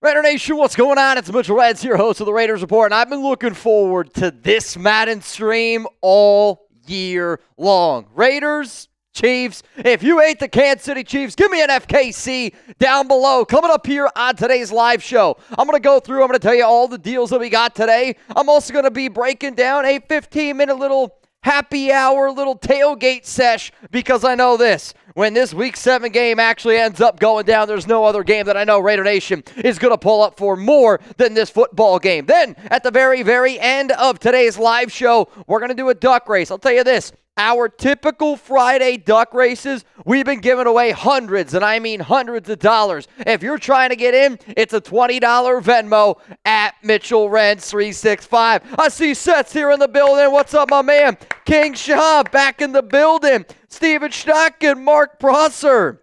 Raider Nation, what's going on? It's Mitchell Renz here, host of the Raiders Report, and I've been looking forward to this Madden stream all year long. Raiders, Chiefs, if you hate the Kansas City Chiefs, give me an FKC down below. Coming up here on today's live show, I'm going to tell you all the deals that we got today. I'm also going to be breaking down a 15-minute little happy hour, little tailgate sesh, because I know this. When this Week 7 game actually ends up going down, there's no other game that I know Raider Nation is going to pull up for more than this football game. Then, at the very, very end of today's live show, we're going to do a duck race. I'll tell you this. Our typical Friday duck races, we've been giving away hundreds, and I mean hundreds of dollars. If you're trying to get in, it's a $20 Venmo at Mitchell Renz 365. I see Seth's here in the building. What's up, my man? King Shaw back in the building. Steven Stock and Mark Prosser.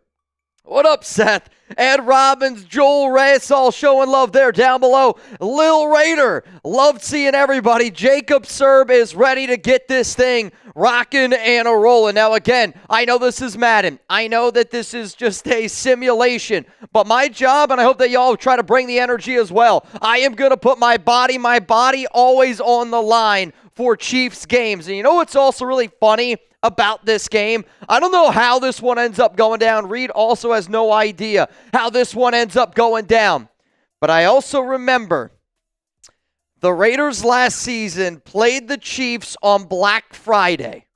What up, Seth? Ed Robbins, Joel Reyes, all showing love there down below. Lil Raider, loved seeing everybody. Jacob Serb is ready to get this thing rocking and a rolling. Now, again, I know this is Madden. I know that this is just a simulation. But my job, and I hope that y'all try to bring the energy as well, I am going to put my body always on the line for Chiefs games. And you know what's also really funny about this game? I don't know how this one ends up going down. Reid also has no idea how this one ends up going down. But I also remember the Raiders last season played the Chiefs on Black Friday.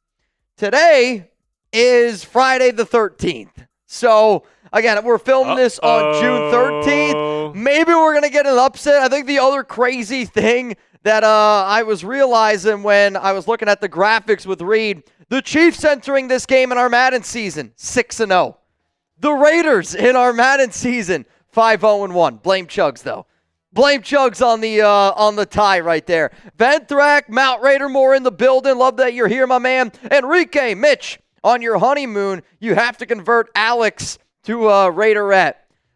Today is Friday the 13th. So, again, we're filming this on June 13th. Maybe we're going to get an upset. I think the other crazy thing that I was realizing when I was looking at the graphics with Reid, the Chiefs entering this game in our Madden season, 6-0. The Raiders in our Madden season, 5-0-1. Blame Chuggs, though. Blame Chuggs on the tie right there. Venthrak, Mount Raider more in the building. Love that you're here, my man. Enrique, Mitch, on your honeymoon, you have to convert Alex to Raiderette.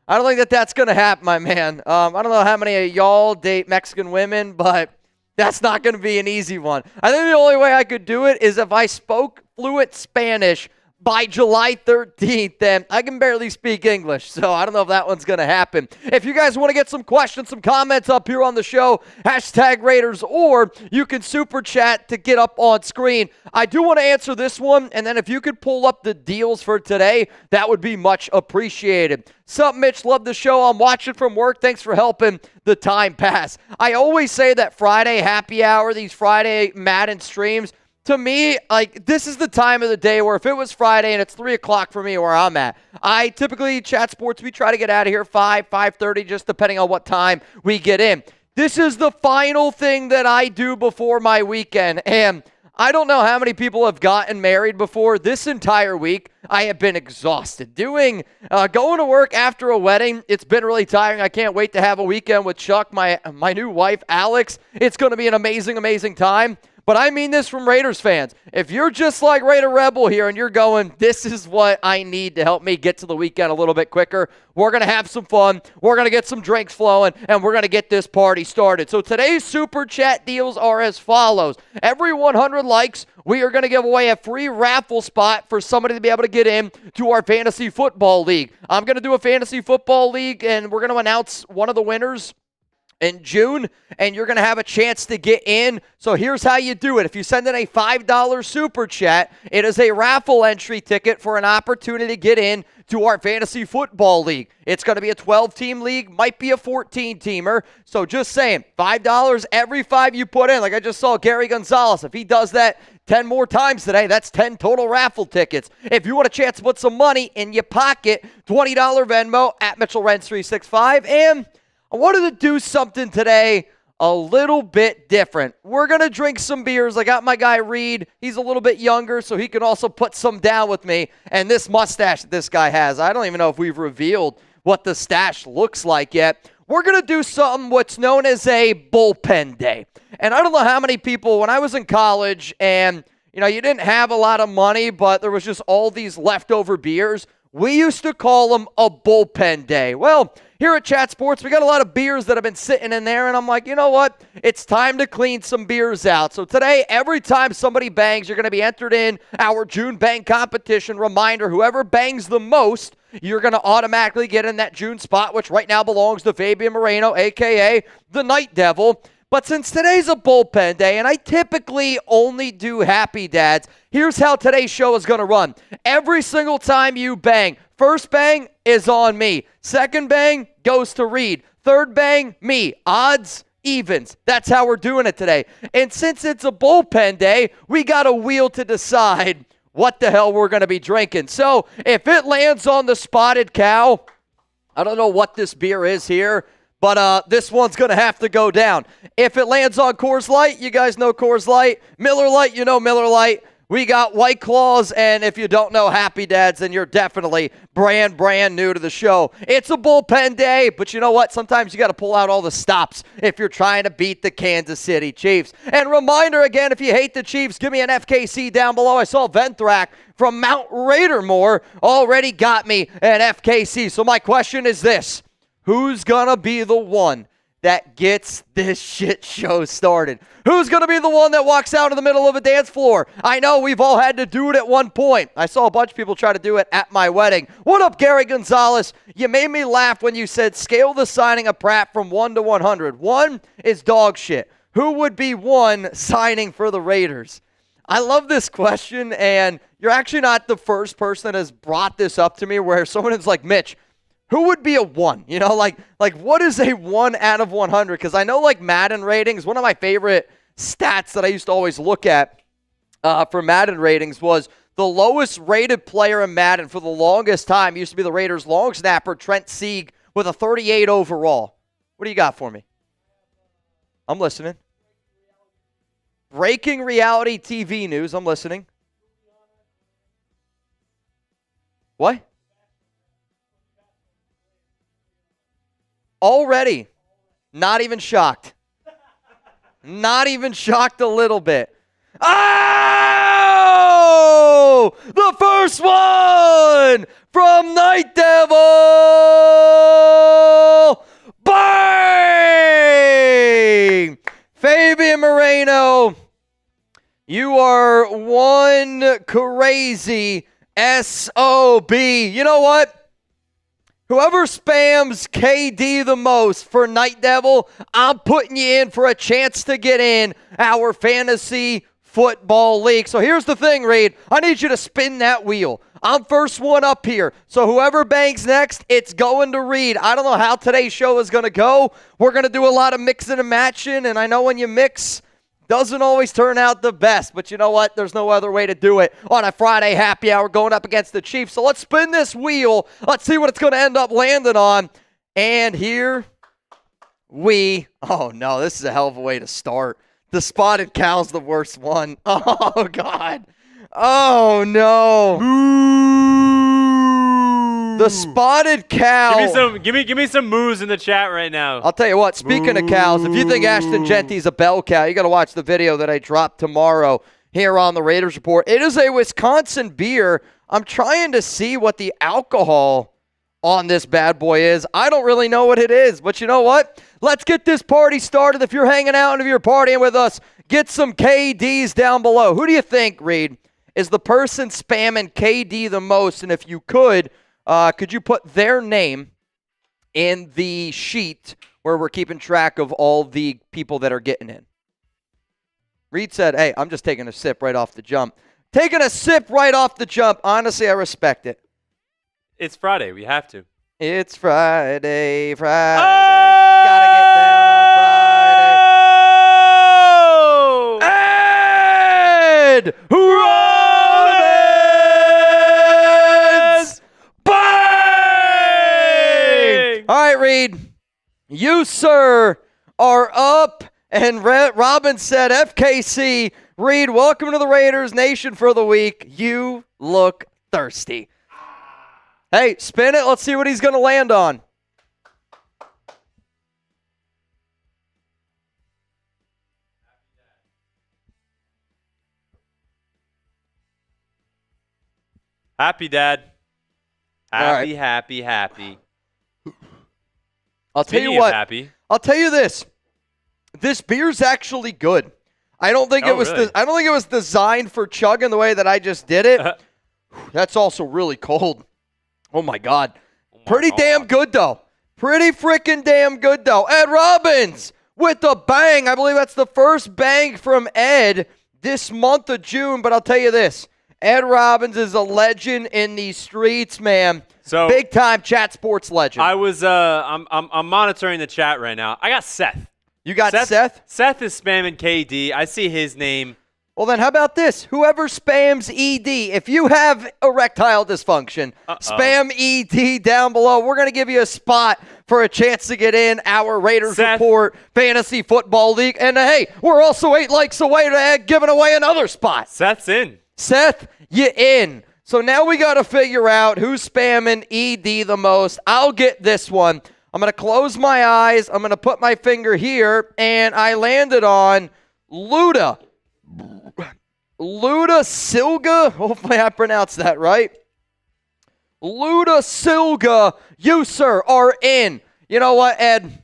I don't think that that's going to happen, my man. I don't know how many of y'all date Mexican women, but that's not going to be an easy one. I think the only way I could do it is if I spoke fluent Spanish by July 13th, then I can barely speak English, so I don't know if that one's going to happen. If you guys want to get some questions, some comments up here on the show, hashtag Raiders, or you can super chat to get up on screen. I do want to answer this one, and then if you could pull up the deals for today, that would be much appreciated. Sup, Mitch? Love the show. I'm watching from work. Thanks for helping the time pass. I always say that Friday happy hour, these Friday Madden streams, to me, like, this is the time of the day where if it was Friday and it's 3 o'clock for me where I'm at, I typically, Chat Sports, we try to get out of here 5:30, just depending on what time we get in. This is the final thing that I do before my weekend, and I don't know how many people have gotten married before. This entire week, I have been exhausted. Going to work after a wedding, it's been really tiring. I can't wait to have a weekend with Chuck, my new wife, Alex. It's going to be an amazing, amazing time. But I mean this from Raiders fans. If you're just like Raider Rebel here and you're going, this is what I need to help me get to the weekend a little bit quicker, we're going to have some fun, we're going to get some drinks flowing, and we're going to get this party started. So today's Super Chat deals are as follows. Every 100 likes, we are going to give away a free raffle spot for somebody to be able to get in to our Fantasy Football League. I'm going to do a Fantasy Football League, and we're going to announce one of the winners in June, and you're going to have a chance to get in. So here's how you do it. If you send in a $5 super chat, it is a raffle entry ticket for an opportunity to get in to our Fantasy Football League. It's going to be a 12-team league, might be a 14-teamer. So just saying, $5 every 5 you put in. Like I just saw Gary Gonzalez. If he does that 10 more times today, that's 10 total raffle tickets. If you want a chance to put some money in your pocket, $20 Venmo at Mitchell Renz 365. And I wanted to do something today a little bit different. We're going to drink some beers. I got my guy Reid. He's a little bit younger, so he can also put some down with me. And this mustache that this guy has, I don't even know if we've revealed what the stash looks like yet. We're going to do something what's known as a bullpen day. And I don't know how many people, when I was in college and, you didn't have a lot of money, but there was just all these leftover beers, we used to call them a bullpen day. Well, here at Chat Sports, we got a lot of beers that have been sitting in there, and I'm like, you know what? It's time to clean some beers out. So today, every time somebody bangs, you're going to be entered in our June Bang competition. Reminder, whoever bangs the most, you're going to automatically get in that June spot, which right now belongs to Fabian Moreno, a.k.a. the Night Devil. But since today's a bullpen day, and I typically only do Happy Dads, here's how today's show is going to run. Every single time you bang, first bang is on me. Second bang goes to Reid. Third bang, me. Odds, evens. That's how we're doing it today. And since it's a bullpen day, we got a wheel to decide what the hell we're going to be drinking. So if it lands on the Spotted Cow, I don't know what this beer is here, but this one's going to have to go down. If it lands on Coors Light, you guys know Coors Light. Miller Lite, you know Miller Lite. We got White Claws, and if you don't know Happy Dads, then you're definitely brand new to the show. It's a bullpen day, but you know what? Sometimes you got to pull out all the stops if you're trying to beat the Kansas City Chiefs. And reminder again, if you hate the Chiefs, give me an FKC down below. I saw Venthrak from Mount Raidermore already got me an FKC. So my question is this. Who's going to be the one that gets this shit show started? Who's going to be the one that walks out in the middle of a dance floor? I know we've all had to do it at one point. I saw a bunch of people try to do it at my wedding. What up, Gary Gonzalez? You made me laugh when you said scale the signing of Pratt from 1 to 100. 1 is dog shit. Who would be 1 signing for the Raiders? I love this question, and you're actually not the first person that has brought this up to me where someone is like, Mitch, who would be a 1? You know, like what is a 1 out of 100? Because I know like Madden ratings, one of my favorite stats that I used to always look at for Madden ratings was the lowest rated player in Madden for the longest time used to be the Raiders' long snapper, Trent Sieg, with a 38 overall. What do you got for me? I'm listening. Breaking reality TV news. I'm listening. What? Already, not even shocked. Not even shocked a little bit. Oh! The first one from Night Devil! Bang! Fabian Moreno, you are one crazy SOB. You know what? Whoever spams KD the most for Night Devil, I'm putting you in for a chance to get in our fantasy football league. So here's the thing, Reid. I need you to spin that wheel. I'm first one up here. So whoever bangs next, it's going to Reid. I don't know how today's show is going to go. We're going to do a lot of mixing and matching, and I know when you mix, doesn't always turn out the best, but you know what? There's no other way to do it on a Friday happy hour going up against the Chiefs. So let's spin this wheel. Let's see what it's going to end up landing on. And here oh no, this is a hell of a way to start. The Spotted Cow's the worst one. Oh, God. Oh, no. The Spotted Cow. Give me some moos in the chat right now. I'll tell you what, speaking of cows, if you think Ashton Jeanty's a bell cow, you got to watch the video that I dropped tomorrow here on the Raiders Report. It is a Wisconsin beer. I'm trying to see what the alcohol on this bad boy is. I don't really know what it is, but you know what? Let's get this party started. If you're hanging out and if you're partying with us, get some KDs down below. Who do you think, Reid, is the person spamming KD the most? And if you could you put their name in the sheet where we're keeping track of all the people that are getting in? Reid said, hey, I'm just taking a sip right off the jump. Taking a sip right off the jump. Honestly, I respect it. It's Friday. We have to. It's Friday. Oh! Gotta get down on Friday. Ed Robbins! Bang! All right, Reid. You, sir, are up. And Robbins said, FKC. Reid, welcome to the Raiders Nation for the week. You look thirsty. Hey, spin it. Let's see what he's going to land on. Happy, Dad. Happy, right. happy, happy. I'll tell you what. I'll tell you this. This beer's actually good. I don't think it was. Really? I don't think it was designed for chugging the way that I just did it. That's also really cold. Oh my God. Pretty damn good though. Pretty freaking damn good though. Ed Robbins with the bang. I believe that's the first bang from Ed this month of June. But I'll tell you this. Ed Robbins is a legend in these streets, man. So big time chat sports legend. I was I'm monitoring the chat right now. I got Seth. You got Seth? Seth is spamming KD. I see his name. Well, then how about this? Whoever spams ED, if you have erectile dysfunction, spam ED down below. We're going to give you a spot for a chance to get in our Raiders Report Fantasy Football League. And, hey, we're also 8 likes away to giving away another spot. Seth's in. Seth, you in. So now we got to figure out who's spamming ED the most. I'll get this one. I'm going to close my eyes. I'm going to put my finger here, and I landed on Luda. Luda Silga. Hopefully I pronounced that right. Luda Silga. You, sir, are in. You know what, Ed?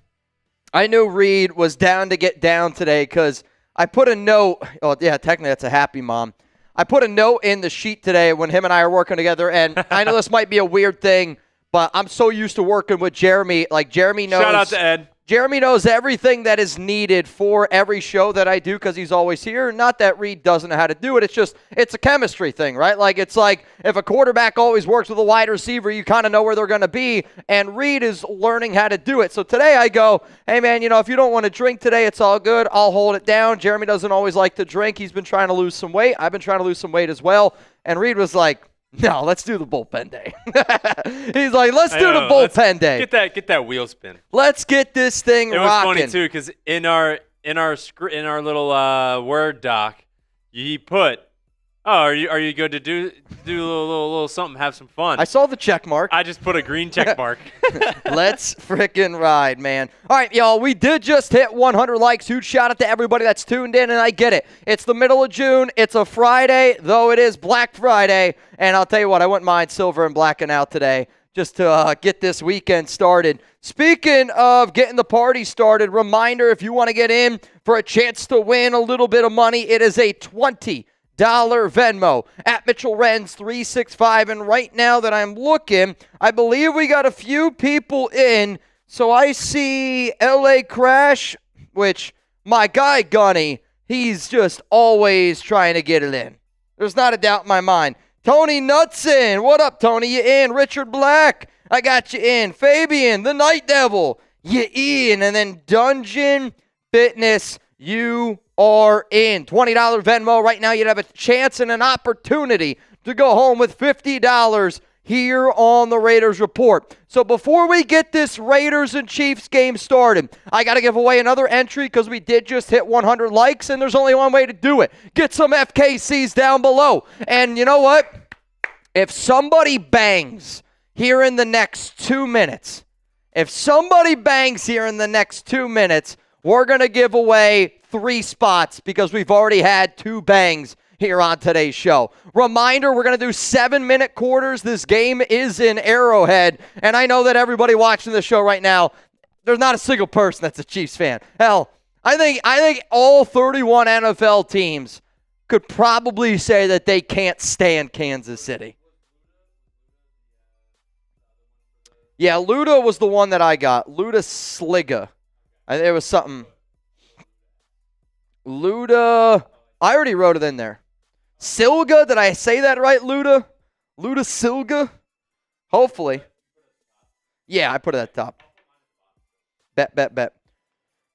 I knew Reid was down to get down today because I put a note. Oh, yeah, technically that's a happy mom. I put a note in the sheet today when him and I are working together, and I know this might be a weird thing, but I'm so used to working with Jeremy. Like, Jeremy knows. Shout out to Ed. Jeremy knows everything that is needed for every show that I do because he's always here. Not that Reid doesn't know how to do it. It's just, it's a chemistry thing, right? Like, it's like if a quarterback always works with a wide receiver, you kind of know where they're going to be, and Reid is learning how to do it. So today I go, hey, man, if you don't want to drink today, it's all good. I'll hold it down. Jeremy doesn't always like to drink. He's been trying to lose some weight. I've been trying to lose some weight as well. And Reid was like, no, let's do the bullpen day. He's like, let's do the bullpen day. Get that wheel spin. Let's get this thing rocking. It was funny too because in our little Word doc, he put, are you good to do a little something, have some fun? I saw the check mark. I just put a green check mark. Let's frickin' ride, man. All right, y'all, we did just hit 100 likes. Huge shout out to everybody that's tuned in, and I get it. It's the middle of June. It's a Friday, though it is Black Friday. And I'll tell you what, I wouldn't mind silver and blacking out today just to get this weekend started. Speaking of getting the party started, reminder, if you want to get in for a chance to win a little bit of money, it is a $20 Venmo at Mitchell Renz 365. And right now that I'm looking, I believe we got a few people in. So I see LA Crash, which my guy Gunny, he's just always trying to get it in. There's not a doubt in my mind. Tony Nutson, what up, Tony? You in? Richard Black, I got you in. Fabian, the Night Devil, you in. And then Dungeon Fitness, you are in. $20 Venmo. Right now you'd have a chance and an opportunity to go home with $50 here on the Raiders Report. So before we get this Raiders and Chiefs game started, I got to give away another entry because we did just hit 100 likes, and there's only one way to do it. Get some FKCs down below. And you know what? If somebody bangs here in the next 2 minutes, we're going to give away 3 spots because we've already had 2 bangs here on today's show. Reminder, we're going to do 7-minute quarters. This game is in Arrowhead, and I know that everybody watching the show right now, there's not a single person that's a Chiefs fan. Hell, I think all 31 NFL teams could probably say that they can't stand Kansas City. Yeah, Luda was the one that I got. Luda Sliga. There was something. Luda. I already wrote it in there. Silga. Did I say that right, Luda? Luda Silga? Hopefully. Yeah, I put it at the top. Bet.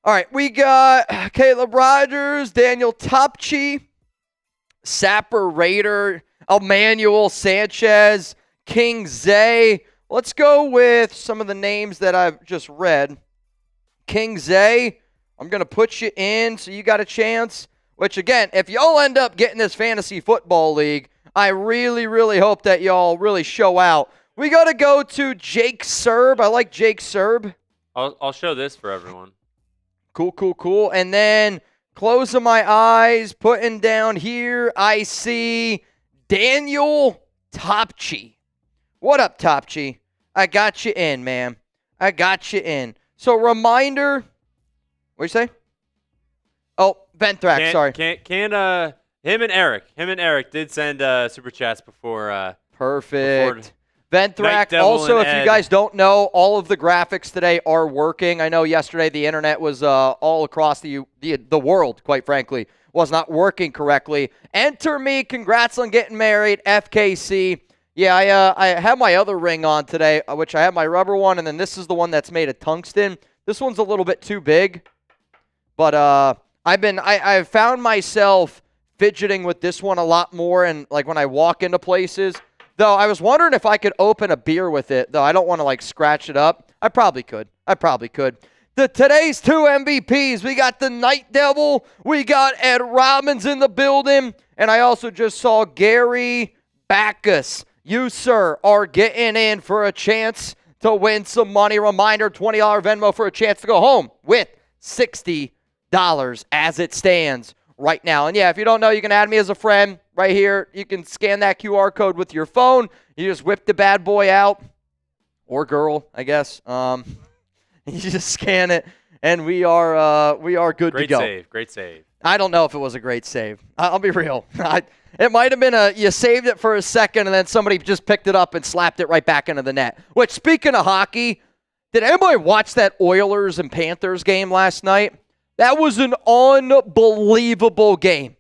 All right, we got Caleb Rogers, Daniel Topchi, Sapper Raider, Emmanuel Sanchez, King Zay. Let's go with some of the names that I've just read. King Zay, I'm going to put you in so you got a chance. Which, again, if y'all end up getting this fantasy football league, I really, really hope that y'all really show out. We got to go to Jake Serb. I like Jake Serb. I'll show this for everyone. Cool. And then closing my eyes, putting down here, I see Daniel Topchi. What up, Topchi? I got you in, man. I got you in. So reminder, what'd you say? Oh, Venthrax, sorry. Him and Eric did send super chats before. Perfect. Venthrax, also, if you guys don't know, all of the graphics today are working. I know yesterday the internet was all across the world, quite frankly, was not working correctly. Enter me. Congrats on getting married, FKC. Yeah, I have my other ring on today, which I have my rubber one, and then this is the one that's made of tungsten. This one's a little bit too big, but I've found myself fidgeting with this one a lot more, and like when I walk into places. Though I was wondering if I could open a beer with it, though I don't want to like scratch it up. I probably could. Today's two MVPs, we got the Night Devil, we got Ed Robbins in the building, and I also just saw Jeremy Bartkus. You, sir, are getting in for a chance to win some money. Reminder, $20 Venmo for a chance to go home with $60 as it stands right now. And yeah, if you don't know, you can add me as a friend right here. You can scan that QR code with your phone. You just whip the bad boy out, or girl, I guess. You just scan it, and we are good to go. Great save. I don't know if it was a great save. I'll be real. It might have been you saved it for a second, and then somebody just picked it up and slapped it right back into the net. Which, speaking of hockey, did anybody watch that Oilers and Panthers game last night? That was an unbelievable game.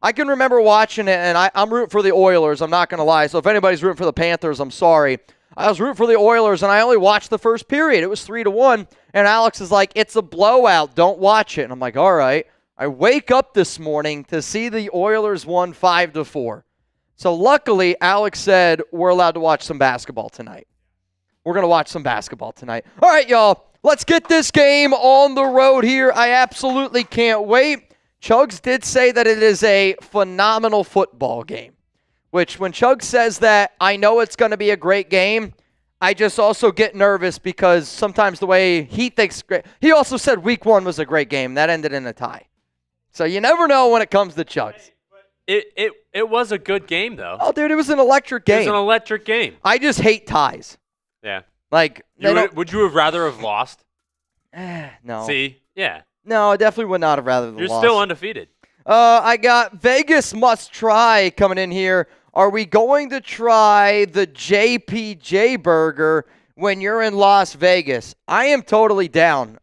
I can remember watching it, and I'm rooting for the Oilers. I'm not going to lie. So if anybody's rooting for the Panthers, I'm sorry. I was rooting for the Oilers, and I only watched the first period. It was 3-1, and Alex is like, it's a blowout. Don't watch it. And I'm like, all right. I wake up this morning to see the Oilers won 5-4. So luckily, Alex said we're allowed to watch some basketball tonight. We're going to watch some basketball tonight. All right, y'all. Let's get this game on the road here. I absolutely can't wait. Chuggs did say that it is a phenomenal football game, which when Chuggs says that, I know it's going to be a great game. I just also get nervous because sometimes the way he thinks great. He also said week 1 was a great game. That ended in a tie. So you never know when it comes to Chuggs. It was a good game, though. Oh, dude, it was an electric game. It was an electric game. I just hate ties. Yeah. Like, would you have rather have lost? No. See? Yeah. No, I definitely would not have rather than You're lost. still undefeated. I got Vegas must try coming in here. Are we going to try the JPJ burger when you're in Las Vegas? I am totally down.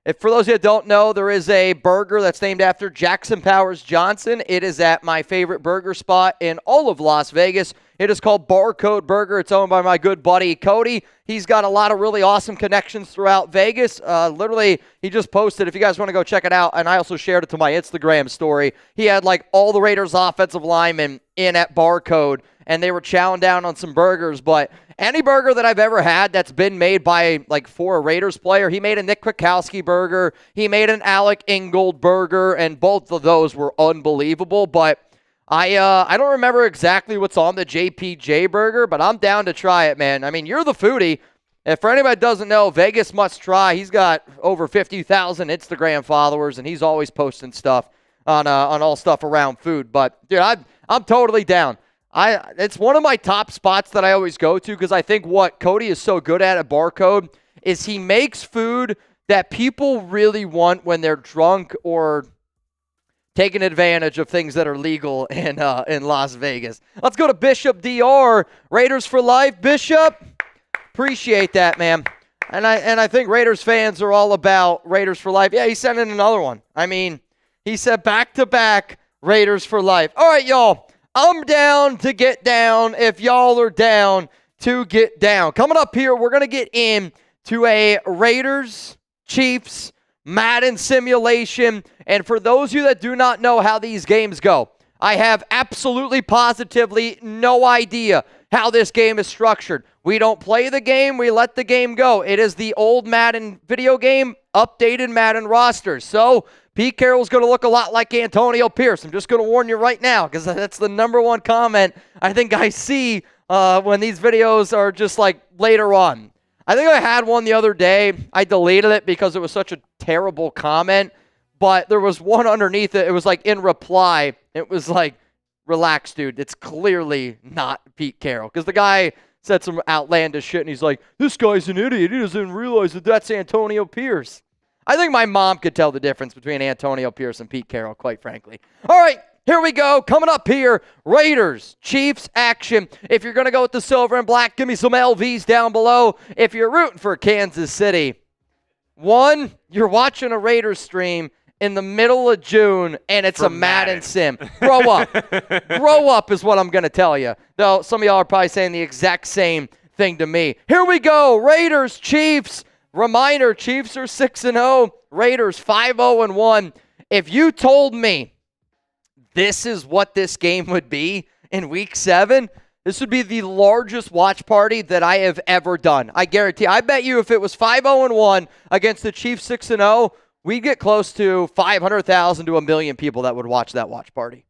If for those of you that don't know, there is a burger that's named after Jackson Powers Johnson. It is at my favorite burger spot in all of Las Vegas. It is called Barcode Burger. It's owned by my good buddy Cody. He's got a lot of really awesome connections throughout Vegas. Literally, he just posted, if you guys want to go check it out, and I also shared it to my Instagram story. He had like all the Raiders offensive linemen in at Barcode, and they were chowing down on some burgers. But any burger that I've ever had that's been made by like for a Raiders player, he made a Nick Kwiatkowski burger. He made an Alec Ingold burger, and both of those were unbelievable. But I don't remember exactly what's on the JPJ burger, but I'm down to try it, man. I mean, you're the foodie. And for anybody that doesn't know, Vegas must try. He's got over 50,000 Instagram followers, and he's always posting stuff on all stuff around food. But dude, I'm totally down. It's one of my top spots that I always go to because I think what Cody is so good at Barcode is he makes food that people really want when they're drunk or taking advantage of things that are legal in Las Vegas. Let's go to Bishop DR. Raiders for life. Bishop, appreciate that, man. And I think Raiders fans are all about Raiders for life. Yeah, he sent in another one. I mean, he said back-to-back Raiders for life. All right, y'all. I'm down to get down if y'all are down to get down. Coming up here, we're going to get into a Raiders, Chiefs, Madden simulation. And for those of you that do not know how these games go, I have absolutely positively no idea how this game is structured. We don't play the game, we let the game go. It is the old Madden video game, updated Madden rosters. So Pete Carroll's going to look a lot like Antonio Pierce. I'm just going to warn you right now because that's the number one comment I think I see when these videos are just like later on. I think I had one the other day. I deleted it because it was such a terrible comment, but there was one underneath it. It was like in reply. It was like, relax, dude. It's clearly not Pete Carroll because the guy said some outlandish shit, and he's like, this guy's an idiot. He doesn't realize that that's Antonio Pierce. I think my mom could tell the difference between Antonio Pierce and Pete Carroll, quite frankly. All right, here we go. Coming up here, Raiders, Chiefs action. If you're going to go with the silver and black, give me some LVs down below. If you're rooting for Kansas City, one, you're watching a Raiders stream in the middle of June, and it's a Madden sim. Grow up. Grow up is what I'm going to tell you. Though some of y'all are probably saying the exact same thing to me. Here we go. Raiders, Chiefs. Reminder, Chiefs are 6-0. Raiders 5-0-1. If you told me this is what this game would be in Week 7, this would be the largest watch party that I have ever done. I guarantee. I bet you if it was 5-0-1 against the Chiefs 6-0, we'd get close to 500,000 to 1 million people that would watch that watch party.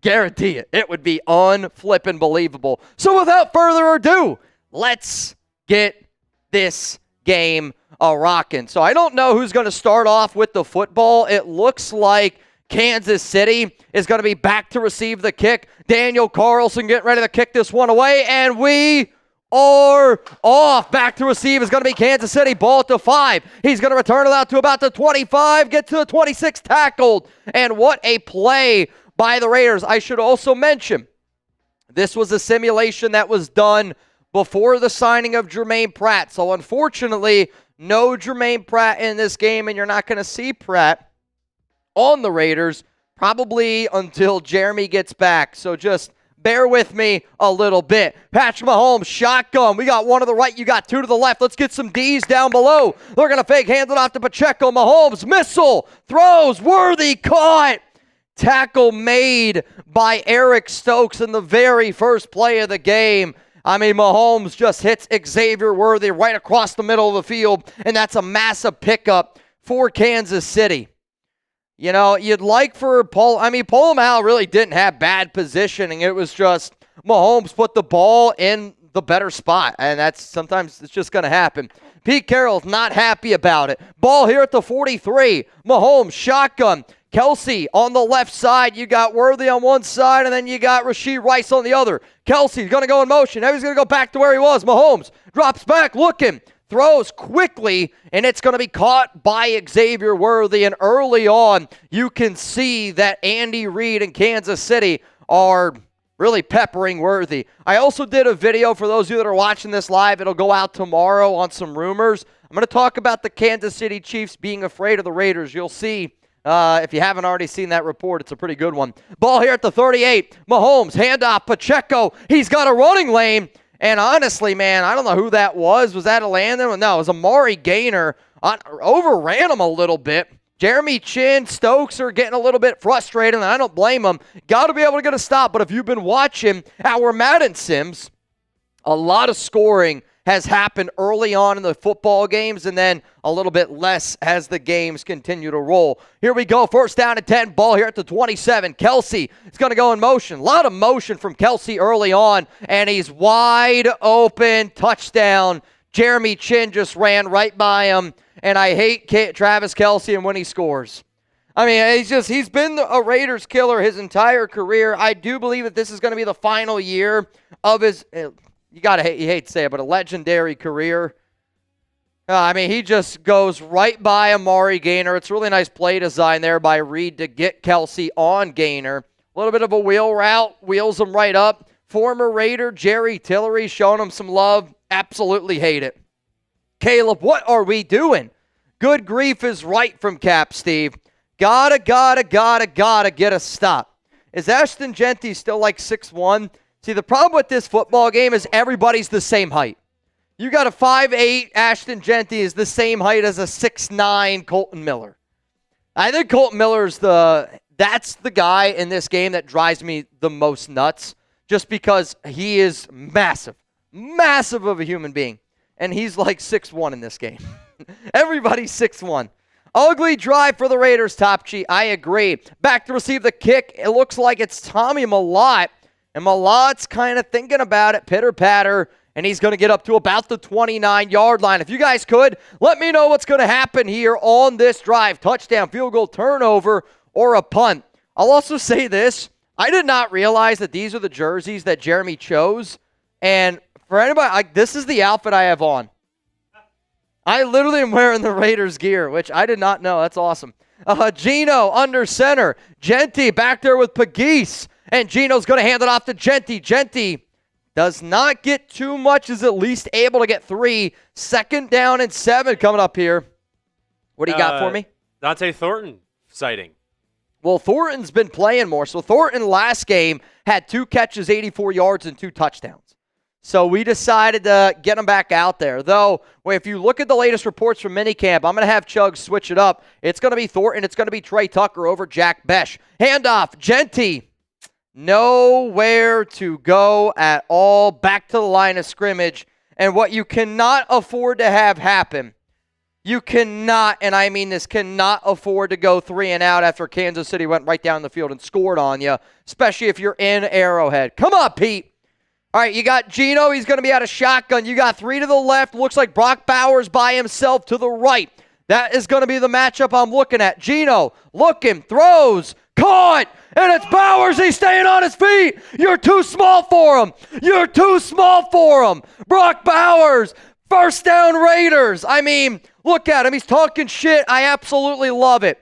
Guarantee it. It would be unflippin' believable. So without further ado, let's get this game rocking. So I don't know who's going to start off with the football. It looks like Kansas City is going to be back to receive the kick. Daniel Carlson getting ready to kick this one away, and we are off. Back to receive is going to be Kansas City. Ball at the 5. He's going to return it out to about the 25, get to the 26, tackled. And what a play by the Raiders. I should also mention, this was a simulation that was done before the signing of Germaine Pratt. So unfortunately, no Germaine Pratt in this game, and you're not going to see Pratt on the Raiders probably until Jeremy gets back. So just bear with me a little bit. Patrick Mahomes, shotgun. We got one to the right. You got two to the left. Let's get some D's down below. They're going to fake, hand it off to Pacheco. Mahomes, missile, throws, Worthy, caught. Tackle made by Eric Stokes in the very first play of the game. I mean, Mahomes just hits Xavier Worthy right across the middle of the field, and that's a massive pickup for Kansas City. You know, you'd like for Polamalu really didn't have bad positioning. It was just Mahomes put the ball in the better spot, and that's sometimes it's just going to happen. Pete Carroll's not happy about it. Ball here at the 43. Mahomes, shotgun. Kelce on the left side. You got Worthy on one side, and then you got Rashee Rice on the other. Kelce's going to go in motion. Now he's going to go back to where he was. Mahomes drops back, looking, throws quickly, and it's going to be caught by Xavier Worthy. And early on, you can see that Andy Reid and Kansas City are really peppering Worthy. I also did a video for those of you that are watching this live. It'll go out tomorrow on some rumors. I'm going to talk about the Kansas City Chiefs being afraid of the Raiders. You'll see. If you haven't already seen that report, it's a pretty good one. Ball here at the 38. Mahomes, handoff, Pacheco. He's got a running lane. And honestly, man, I don't know who that was. Was that Elandon? No, it was Amari Gainer. Overran him a little bit. Jeremy Chinn, Stokes are getting a little bit frustrated, and I don't blame them. Got to be able to get a stop. But if you've been watching our Madden Sims, a lot of scoring has happened early on in the football games, and then a little bit less as the games continue to roll. Here we go, first down and 10, ball here at the 27. Kelce is going to go in motion. A lot of motion from Kelce early on, and he's wide open, touchdown. Jeremy Chinn just ran right by him, and I hate Travis Kelce and when he scores. I mean, he's been a Raiders killer his entire career. I do believe that this is going to be the final year of his... You hate to say it, but a legendary career. I mean, he just goes right by Amari Gainer. It's a really nice play design there by Reid to get Kelce on Gainer. A little bit of a wheel route, wheels him right up. Former Raider Jerry Tillery showing him some love. Absolutely hate it. Caleb, what are we doing? Good grief is right from Cap, Steve. Gotta get a stop. Is Ashton Jeanty still like 6'1"? See, the problem with this football game is everybody's the same height. You got a 5'8", Ashton Jeanty is the same height as a 6'9", Kolton Miller. I think Kolton Miller's that's the guy in this game that drives me the most nuts, just because he is massive of a human being, and he's like 6'1" in this game. Everybody's 6'1". Ugly drive for the Raiders, Top G. I agree. Back to receive the kick. It looks like it's Tommy Mellott. And Mallott's kind of thinking about it, pitter-patter, and he's going to get up to about the 29-yard line. If you guys could, let me know what's going to happen here on this drive. Touchdown, field goal, turnover, or a punt. I'll also say this. I did not realize that these are the jerseys that Jeremy chose. And For anybody, this is the outfit I have on. I literally am wearing the Raiders gear, which I did not know. That's awesome. Geno under center. Jeanty back there with Pegues. And Geno's going to hand it off to Jeanty. Jeanty does not get too much, is at least able to get 3. 2nd down and 7 coming up here. What do you got for me? Dante Thornton sighting. Well, Thornton's been playing more. So Thornton last game had 2 catches, 84 yards, and 2 touchdowns. So we decided to get him back out there. Though, if you look at the latest reports from minicamp, I'm going to have Chuggs switch it up. It's going to be Thornton. It's going to be Tre Tucker over Jack Bech. Handoff, Jeanty. Nowhere to go at all. Back to the line of scrimmage. And what you cannot afford to have happen, you cannot, and I mean this, cannot afford to go 3 and out after Kansas City went right down the field and scored on you, especially if you're in Arrowhead. Come on, Pete. All right, you got Geno. He's going to be out of shotgun. You got 3 to the left. Looks like Brock Bowers by himself to the right. That is going to be the matchup I'm looking at. Geno looking, throws, caught, and it's Bowers. He's staying on his feet. You're too small for him. You're too small for him. Brock Bowers, 1st down Raiders. I mean, look at him. He's talking shit. I absolutely love it.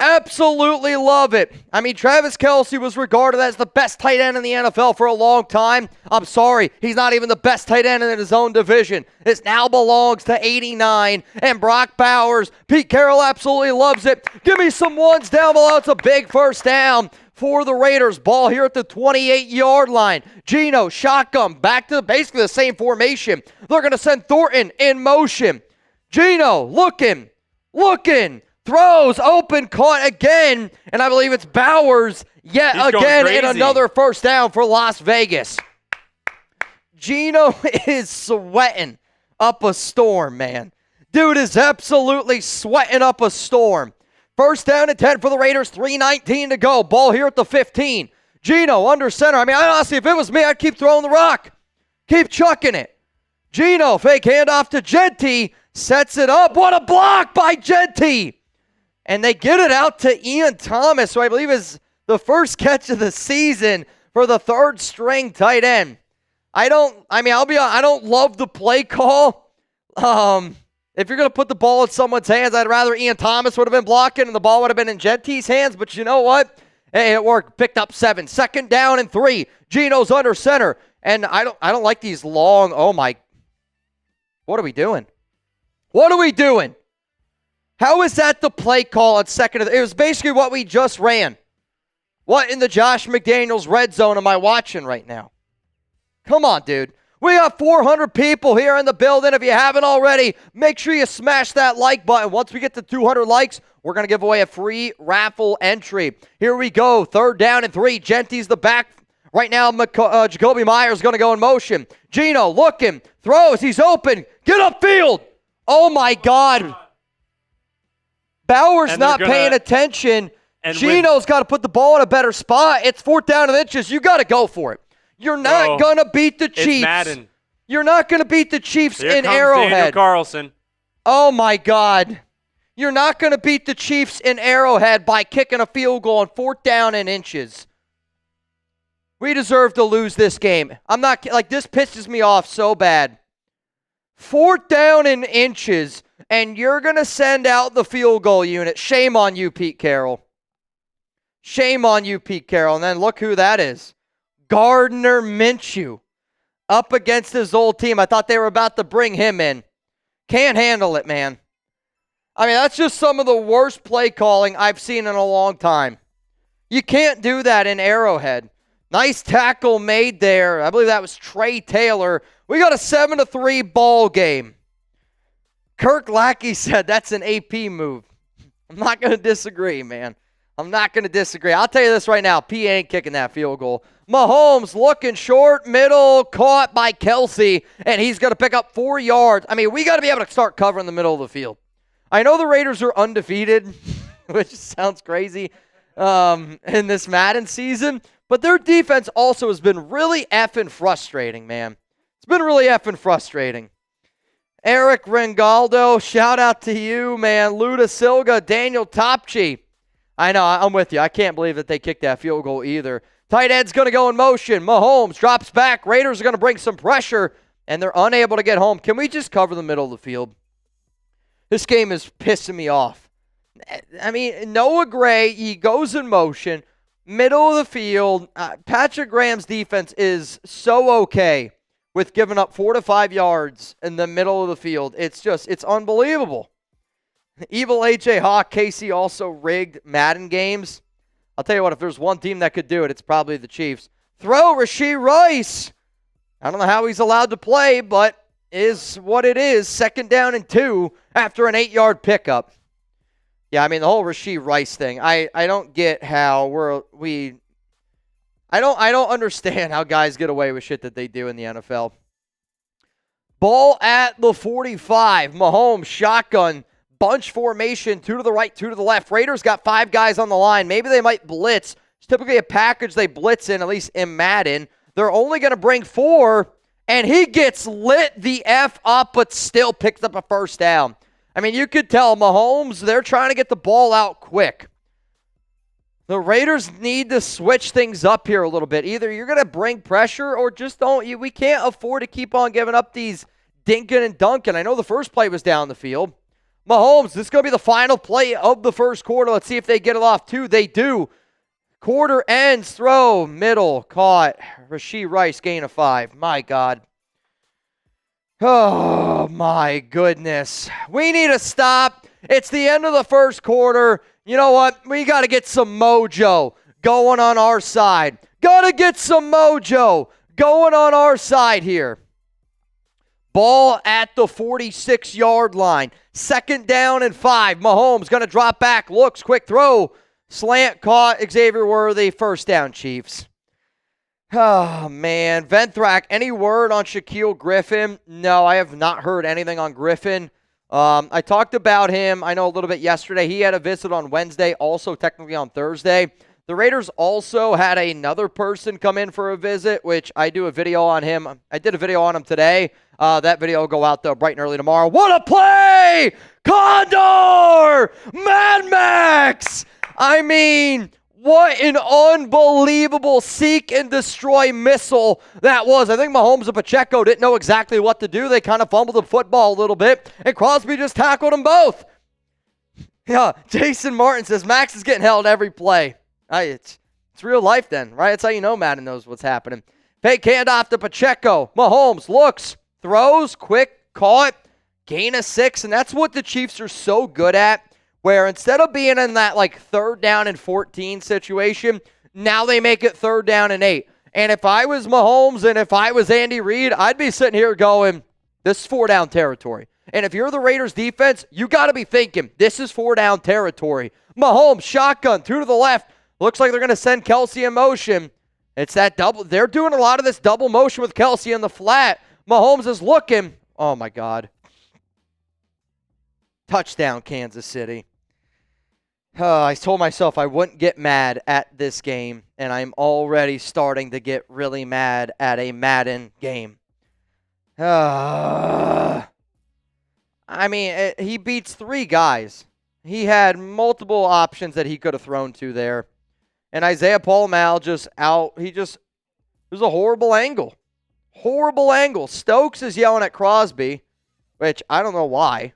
Absolutely love it. I mean, Travis Kelce was regarded as the best tight end in the NFL for a long time. I'm sorry, he's not even the best tight end in his own division. This now belongs to 89 and Brock Bowers. Pete Carroll absolutely loves it. Give me some ones down below. It's a big 1st down for the Raiders. Ball here at the 28-yard line. Geno, shotgun, back to basically the same formation. They're going to send Thornton in motion. Geno, looking. Throws, open, caught again, and I believe it's Bowers yet again in another 1st down for Las Vegas. Geno is sweating up a storm, man. Dude is absolutely sweating up a storm. 1st down and 10 for the Raiders, 3:19 to go. Ball here at the 15. Geno under center. I mean, honestly, if it was me, I'd keep throwing the rock. Keep chucking it. Geno, fake handoff to Jeanty, sets it up. What a block by Jeanty. And they get it out to Ian Thomas, who I believe is the 1st catch of the season for the 3rd string tight end. I don't love the play call. If you're going to put the ball in someone's hands, I'd rather Ian Thomas would have been blocking and the ball would have been in Jeanty's hands. But you know what? Hey, it worked. Picked up 7. 2nd down and 3. Geno's under center. And I don't like these long, oh my. What are we doing? How is that the play call at 2nd? It was basically what we just ran. What in the Josh McDaniels red zone am I watching right now? Come on, dude. We got 400 people here in the building. If you haven't already, make sure you smash that like button. Once we get to 200 likes, we're going to give away a free raffle entry. Here we go. 3rd down and 3. Jeanty's the back. Right now, Jakobi Meyers is going to go in motion. Geno looking. Throws. He's open. Get upfield. Oh, my God. Bowers not paying attention. Geno's got to put the ball in a better spot. It's 4th down and inches. You got to go for it. You're not going to beat the Chiefs. It's Madden. You're not going to beat the Chiefs Here in comes Arrowhead. Daniel Carlson. Oh, my God. You're not going to beat the Chiefs in Arrowhead by kicking a field goal on 4th down and inches. We deserve to lose this game. I'm not, this pisses me off so bad. 4th down and inches. And you're going to send out the field goal unit. Shame on you, Pete Carroll. Shame on you, Pete Carroll. And then look who that is. Gardner Minshew up against his old team. I thought they were about to bring him in. Can't handle it, man. I mean, that's just some of the worst play calling I've seen in a long time. You can't do that in Arrowhead. Nice tackle made there. I believe that was Trey Taylor. We got a 7-3 ball game. Kirk Lackey said that's an AP move. I'm not going to disagree, man. I'm not going to disagree. I'll tell you this right now. P ain't kicking that field goal. Mahomes looking short, middle, caught by Kelce, and he's going to pick up 4 yards. I mean, we got to be able to start covering the middle of the field. I know the Raiders are undefeated, which sounds crazy in this Madden season, but their defense also has been really effing frustrating, man. It's been really effing frustrating. Eric Ringaldo, shout out to you, man. Luda Silga, Daniel Topchi. I know, I'm with you. I can't believe that they kicked that field goal either. Tight end's going to go in motion. Mahomes drops back. Raiders are going to bring some pressure, and they're unable to get home. Can we just cover the middle of the field? This game is pissing me off. I mean, Noah Gray, he goes in motion, middle of the field. Patrick Graham's defense is so okay with giving up 4 to 5 yards in the middle of the field. It's unbelievable. Evil A.J. Hawk, Casey also rigged Madden games. I'll tell you what, if there's one team that could do it, it's probably the Chiefs. Throw Rashee Rice. I don't know how he's allowed to play, but is what it is. 2nd down and 2 after an 8-yard pickup. Yeah, I mean, the whole Rashee Rice thing, I don't get how I don't understand how guys get away with shit that they do in the NFL. Ball at the 45. Mahomes, shotgun, bunch formation, 2 to the right, 2 to the left. Raiders got 5 guys on the line. Maybe they might blitz. It's typically a package they blitz in, at least in Madden. They're only going to bring 4, and he gets lit the F up, but still picks up a 1st down. I mean, you could tell Mahomes, they're trying to get the ball out quick. The Raiders need to switch things up here a little bit. Either you're going to bring pressure or just don't. We can't afford to keep on giving up these dinking and dunking. I know the first play was down the field. Mahomes, this is going to be the final play of the first quarter. Let's see if they get it off too. They do. Quarter ends, throw, middle, caught. Rashee Rice, gain of 5. My God. Oh, my goodness. We need to stop. It's the end of the first quarter. You know what? We got to get some mojo going on our side. Got to get some mojo going on our side here. Ball at the 46-yard line. 2nd down and 5. Mahomes going to drop back. Looks, quick throw. Slant caught. Xavier Worthy. 1st down, Chiefs. Oh, man. Venthrak, any word on Shaquille Griffin? No, I have not heard anything on Griffin. I talked about him, I know, a little bit yesterday. He had a visit on Wednesday, also technically on Thursday. The Raiders also had another person come in for a visit, which I do a video on him. I did a video on him today. That video will go out, though, bright and early tomorrow. What a play! Condor! Mad Max! I mean, what an unbelievable seek and destroy missile that was. I think Mahomes and Pacheco didn't know exactly what to do. They kind of fumbled the football a little bit, and Crosby just tackled them both. Yeah, Jason Martin says, Max is getting held every play. It's real life then, right? That's how you know Madden knows what's happening. Fake handoff to Pacheco. Mahomes looks, throws, quick, caught, gain of 6, and that's what the Chiefs are so good at. Where instead of being in that 3rd down and 14 situation, now they make it 3rd down and 8. And if I was Mahomes and if I was Andy Reid, I'd be sitting here going, this is 4 down territory. And if you're the Raiders defense, you got to be thinking, this is 4 down territory. Mahomes, shotgun, 2 to the left. Looks like they're going to send Kelce in motion. It's that double. They're doing a lot of this double motion with Kelce in the flat. Mahomes is looking. Oh, my God. Touchdown, Kansas City. I told myself I wouldn't get mad at this game, and I'm already starting to get really mad at a Madden game. I mean, he beats 3 guys. He had multiple options that he could have thrown to there. And Isaiah Paul-Mal just out. It was a horrible angle. Horrible angle. Stokes is yelling at Crosby, which I don't know why.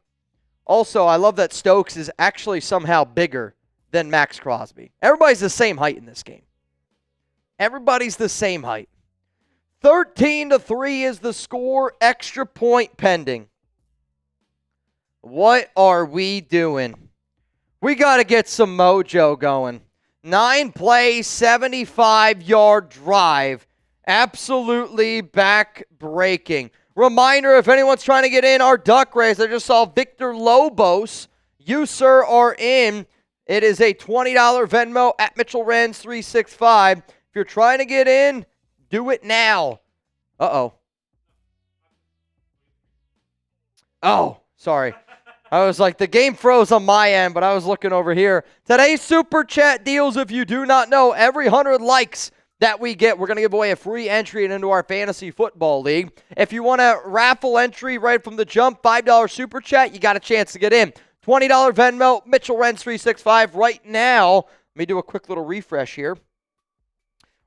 Also, I love that Stokes is actually somehow bigger than Maxx Crosby. Everybody's the same height in this game. Everybody's the same height. 13-3 is the score. Extra point pending. What are we doing? We got to get some mojo going. 9-play, 75-yard drive. Absolutely back-breaking. Reminder, if anyone's trying to get in our duck race, I just saw Victor Lobos. You, sir, are in. It is a $20 Venmo at Mitchell Renz 365. If you're trying to get in, do it now. Uh-oh. Oh, sorry. I was like, the game froze on my end, but I was looking over here. Today's Super Chat deals, if you do not know, every 100 likes that we get, we're going to give away a free entry into our fantasy football league. If you want a raffle entry right from the jump, $5 Super Chat, you got a chance to get in. $20 Venmo, Mitchell Renz 365 right now. Let me do a quick little refresh here.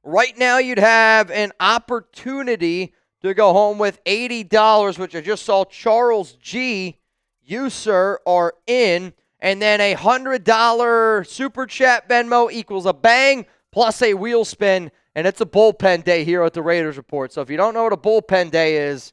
Right now, you'd have an opportunity to go home with $80, which I just saw Charles G. You, sir, are in. And then a $100 Super Chat Venmo equals a bang plus a wheel spin. And it's a bullpen day here at the Raiders Report. So if you don't know what a bullpen day is,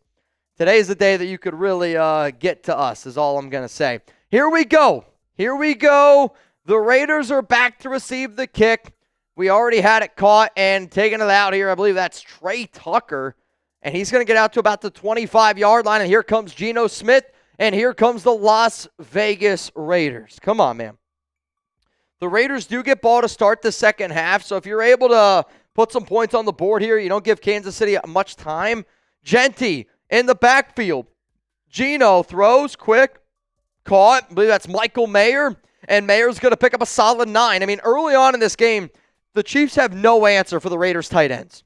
today's the day that you could really get to us, is all I'm going to say. Here we go. Here we go. The Raiders are back to receive the kick. We already had it caught and taking it out here. I believe that's Tre Tucker. And he's going to get out to about the 25-yard line. And here comes Geno Smith. And here comes the Las Vegas Raiders. Come on, man. The Raiders do get ball to start the second half. So if you're able to put some points on the board here, you don't give Kansas City much time. Jeanty in the backfield. Geno throws quick. Caught. I believe that's Michael Mayer. And Mayer's going to pick up a solid 9. I mean, early on in this game, the Chiefs have no answer for the Raiders' tight ends.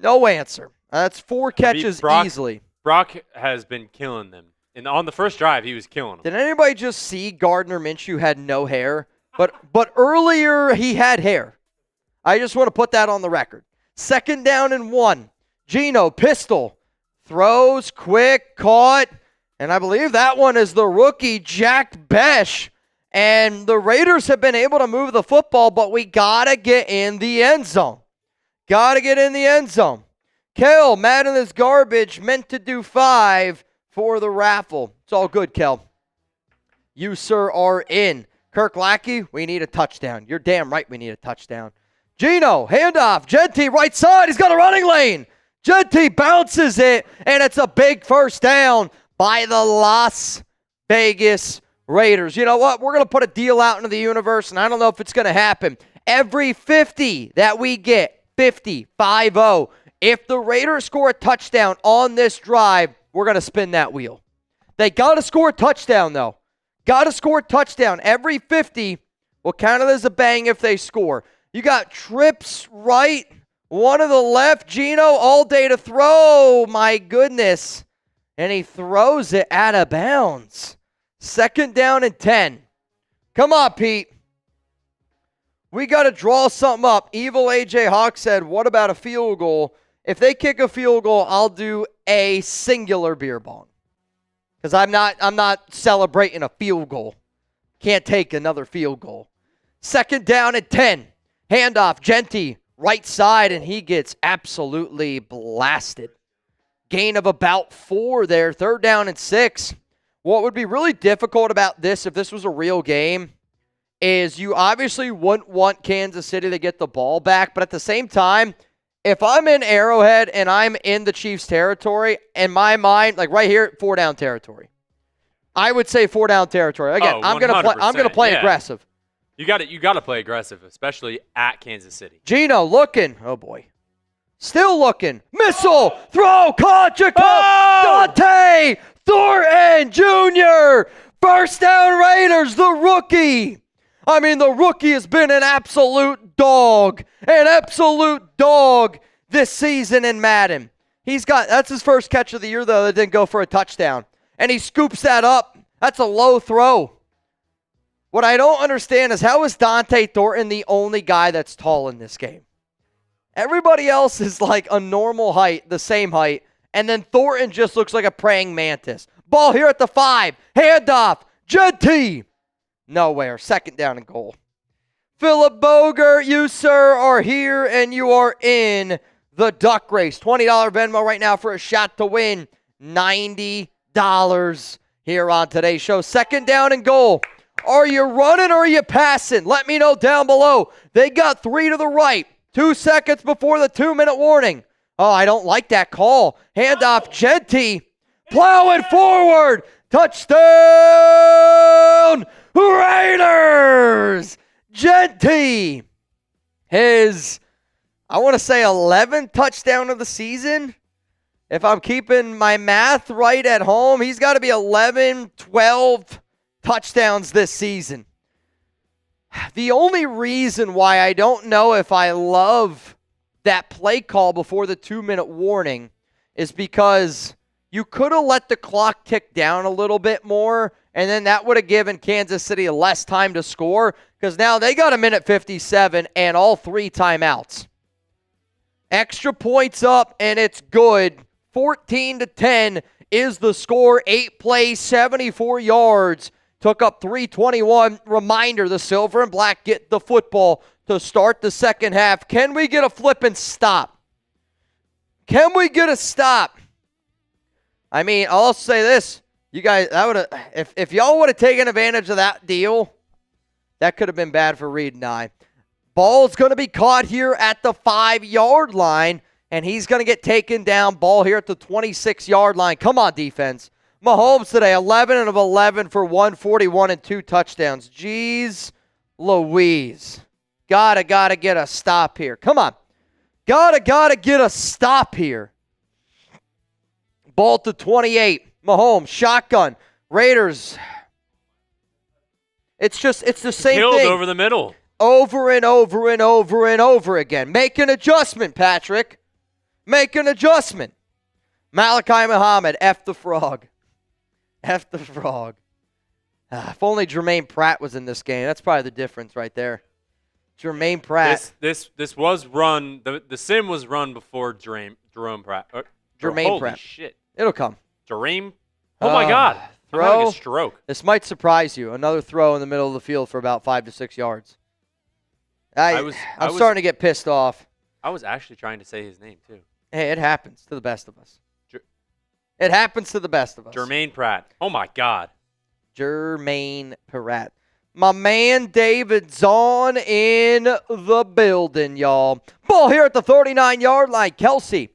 No answer. That's 4 catches easily. Brock has been killing them. And on the first drive, he was killing them. Did anybody just see Gardner Minshew had no hair? But earlier, he had hair. I just want to put that on the record. 2nd down and 1. Geno, pistol. Throws, quick, caught. And I believe that one is the rookie, Jack Bech. And the Raiders have been able to move the football, but we got to get in the end zone. Got to get in the end zone. Kel, Madden is garbage, meant to do 5 for the raffle. It's all good, Kel. You, sir, are in. Kirk Lackey, we need a touchdown. You're damn right we need a touchdown. Geno, handoff. Jeanty, right side. He's got a running lane. Jeanty bounces it, and it's a big first down by the Las Vegas Raiders. You know what? We're going to put a deal out into the universe, and I don't know if it's going to happen. Every 50 that we get, 50, 5-0, if the Raiders score a touchdown on this drive, we're going to spin that wheel. They got to score a touchdown, though. Got to score a touchdown. Every 50 will count it as a bang if they score. You got trips right, one to the left. Geno all day to throw. My goodness. And he throws it out of bounds. 2nd down and 10. Come on, Pete. We got to draw something up. Evil AJ Hawk said, what about a field goal? If they kick a field goal, I'll do a singular beer bong. Because I'm not celebrating a field goal. Can't take another field goal. 2nd down and 10. Handoff, Jeanty, right side, and he gets absolutely blasted. Gain of about 4 there. 3rd down and 6. What would be really difficult about this, if this was a real game, is you obviously wouldn't want Kansas City to get the ball back, but at the same time, if I'm in Arrowhead and I'm in the Chiefs' territory, in my mind, like right here, 4 down territory. I would say 4 down territory. Again, I'm gonna play aggressive. You got to play aggressive, especially at Kansas City. Geno looking. Oh boy. Still looking. Missile. Throw. Caught. Dante Thornton Jr. First down Raiders. The rookie. I mean, the rookie has been an absolute dog. An absolute dog this season in Madden. That's his first catch of the year, though, that didn't go for a touchdown. And he scoops that up. That's a low throw. What I don't understand is, how is Dante Thornton the only guy that's tall in this game? Everybody else is like a normal height, the same height, and then Thornton just looks like a praying mantis. Ball here at the 5. Handoff. Jeanty. Nowhere. 2nd down and goal. Philip Bogert, you, sir, are here, and you are in the duck race. $20 Venmo right now for a shot to win $90 here on today's show. 2nd down and goal. Are you running or are you passing? Let me know down below. They got 3 to the right. 2 seconds before the 2-minute warning. Oh, I don't like that call. Handoff, Jeanty. Plowing forward. Touchdown, Raiders. Jeanty. His, I want to say, 11th touchdown of the season. If I'm keeping my math right at home, he's got to be 11, 12 touchdowns this season. The only reason why I don't know if I love that play call before the 2-minute warning is because you could have let the clock tick down a little bit more, and then that would have given Kansas City less time to score, because now they got 1:57 and all 3 timeouts. Extra points up, and it's good. 14-10 is the score. 8 plays, 74 yards. Took up 321. Reminder, the silver and black get the football to start the second half. Can we get a flip and stop? Can we get a stop? I mean, I'll also say this. You guys, that would have, if y'all would have taken advantage of that deal, that could have been bad for Reid and I. Ball's going to be caught here at the 5-yard line, and he's going to get taken down. Ball here at the 26-yard line. Come on, defense. Mahomes today, 11 of 11 for 141 and 2 touchdowns. Jeez Louise. Gotta get a stop here. Come on. Gotta get a stop here. Ball to 28. Mahomes, shotgun. Raiders. It's the same Killed thing. over the middle. Over and over and over and over again. Make an adjustment, Patrick. Make an adjustment. Malachi Muhammad, F the frog. F the frog. If only Germaine Pratt was in this game. That's probably the difference right there. Germaine Pratt. This was run. The sim was run before Jerome Pratt. Germaine Pratt. Holy shit. It'll come. Jermaine. Oh my God. Throw. I'm having a stroke. This might surprise you. Another throw in the middle of the field for about 5 to 6 yards. I'm starting to get pissed off. I was actually trying to say his name too. Hey, it happens to the best of us. It happens to the best of us. Germaine Pratt. Oh my God. Germaine Pratt. My man David's on in the building, y'all. Ball here at the 39-yard line. Kelce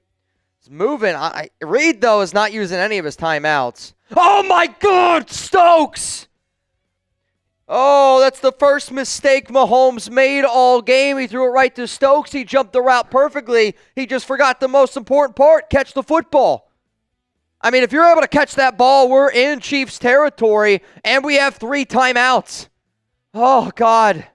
is moving. Reid, though, is not using any of his timeouts. Oh, my God, Stokes! Oh, that's the first mistake Mahomes made all game. He threw it right to Stokes. He jumped the route perfectly. He just forgot the most important part, catch the football. I mean, if you're able to catch that ball, we're in Chiefs territory, and we have 3 timeouts. Oh, God.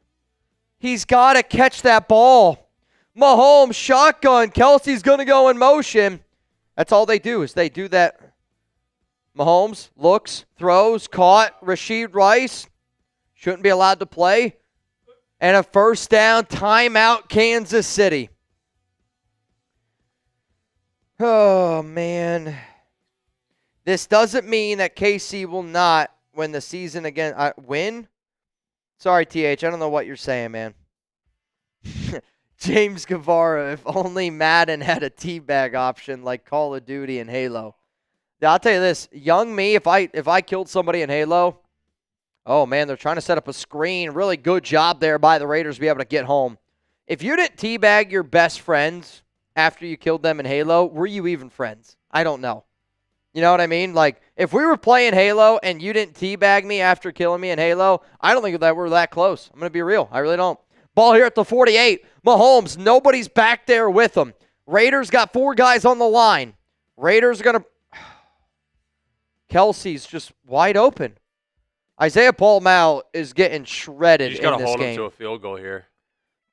He's got to catch that ball. Mahomes, shotgun. Kelce's going to go in motion. That's all they do is they do that. Mahomes looks, throws, caught. Rashee Rice shouldn't be allowed to play. And a first down, timeout, Kansas City. Oh, man. This doesn't mean that KC will not win the season again. Win? Sorry, TH. I don't know what you're saying, man. James Guevara, if only Madden had a teabag option like Call of Duty and Halo. Now, I'll tell you this. Young me, if I killed somebody in Halo, oh, man, they're trying to set up a screen. Really good job there by the Raiders to be able to get home. If you didn't teabag your best friends after you killed them in Halo, were you even friends? I don't know. You know what I mean? Like, if we were playing Halo and you didn't teabag me after killing me in Halo, I don't think that we're that close. I'm going to be real. I really don't. Ball here at the 48. Mahomes, nobody's back there with him. Raiders got 4 guys on the line. Raiders are going to... Kelce's just wide open. Isaiah Paul-Mal is getting shredded in this game. You just got to hold him to a field goal here.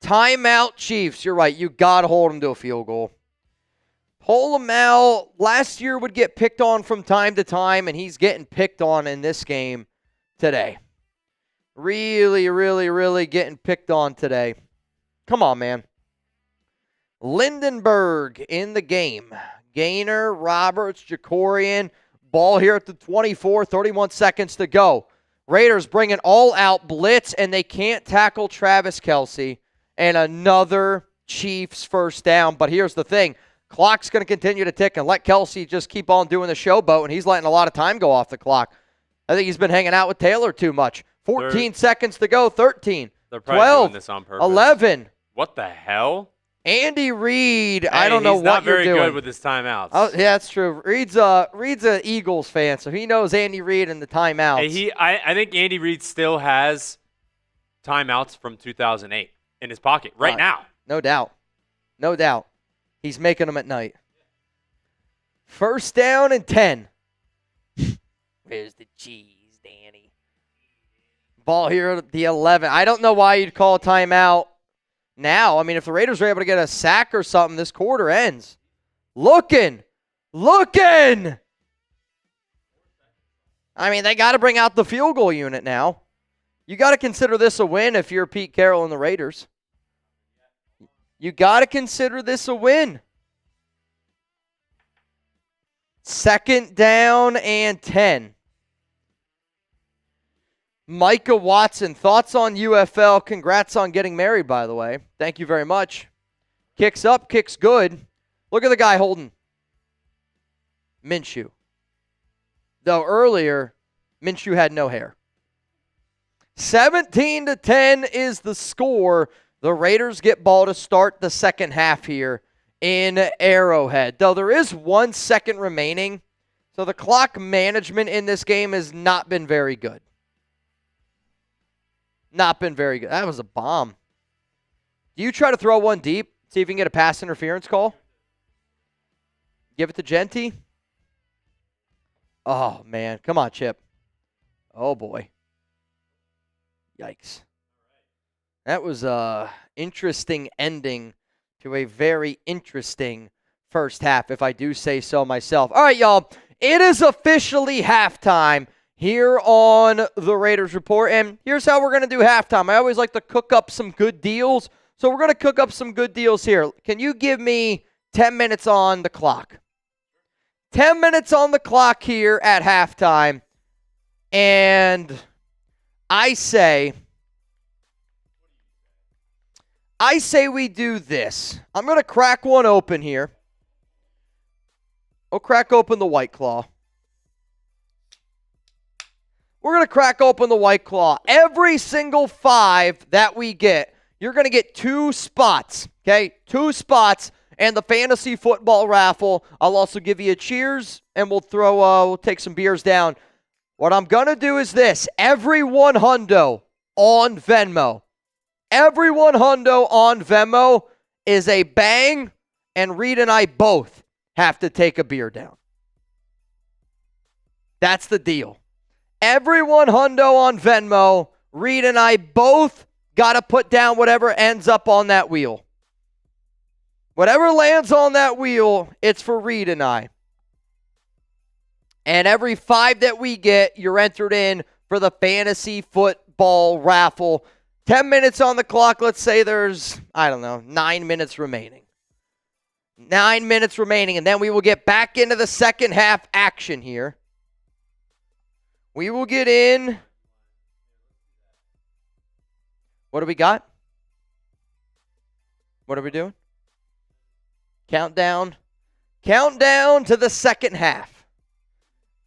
Timeout, Chiefs. You're right. You got to hold him to a field goal. Paul-Mal last year would get picked on from time to time, and he's getting picked on in this game today. Really, really, really getting picked on today. Come on, man. Lindenberg in the game. Gainer, Roberts, Jakorian. Ball here at the 24, 31 seconds to go. Raiders bring an all-out blitz, and they can't tackle Travis Kelce. And another Chiefs first down. But here's the thing. Clock's going to continue to tick and let Kelce just keep on doing the showboat, and he's letting a lot of time go off the clock. I think he's been hanging out with Taylor too much. 14 seconds to go, 13, they're probably 12, doing this on purpose. 11. What the hell? Andy Reid, I don't know what you're doing. He's not very good with his timeouts. Oh, yeah, that's true. Reid's a Eagles fan, so he knows Andy Reid and the timeouts. Hey, I think Andy Reid still has timeouts from 2008 in his pocket right now. No doubt. No doubt. He's making them at night. First down and 10. Where's the cheese, Danny? Ball here at the 11. I don't know why you'd call a timeout now. I mean, if the Raiders are able to get a sack or something, this quarter ends. Looking. I mean, they got to bring out the field goal unit now. You got to consider this a win if you're Pete Carroll and the Raiders. You got to consider this a win. 2nd down and 10. Micah Watson, thoughts on UFL? Congrats on getting married, by the way. Thank you very much. Kicks up, kicks good. Look at the guy holding Minshew. Though earlier, Minshew had no hair. 17-10 is the score. The Raiders get ball to start the second half here in Arrowhead. Though there is 1 second remaining, so the clock management in this game has not been very good. Not been very good. That was a bomb. Do you try to throw one deep? See if you can get a pass interference call? Give it to Jeanty. Oh, man. Come on, Chip. Oh, boy. Yikes. That was an interesting ending to a very interesting first half, if I do say so myself. All right, y'all. It is officially halftime here on the Raiders Report, and here's how we're going to do halftime. I always like to cook up some good deals, so we're going to cook up some good deals here. Can you give me 10 minutes on the clock? 10 minutes on the clock here at halftime, and I say we do this. I'm going to crack one open here. I'll crack open the White Claw. We're going to crack open the White Claw. Every single 5 that we get, you're going to get 2 spots, okay? 2 spots and the fantasy football raffle. I'll also give you a cheers, and we'll take some beers down. What I'm going to do is this. Every $100 on Venmo. Every $100 on Venmo is a bang, and Reid and I both have to take a beer down. That's the deal. Every $100 on Venmo, Reid and I both got to put down whatever ends up on that wheel. Whatever lands on that wheel, it's for Reid and I. And every 5 that we get, you're entered in for the fantasy football raffle. 10 minutes on the clock. Let's say there's, 9 minutes remaining. 9 minutes remaining, and then we will get back into the second half action here. We will get in. What do we got? What are we doing? Countdown. Countdown to the second half.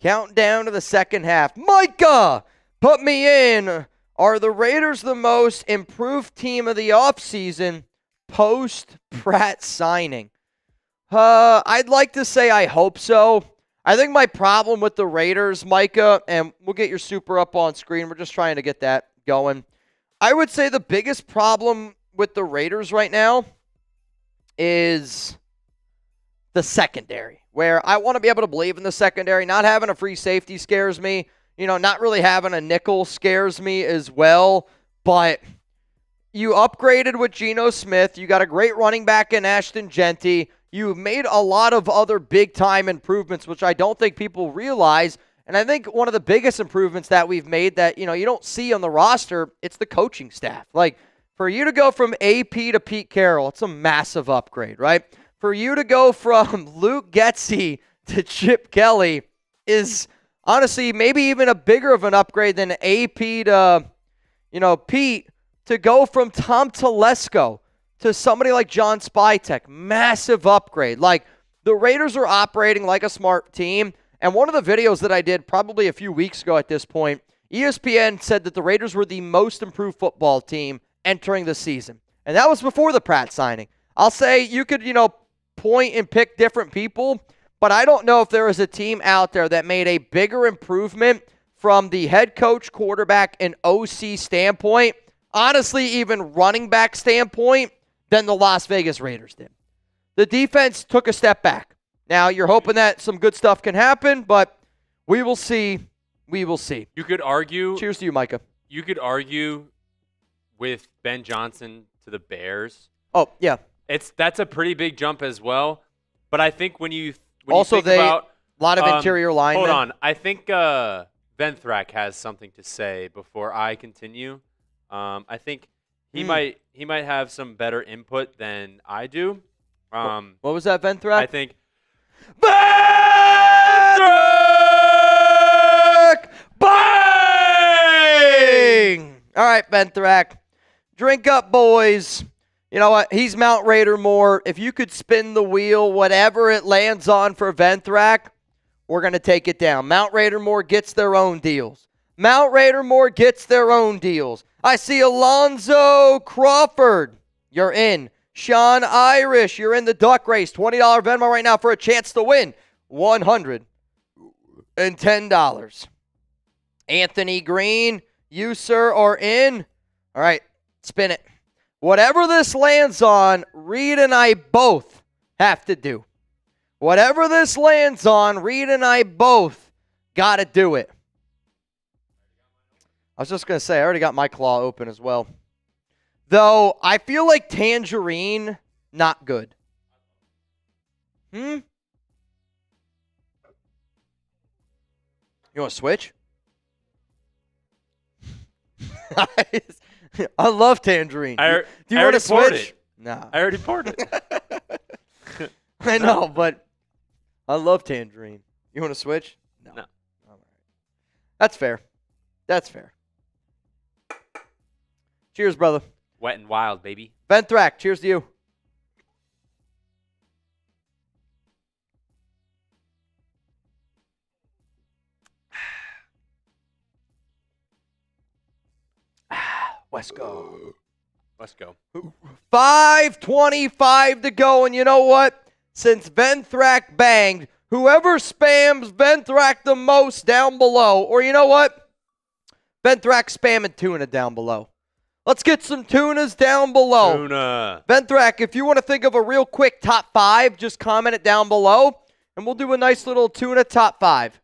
Countdown to the second half. Micah, put me in. Are the Raiders the most improved team of the offseason post-Pratt signing? I'd like to say I hope so. I think my problem with the Raiders, Micah, and we'll get your super up on screen. We're just trying to get that going. I would say the biggest problem with the Raiders right now is the secondary, where I want to be able to believe in the secondary. Not having a free safety scares me. Not really having a nickel scares me as well. But you upgraded with Geno Smith. You got a great running back in Ashton Jeanty. You made a lot of other big-time improvements, which I don't think people realize. And I think one of the biggest improvements that we've made that, you don't see on the roster, it's the coaching staff. Like, for you to go from AP to Pete Carroll, it's a massive upgrade, right? For you to go from Luke Getsy to Chip Kelly is honestly maybe even a bigger of an upgrade than AP to, Pete, to go from Tom Telesco to somebody like John Spytek. Massive upgrade. Like, the Raiders are operating like a smart team. And one of the videos that I did probably a few weeks ago at this point, ESPN said that the Raiders were the most improved football team entering the season. And that was before the Pratt signing. I'll say you could, point and pick different people, but I don't know if there is a team out there that made a bigger improvement from the head coach, quarterback, and OC standpoint, honestly, even running back standpoint, than the Las Vegas Raiders did. The defense took a step back. Now, you're hoping that some good stuff can happen, but we will see. We will see. You could argue. Cheers to you, Micah. You could argue with Ben Johnson to the Bears. Oh, yeah. That's a pretty big jump as well. But I think when you also, think about a lot of interior linemen. Hold on. I think Ben Thrak has something to say before I continue. I think He might have some better input than I do. What was that, Venthrak? I think Venthrak! Bang! All right, Venthrak. Drink up, boys. You know what? He's Mount Raider more. If you could spin the wheel, whatever it lands on for Venthrak, we're going to take it down. Mount Raider more gets their own deals. Mount Raider more gets their own deals. I see Alonzo Crawford. You're in. Sean Irish, you're in the duck race. $20 Venmo right now for a chance to win $110. Anthony Green, you, sir, are in. All right, spin it. Whatever this lands on, Reid and I both have to do. Whatever this lands on, Reid and I both got to do it. I was just going to say, I already got my claw open as well. Though, I feel like Tangerine, not good. You want to switch? I love Tangerine. Do you want to switch? Nah. I already poured it. I know, but I love Tangerine. You want to switch? No. All right. That's fair. That's fair. Cheers, brother. Wet and wild, baby. Venthrak, cheers to you. Let's go. Let's go. 5:25 to go, and you know what? Since Venthrak banged, whoever spams Venthrak the most down below, or you know what? Venthrak spamming tuna down below. Let's get some tunas down below. Tuna. Venthrak, if you want to think of a real quick top 5, just comment it down below, and we'll do a nice little tuna top 5.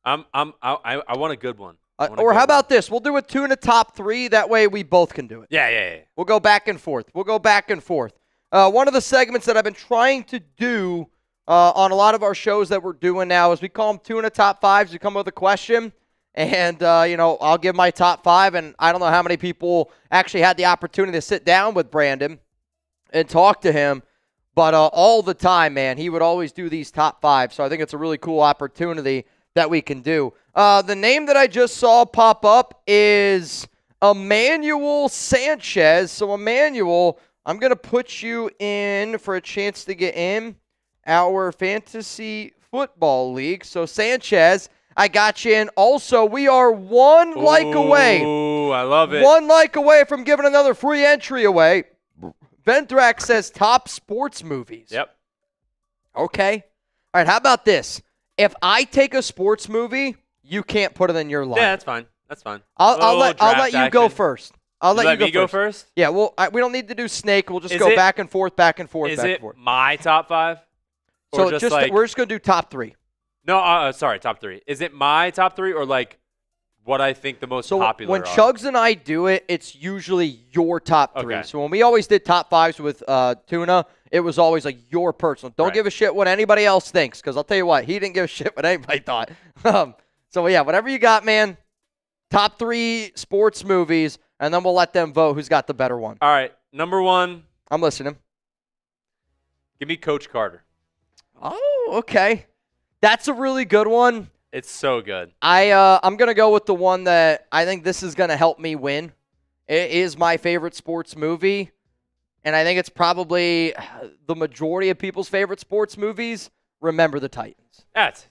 I want a good one. Or how about this? We'll do a tuna top 3. That way we both can do it. Yeah. We'll go back and forth. One of the segments that I've been trying to do on a lot of our shows that we're doing now is we call them tuna top 5s. We come up with a question, and, I'll give my top 5, and I don't know how many people actually had the opportunity to sit down with Brandon and talk to him, but all the time, man, he would always do these top 5, so I think it's a really cool opportunity that we can do. The name that I just saw pop up is Emmanuel Sanchez. So, Emmanuel, I'm going to put you in for a chance to get in our fantasy football league. So, Sanchez, I got you in. Also, we are one like away. Ooh, I love it. One like away from giving another free entry away. Venthrak says top sports movies. Yep. Okay. All right, how about this? If I take a sports movie, you can't put it in your line. Yeah, that's fine. I'll let you go first. I'll let you go first. Yeah, well, we don't need to do snake. We'll just go back and forth. Is it my top 5? So we're just going to do top 3. No, sorry, top 3. Is it my top 3 or like what I think the most popular when are? Chuggs and I do it, it's usually your top 3. Okay. So when we always did top 5s with Tuna, it was always like your personal. Don't give a shit what anybody else thinks, because I'll tell you what, he didn't give a shit what anybody thought. So yeah, whatever you got, man. Top 3 sports movies, and then we'll let them vote who's got the better one. All right, number 1. I'm listening. Give me Coach Carter. Oh, okay. That's a really good one. It's so good. I'm going to go with the one that I think this is going to help me win. It is my favorite sports movie, and I think it's probably the majority of people's favorite sports movies. Remember the Titans. That's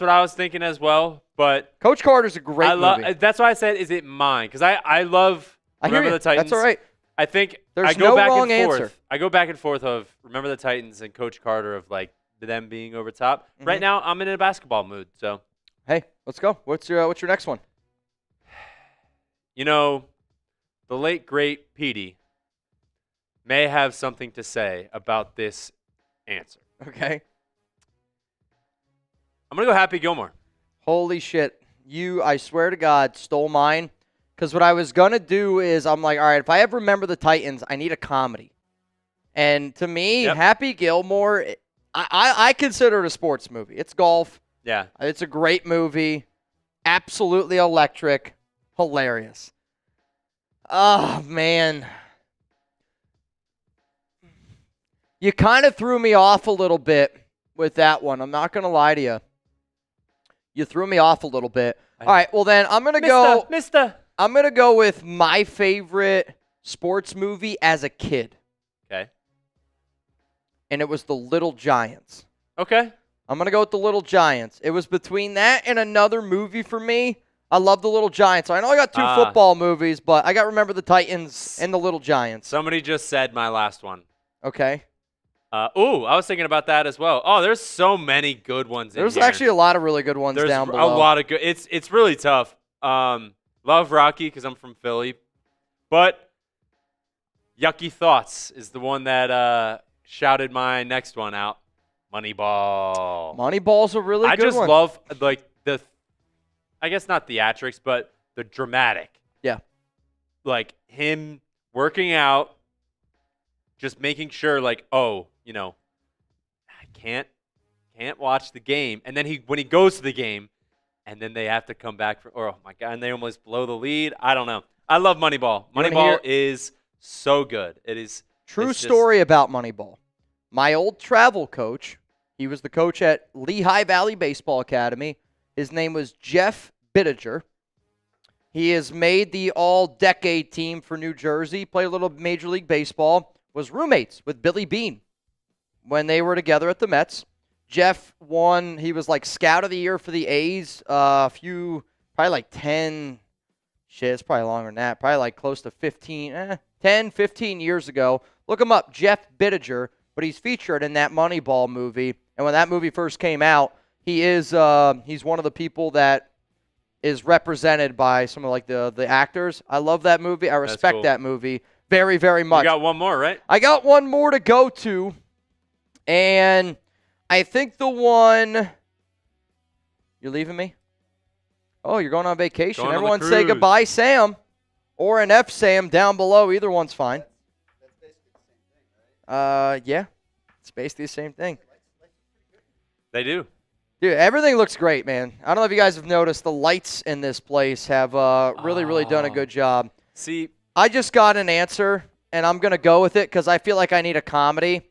what I was thinking as well, but Coach Carter's a great movie. That's why I said, is it mine? Because I love Remember the Titans. That's all right. I think There's no wrong answer. I go back and forth of Remember the Titans and Coach Carter of like them being over top. Mm-hmm. Right now, I'm in a basketball mood. So, hey, let's go. What's your next one? The late great Petey may have something to say about this answer. Okay. I'm gonna go Happy Gilmore. Holy shit! I swear to God, stole mine. Because what I was going to do is I'm like, all right, if I ever Remember the Titans, I need a comedy. And to me, Happy Gilmore, I consider it a sports movie. It's golf. Yeah. It's a great movie. Absolutely electric. Hilarious. Oh, man. You kind of threw me off a little bit with that one. I'm not going to lie to you. You threw me off a little bit. All right, well then I'm going to go I'm going to go with my favorite sports movie as a kid. Okay. And it was The Little Giants. Okay. I'm going to go with The Little Giants. It was between that and another movie for me. I love The Little Giants. I know I got two football movies, but I got Remember the Titans and The Little Giants. Somebody just said my last one. Okay. I was thinking about that as well. Oh, there's so many good ones in here. There's actually a lot of really good ones down below. There's a lot of good. It's really tough. Love Rocky because I'm from Philly. But Yucky Thoughts is the one that shouted my next one out. Moneyball. Moneyball's a really good one. I just love, like, I guess not theatrics, but the dramatic. Yeah. Like, him working out, just making sure, like, I can't watch the game. And then when he goes to the game, and then they have to come back oh my God, and they almost blow the lead. I don't know. I love Moneyball. Moneyball is so good. It is true story about Moneyball. My old travel coach, he was the coach at Lehigh Valley Baseball Academy. His name was Jeff Bittiger. He has made the all-decade team for New Jersey, played a little Major League Baseball, was roommates with Billy Beane when they were together at the Mets. Jeff won, he was like Scout of the Year for the A's probably like 10, it's probably longer than that, probably like close to 15 years ago. Look him up, Jeff Bittiger, but he's featured in that Moneyball movie. And when that movie first came out, he's one of the people that is represented by some of like the actors. I love that movie. I respect that movie very, very much. You got one more, right? I got one more to go to, and I think the one. You're leaving me? Oh, you're going on vacation. Everyone say goodbye, Sam, or an F Sam down below. Either one's fine. That's basically the same thing, right? Yeah, it's basically the same thing. They do. Dude, everything looks great, man. I don't know if you guys have noticed, the lights in this place have really done a good job. See, I just got an answer, and I'm going to go with it because I feel like I need a comedy.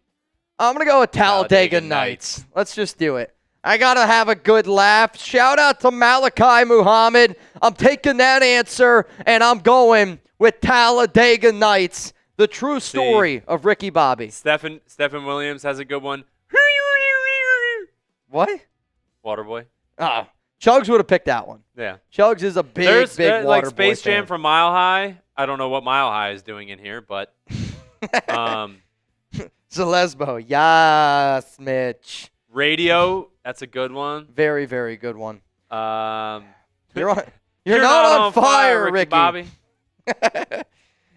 I'm going to go with Talladega Nights. Let's just do it. I got to have a good laugh. Shout out to Malachi Muhammad. I'm taking that answer, and I'm going with Talladega Nights, the true story of Ricky Bobby. Stephen Williams has a good one. What? Waterboy. Oh, Chuggs would have picked that one. Yeah. Chuggs is a big Waterboy like Space Jam fan. from Mile High. I don't know what Mile High is doing in here, but Celesbo. Yes, Mitch. Radio, that's a good one. Very, very good one. You're not on fire, Ricky. Bobby.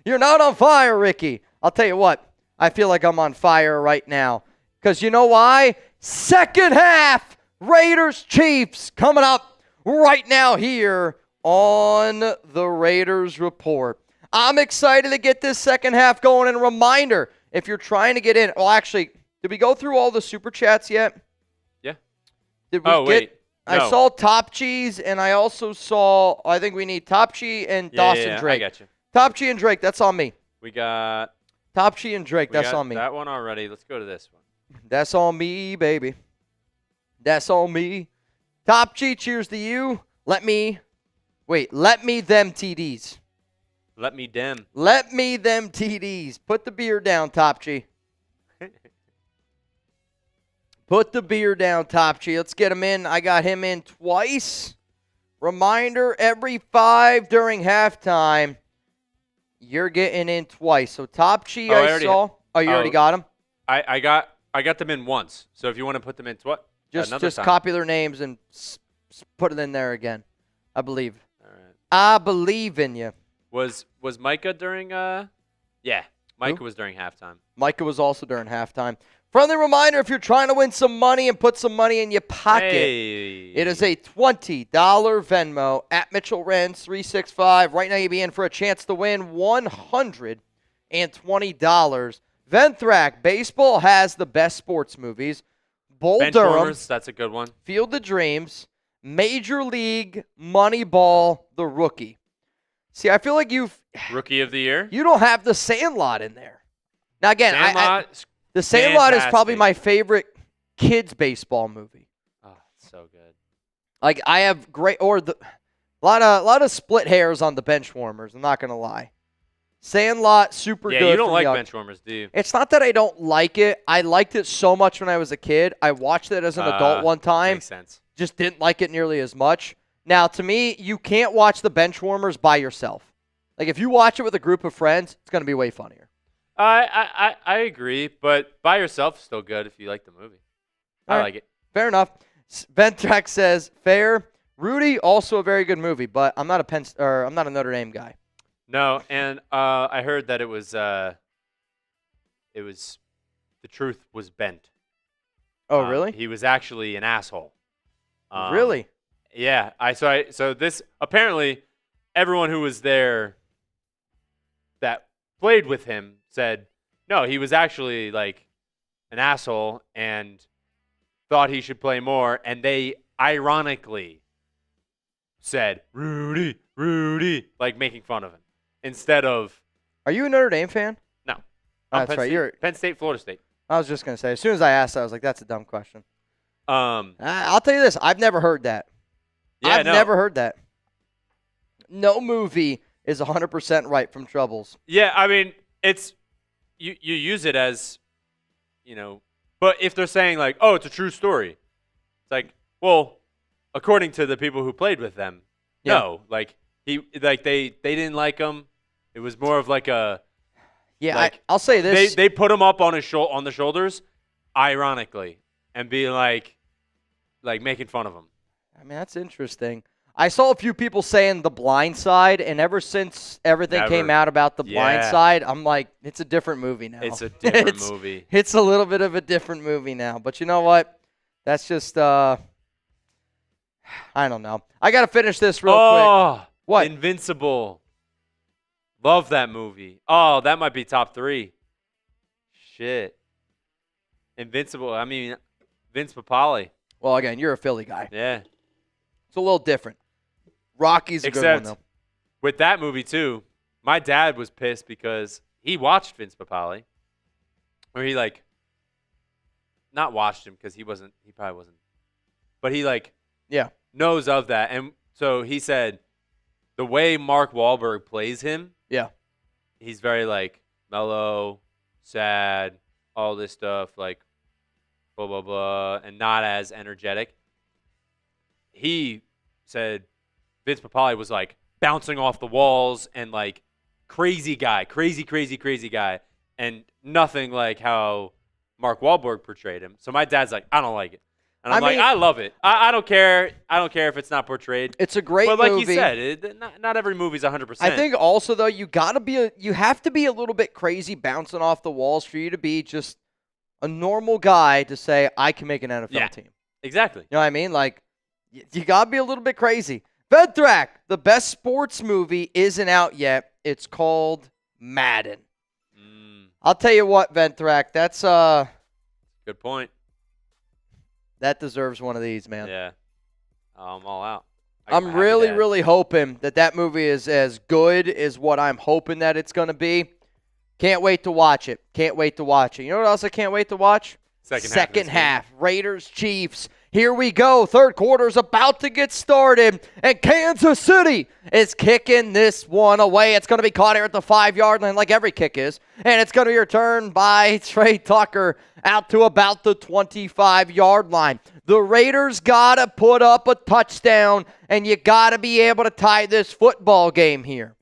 You're not on fire, Ricky. I'll tell you what. I feel like I'm on fire right now. Because you know why? Second half, Raiders-Chiefs coming up right now here on the Raiders Report. I'm excited to get this second half going. And a reminder, if you're trying to get in, well, actually, did we go through all the Super Chats yet? Yeah. Did we wait. No. I saw Top Cheese, and I also saw, I think we need Top Cheese and Dawson Drake. I got you. Top Cheese and Drake, that's on me. We got Top Cheese and Drake, that's on me. That one already. Let's go to this one. That's on me, baby. That's on me. Top G, cheers to you. Let me them TDs. Let me dem. Let me them TDs. Put the beer down, Top G. Put the beer down, Top G. Let's get him in. I got him in twice. Reminder, every 5 during halftime, you're getting in twice. So Top G, I saw. Oh, you already got him? I got them in once. So if you want to put them in Just copy their names and put it in there again. I believe. All right. I believe in you. Was Micah during yeah, Micah was during halftime. Micah was also during halftime. Friendly reminder, if you're trying to win some money and put some money in your pocket, it is a $20 Venmo at Mitchell Renz 365. Right now you'll be in for a chance to win $120. Venthrak Baseball has the best sports movies. Bull Durham, Benchwarmers, that's a good one. Field of Dreams, Major League, Moneyball, The Rookie. See, I feel like Rookie of the year. you don't have the Sandlot in there. Now again, the Sandlot is probably fantastic. my favorite kids baseball movie. Oh, it's so good. Like I have a lot of split hairs on the Benchwarmers. I'm not gonna lie. Sandlot, super good. Yeah, you don't for like young. Benchwarmers, do you? It's not that I don't like it. I liked it so much when I was a kid. I watched it as an adult one time. Makes sense. Just didn't like it nearly as much. Now, to me, you can't watch the Benchwarmers by yourself. Like, if you watch it with a group of friends, it's going to be way funnier. I agree, but by yourself is still good if you like the movie. All I right. like it. Fair enough. Ventrack says, fair. Rudy, also a very good movie, but I'm not a Notre Dame guy. No, and I heard that it was the truth was bent. Oh, really? He was actually an asshole. Really? Yeah. So this apparently everyone who was there that played with him said no, he was actually like an asshole and thought he should play more, and they ironically said Rudy, like making fun of him instead of. Are you a Notre Dame fan? No. Oh, that's right. Penn State, Florida State. I was just going to say, as soon as I asked that, I was like, that's a dumb question. Yeah, I'll tell you this. I've never heard that. I've never heard that. No movie is 100% right from Troubles. Yeah, I mean, it's you use it as, but if they're saying like, oh, it's a true story, it's like, well, according to the people who played with them, no, like they didn't like him. It was more of like a. Yeah, like, I'll say this. They put him up on on the shoulders, ironically, and being like making fun of him. I mean, that's interesting. I saw a few people saying The Blind Side, and ever since everything came out about The Blind Side, I'm like, it's a different movie now. It's a different movie. It's a little bit of a different movie now. But you know what? That's just, I don't know. I got to finish this real quick. What? Invincible. Love that movie. Oh, that might be top 3. Shit. Invincible. I mean, Vince Papale. Well, again, you're a Philly guy. Yeah. It's a little different. Rocky's a good one, though. With that movie, too, my dad was pissed because he watched Vince Papale. Or he, not watched him because he probably wasn't. But he, knows of that. And so he said the way Mark Wahlberg plays him, he's very, mellow, sad, all this stuff, blah, blah, blah, and not as energetic. He said Vince Papale was bouncing off the walls and crazy guy, crazy guy, and nothing like how Mark Wahlberg portrayed him. So my dad's like, I don't like it, and I'm I love it. I don't care. I don't care if it's not portrayed. It's a great movie. But like you said, not every movie's 100%. I think also though you have to be a little bit crazy bouncing off the walls for you to be just a normal guy to say I can make an NFL team. Exactly. You know what I mean? You got to be a little bit crazy. Ventrack, the best sports movie isn't out yet. It's called Madden. I'll tell you what, Ventrack, that's good point. That deserves one of these, man. Yeah. I'm all out. I'm really hoping that movie is as good as what I'm hoping that it's going to be. Can't wait to watch it. You know what else I can't wait to watch? Second half. Raiders, Chiefs. Here we go. Third quarter's about to get started, and Kansas City is kicking this one away. It's going to be caught here at the 5-yard line like every kick is, and it's going to be returned by Tre Tucker out to about the 25-yard line. The Raiders got to put up a touchdown, and you got to be able to tie this football game here.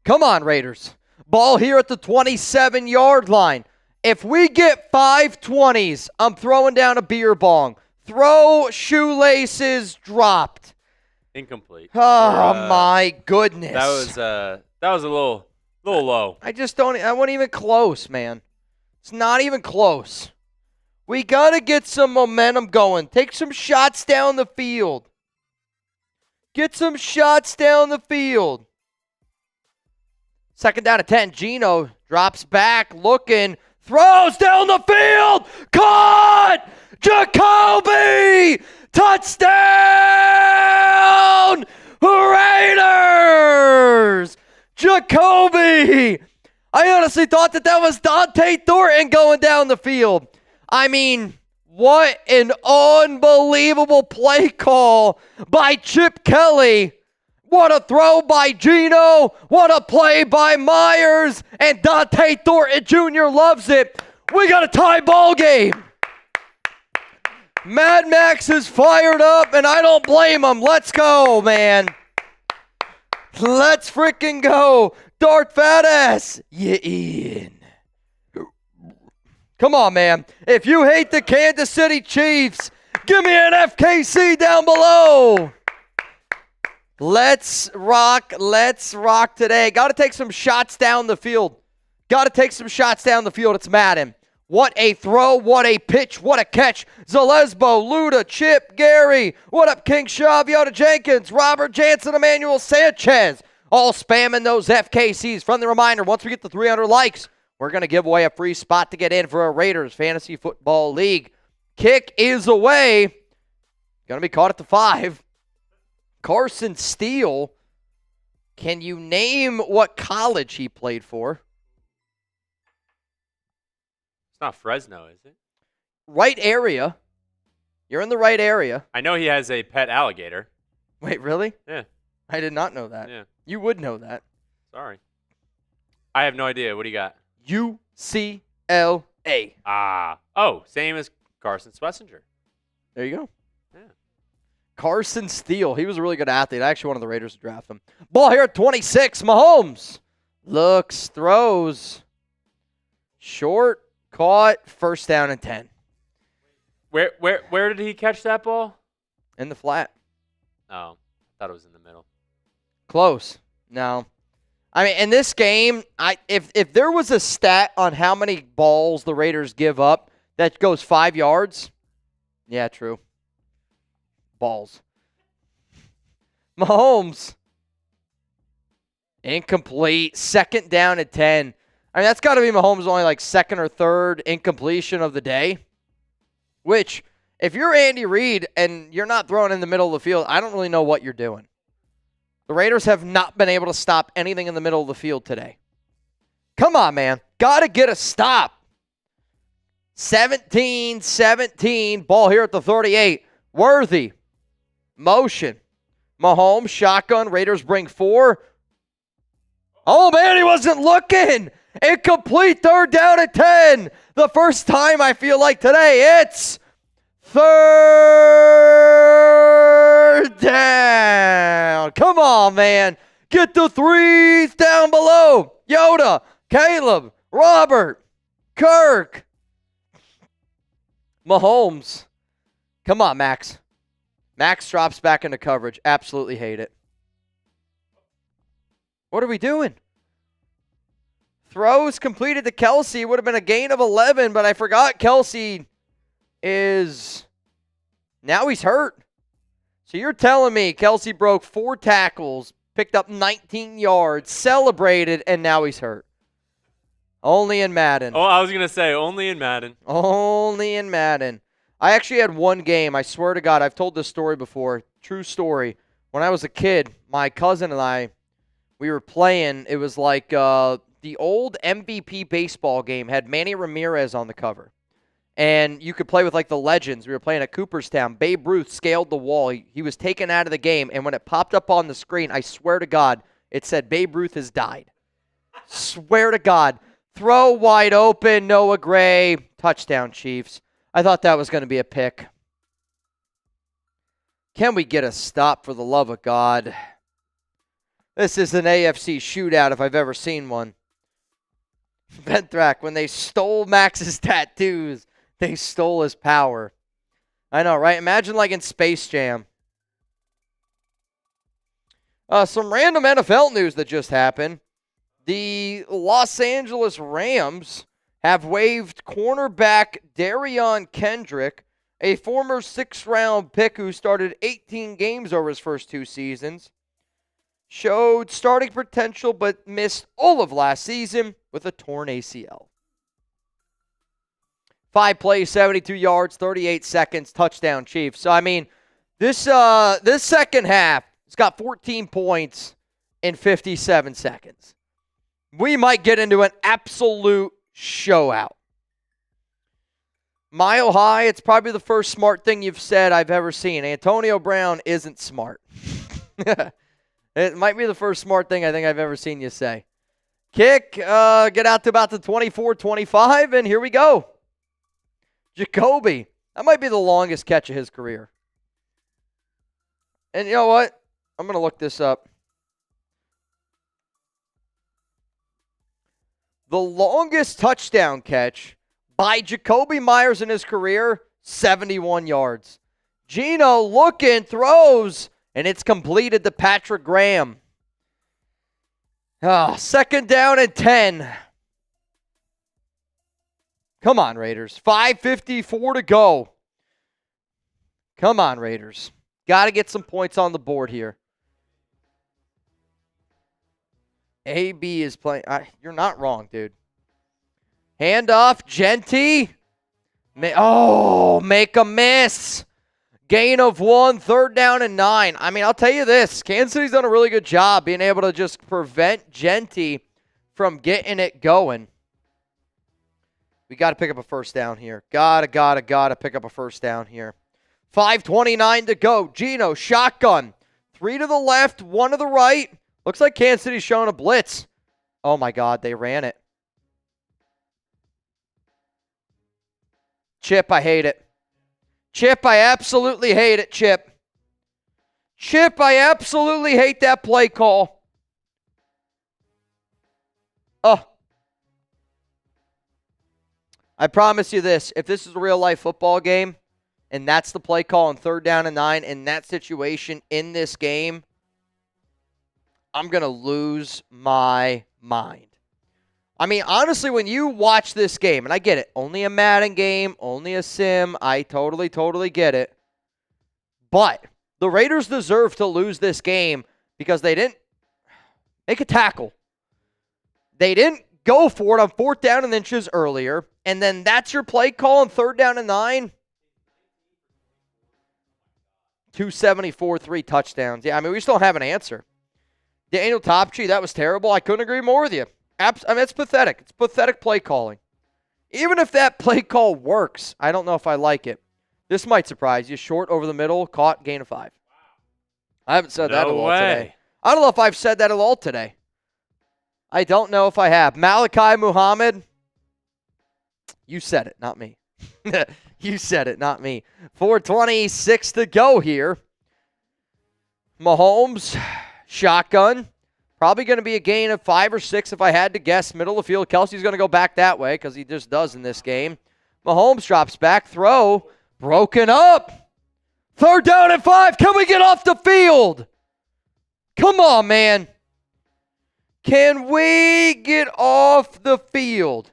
Come on, Raiders. Ball here at the 27-yard line. If we get 5 20s, I'm throwing down a beer bong. Throw shoelaces dropped. Incomplete. Oh, my goodness. That was a little low. I wasn't even close, man. It's not even close. We got to get some momentum going. Take some shots down the field. Get some shots down the field. Second down at 10. Geno drops back, looking. Throws down the field. Caught! Jakobi! Touchdown! Raiders! I honestly thought that was Dante Thornton going down the field. I mean, what an unbelievable play call by Chip Kelly. What a throw by Geno. What a play by Meyers. And Dante Thornton Jr. loves it. We got a tie ball game. Mad Max is fired up, and I don't blame him. Let's go, man. Let's freaking go. Dart fat ass. You in. Come on, man. If you hate the Kansas City Chiefs, give me an FKC down below. Let's rock today. Got to take some shots down the field. It's Madden. What a throw, what a pitch, what a catch. Zalesbo, Luda, Chip, Gary. What up, King Shaw, Yoda Jenkins, Robert Jansen, Emmanuel Sanchez. All spamming those FKCs. Friendly reminder, once we get to 300 likes, we're going to give away a free spot to get in for a Raiders Fantasy Football League. Kick is away. Going to be caught at the 5. Carson Steele. Can you name what college he played for? It's not Fresno, is it? Right area. You're in the right area. I know he has a pet alligator. Wait, really? Yeah. I did not know that. Yeah. You would know that. Sorry. I have no idea. What do you got? UCLA. Oh, same as Carson Schlesinger. There you go. Yeah. Carson Steele. He was a really good athlete. I actually wanted the Raiders to draft him. Ball here at 26. Mahomes. Looks, throws. Short, caught, first down and 10. Where did he catch that ball? In the flat. Oh, I thought it was in the middle. Close. No. I mean, in this game, if there was a stat on how many balls the Raiders give up that goes 5 yards, yeah, true. Balls. Mahomes. Incomplete. Second down at 10. I mean, that's got to be Mahomes' only like second or third incompletion of the day. Which, if you're Andy Reid and you're not throwing in the middle of the field, I don't really know what you're doing. The Raiders have not been able to stop anything in the middle of the field today. Come on, man. Got to get a stop. 17-17. Ball here at the 38. Worthy. Motion. Mahomes, shotgun. Raiders bring 4. Oh, man, he wasn't looking. Incomplete, third down at 10. The first time I feel like today it's third down. Come on, man. Get the 3s down below. Yoda, Caleb, Robert, Kirk. Mahomes. Come on, Max. Max drops back into coverage. Absolutely hate it. What are we doing? Throws completed to Kelce. Would have been a gain of 11, but I forgot Kelce is... Now he's hurt. So you're telling me Kelce broke 4 tackles, picked up 19 yards, celebrated, and now he's hurt. Only in Madden. Oh, I was going to say, only in Madden. Only in Madden. I actually had one game. I swear to God, I've told this story before. True story. When I was a kid, my cousin and I, we were playing. It was like the old MVP baseball game had Manny Ramirez on the cover. And you could play with like the legends. We were playing at Cooperstown. Babe Ruth scaled the wall. He was taken out of the game. And when it popped up on the screen, I swear to God, it said Babe Ruth has died. Swear to God. Throw wide open. Noah Gray. Touchdown, Chiefs. I thought that was going to be a pick. Can we get a stop for the love of God? This is an AFC shootout if I've ever seen one. Ventrac, when they stole Max's tattoos, they stole his power. I know, right? Imagine like in Space Jam. Some random NFL news that just happened. The Los Angeles Rams have waived cornerback Darion Kendrick, a former 6th-round pick who started 18 games over his first 2 seasons. Showed starting potential but missed all of last season with a torn ACL. 5 plays, 72 yards, 38 seconds, touchdown Chiefs. So, I mean, this second half, it's got 14 points in 57 seconds. we might get into an absolute showout. Mile High, it's probably the first smart thing you've said I've ever seen. Antonio Brown isn't smart. It might be the first smart thing I think I've ever seen you say. Kick, get out to about the 24-25, and here we go. Jakobi. That might be the longest catch of his career. And you know what? I'm going to look this up. The longest touchdown catch by Jakobi Meyers in his career, 71 yards. Geno looking, throws, and it's completed to Patrick Graham. Second down and 10. Come on, Raiders. 5:54 to go. Come on, Raiders. Got to get some points on the board here. AB is playing. You're not wrong, dude. Handoff, Jeanty. Make a miss. Gain of 1, third down and 9. I mean, I'll tell you this. Kansas City's done a really good job being able to just prevent Jeanty from getting it going. We got to pick up a first down here. Gotta pick up a first down here. 5:29 to go. Geno, shotgun. 3 to the left, 1 to the right. Looks like Kansas City's showing a blitz. Oh, my God, they ran it. Chip, I hate it. Chip, I absolutely hate it, Chip. Chip, I absolutely hate that play call. I promise you this. If this is a real-life football game, and that's the play call on third down and 9 in that situation in this game, I'm going to lose my mind. I mean, honestly, when you watch this game, and I get it, only a Madden game, only a sim, I totally get it. But the Raiders deserve to lose this game because they didn't make a tackle. They didn't go for it on fourth down and inches earlier, and then that's your play call on third down and 9. 274, 3 touchdowns. Yeah, I mean, we just don't have an answer. Daniel Toptree, that was terrible. I couldn't agree more with you. I mean, it's pathetic. It's pathetic play calling. Even if that play call works, I don't know if I like it. This might surprise you. Short over the middle, caught, gain of 5. I haven't said that at all today. I don't know if I've said that at all today. I don't know if I have. Malachi Muhammad, you said it, not me. You said it, not me. 4:26 to go here. Mahomes, shotgun. Probably going to be a gain of 5 or 6 if I had to guess. Middle of the field. Kelce's going to go back that way because he just does in this game. Mahomes drops back. Throw. Broken up. Third down and 5. Can we get off the field? Come on, man. Can we get off the field?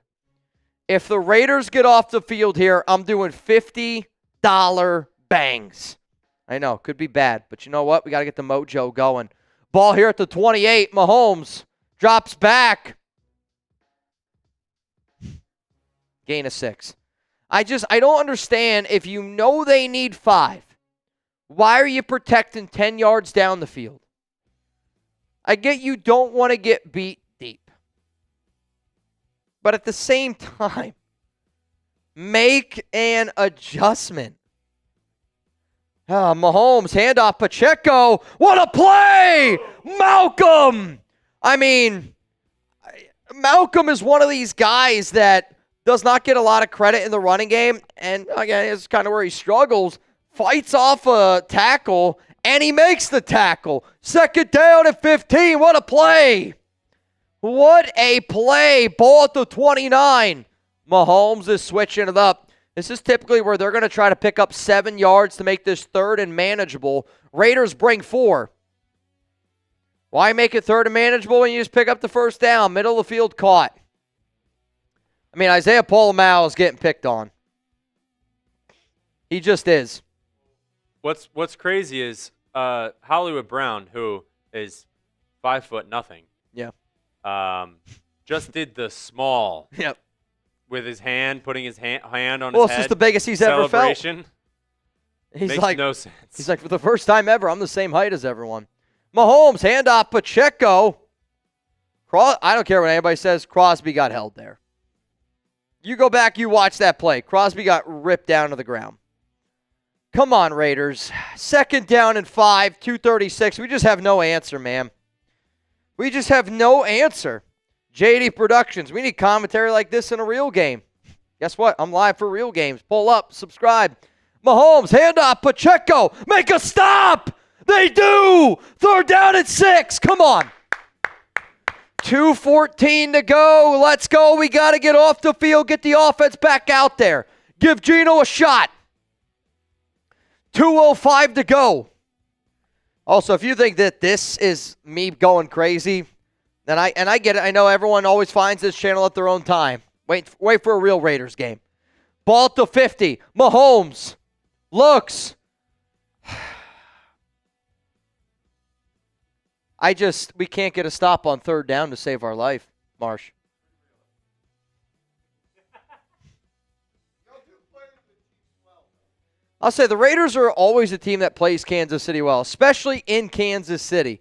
If the Raiders get off the field here, I'm doing $50 bangs. I know, could be bad, but you know what? We got to get the mojo going. Ball here at the 28. Mahomes drops back. Gain of 6. I don't understand. If you know they need 5, why are you protecting 10 yards down the field? I get you don't want to get beat deep. But at the same time, make an adjustment. Mahomes, handoff, Pacheco. What a play! Malcolm! I mean, Malcolm is one of these guys that does not get a lot of credit in the running game. And again, it's kind of where he struggles. Fights off a tackle, and he makes the tackle. Second down at 15. What a play! What a play. Ball at the 29. Mahomes is switching it up. This is typically where they're going to try to pick up 7 yards to make this third and manageable. Raiders bring 4. Why make it third and manageable when you just pick up the first down? Middle of the field caught. I mean, Isaiah Polamalu is getting picked on. He just is. What's crazy is Hollywood Brown, who is 5'0". Yeah. Just did the small. Yep. With his hand, putting his hand on his head. Well, it's just the biggest he's ever felt. He's Makes like, no sense. He's like, for the first time ever, I'm the same height as everyone. Mahomes, handoff, Pacheco. I don't care what anybody says. Crosby got held there. You go back, you watch that play. Crosby got ripped down to the ground. Come on, Raiders. 2nd down and 5, 2:36. We just have no answer, man. We just have no answer. JD Productions. We need commentary like this in a real game. Guess what? I'm live for real games. Pull up, subscribe. Mahomes, handoff, Pacheco, make a stop. They do. 3rd down and 6. Come on. 2:14 to go. Let's go. We got to get off the field, get the offense back out there. Give Geno a shot. 2:05 to go. Also, if you think that this is me going crazy, then I get it. I know everyone always finds this channel at their own time. Wait for a real Raiders game. Ball to 50. Mahomes looks. We can't get a stop on 3rd down to save our life, Marsh. I'll say the Raiders are always a team that plays Kansas City well, especially in Kansas City.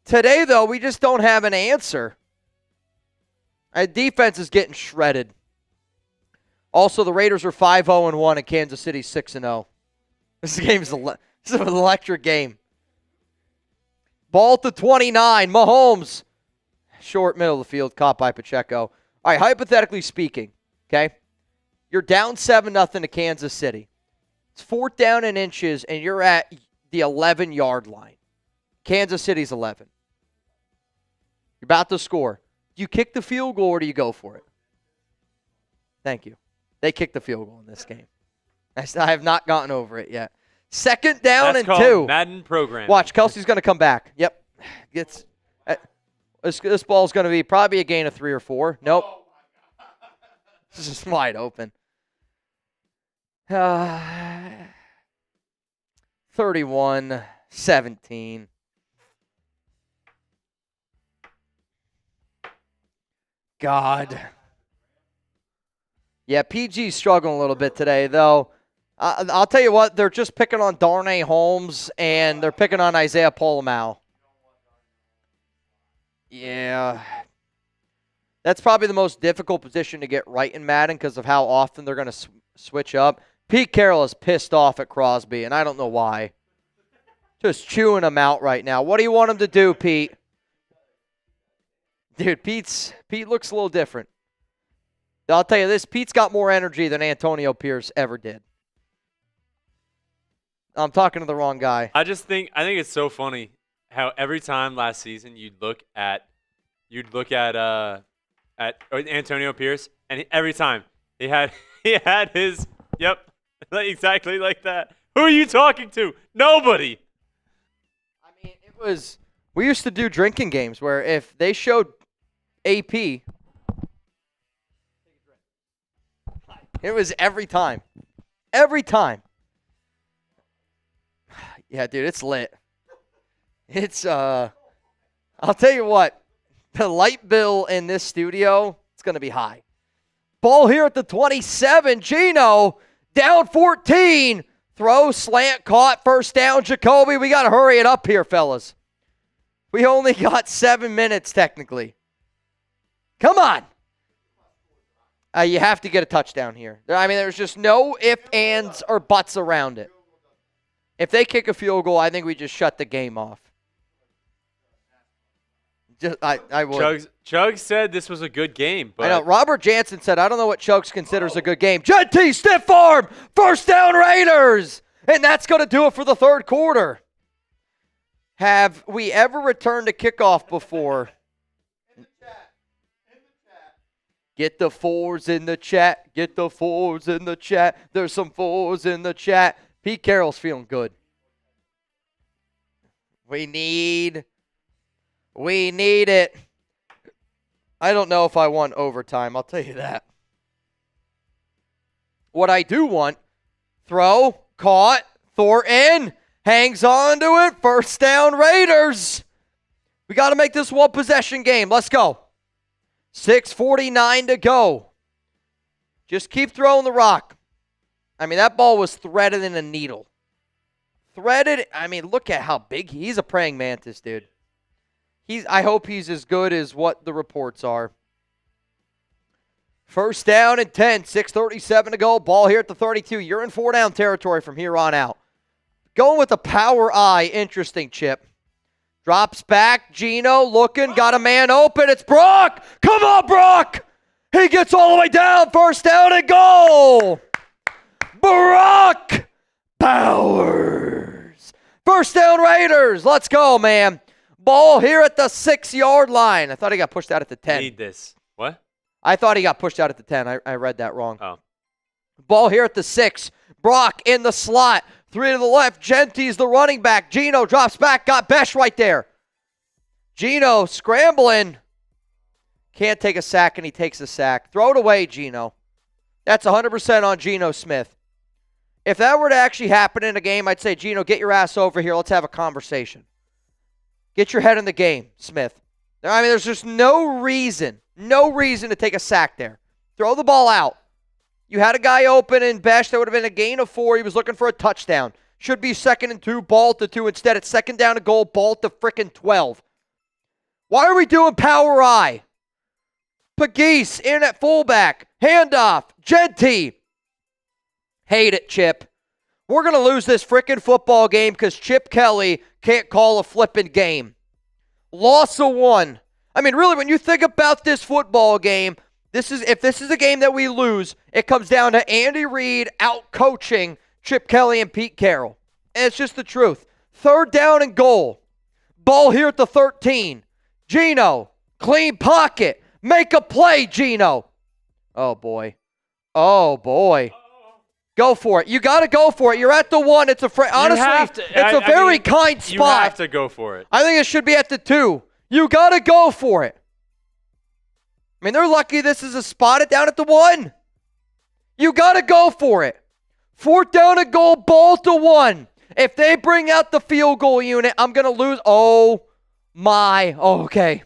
Today, though, we just don't have an answer. Our defense is getting shredded. Also, the Raiders are 5-0-1 and Kansas City 6-0. This is an electric game. Ball to 29. Mahomes. Short middle of the field, caught by Pacheco. All right, hypothetically speaking, okay? You're down 7-0 to Kansas City. It's 4th down and inches, and you're at the 11-yard line. Kansas City's 11. You're about to score. Do you kick the field goal or do you go for it? Thank you. They kicked the field goal in this game. I have not gotten over it yet. 2nd down and 2. That's called Madden programming. Watch, Kelce's going to come back. Yep. This ball's going to be probably a gain of 3 or 4. Nope. This is wide open. 31-17. God. Yeah, PG's struggling a little bit today, though. I'll tell you what, they're just picking on Darnay Holmes, and they're picking on Isaiah Polamau. Yeah. That's probably the most difficult position to get right in Madden because of how often they're going to switch up. Pete Carroll is pissed off at Crosby, and I don't know why. Just chewing him out right now. What do you want him to do, Pete? Dude, Pete looks a little different. I'll tell you this, Pete's got more energy than Antonio Pierce ever did. I'm talking to the wrong guy. I think it's so funny how every time last season you'd look at Antonio Pierce, and every time he had his exactly like that. Who are you talking to? Nobody. I mean, we used to do drinking games where if they showed AP, it was every time. Every time. Yeah, dude, it's lit. It's, I'll tell you what, the light bill in this studio, it's going to be high. Ball here at the 27. Geno down 14. Throw, slant, caught, 1st down. Jakobi, we got to hurry it up here, fellas. We only got 7 minutes, technically. Come on. You have to get a touchdown here. I mean, there's just no ifs, ands, or buts around it. If they kick a field goal, I think we just shut the game off. I would. Chuggs said this was a good game. But I know. Robert Jansen said, I don't know what Chuggs considers a good game. Jeanty, stiff arm, 1st down Raiders. And that's going to do it for the 3rd quarter. Have we ever returned a kickoff before? Get the 4s in the chat. Get the 4s in the chat. There's some 4s in the chat. Pete Carroll's feeling good. We need it. I don't know if I want overtime. I'll tell you that. What I do want, throw, caught, Thornton, hangs on to it. 1st down Raiders. We got to make this one possession game. Let's go. 6:49 to go. Just keep throwing the rock. I mean, that ball was threaded in a needle. Threaded. I mean, look at how big he's a praying mantis, dude. I hope he's as good as what the reports are. First down and 10, 6:37 to go. Ball here at the 32. You're in 4-down territory from here on out. Going with the power eye. Interesting, Chip. Drops back. Geno looking. Got a man open. It's Brock. Come on, Brock. He gets all the way down. First down and goal. Brock Bowers. First down, Raiders. Let's go, man. Ball here at the 6-yard line. I thought he got pushed out at the 10. Need this. What? I thought he got pushed out at the 10. I read that wrong. Oh. Ball here at the 6. Brock in the slot. 3 to the left. Jeanty's the running back. Geno drops back. Got Bech right there. Geno scrambling. Can't take a sack, and he takes a sack. Throw it away, Geno. That's 100% on Geno Smith. If that were to actually happen in a game, I'd say, Geno, get your ass over here. Let's have a conversation. Get your head in the game, Smith. I mean, there's just no reason to take a sack there. Throw the ball out. You had a guy open in Bech. That would have been a gain of 4. He was looking for a touchdown. Should be 2nd and 2, ball at the 2. Instead, it's 2nd down and goal, ball at the frickin' 12. Why are we doing power eye? Pegues in at fullback. Handoff. Jeanty. Hate it, Chip. We're going to lose this frickin' football game because Chip Kelly can't call a flippin' game. Loss of 1. I mean, really, when you think about this football game, if this is a game that we lose, it comes down to Andy Reid out-coaching Chip Kelly and Pete Carroll. And it's just the truth. 3rd down and goal. Ball here at the 13. Geno, clean pocket. Make a play, Geno. Oh, boy. Oh, boy. Go for it. You got to go for it. You're at the 1. It's honestly, it's a very kind spot. You have to go for it. I think it should be at the 2. You got to go for it. I mean, they're lucky this is a spotted down at the 1. You got to go for it. 4th down and goal, ball to 1. If they bring out the field goal unit, I'm going to lose. Oh, my. Oh, okay.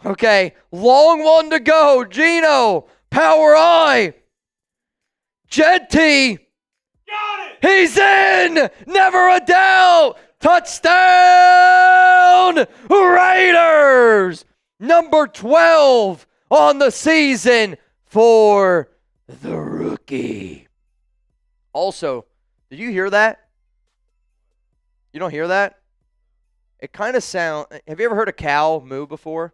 Okay. Long one to go. Geno. Power eye. Jeanty. Got it. He's in. Never a doubt. Touchdown. Raiders. Number 12 on the season for the rookie. Also, did you hear that? You don't hear that? It kind of sounds. Have you ever heard a cow moo before?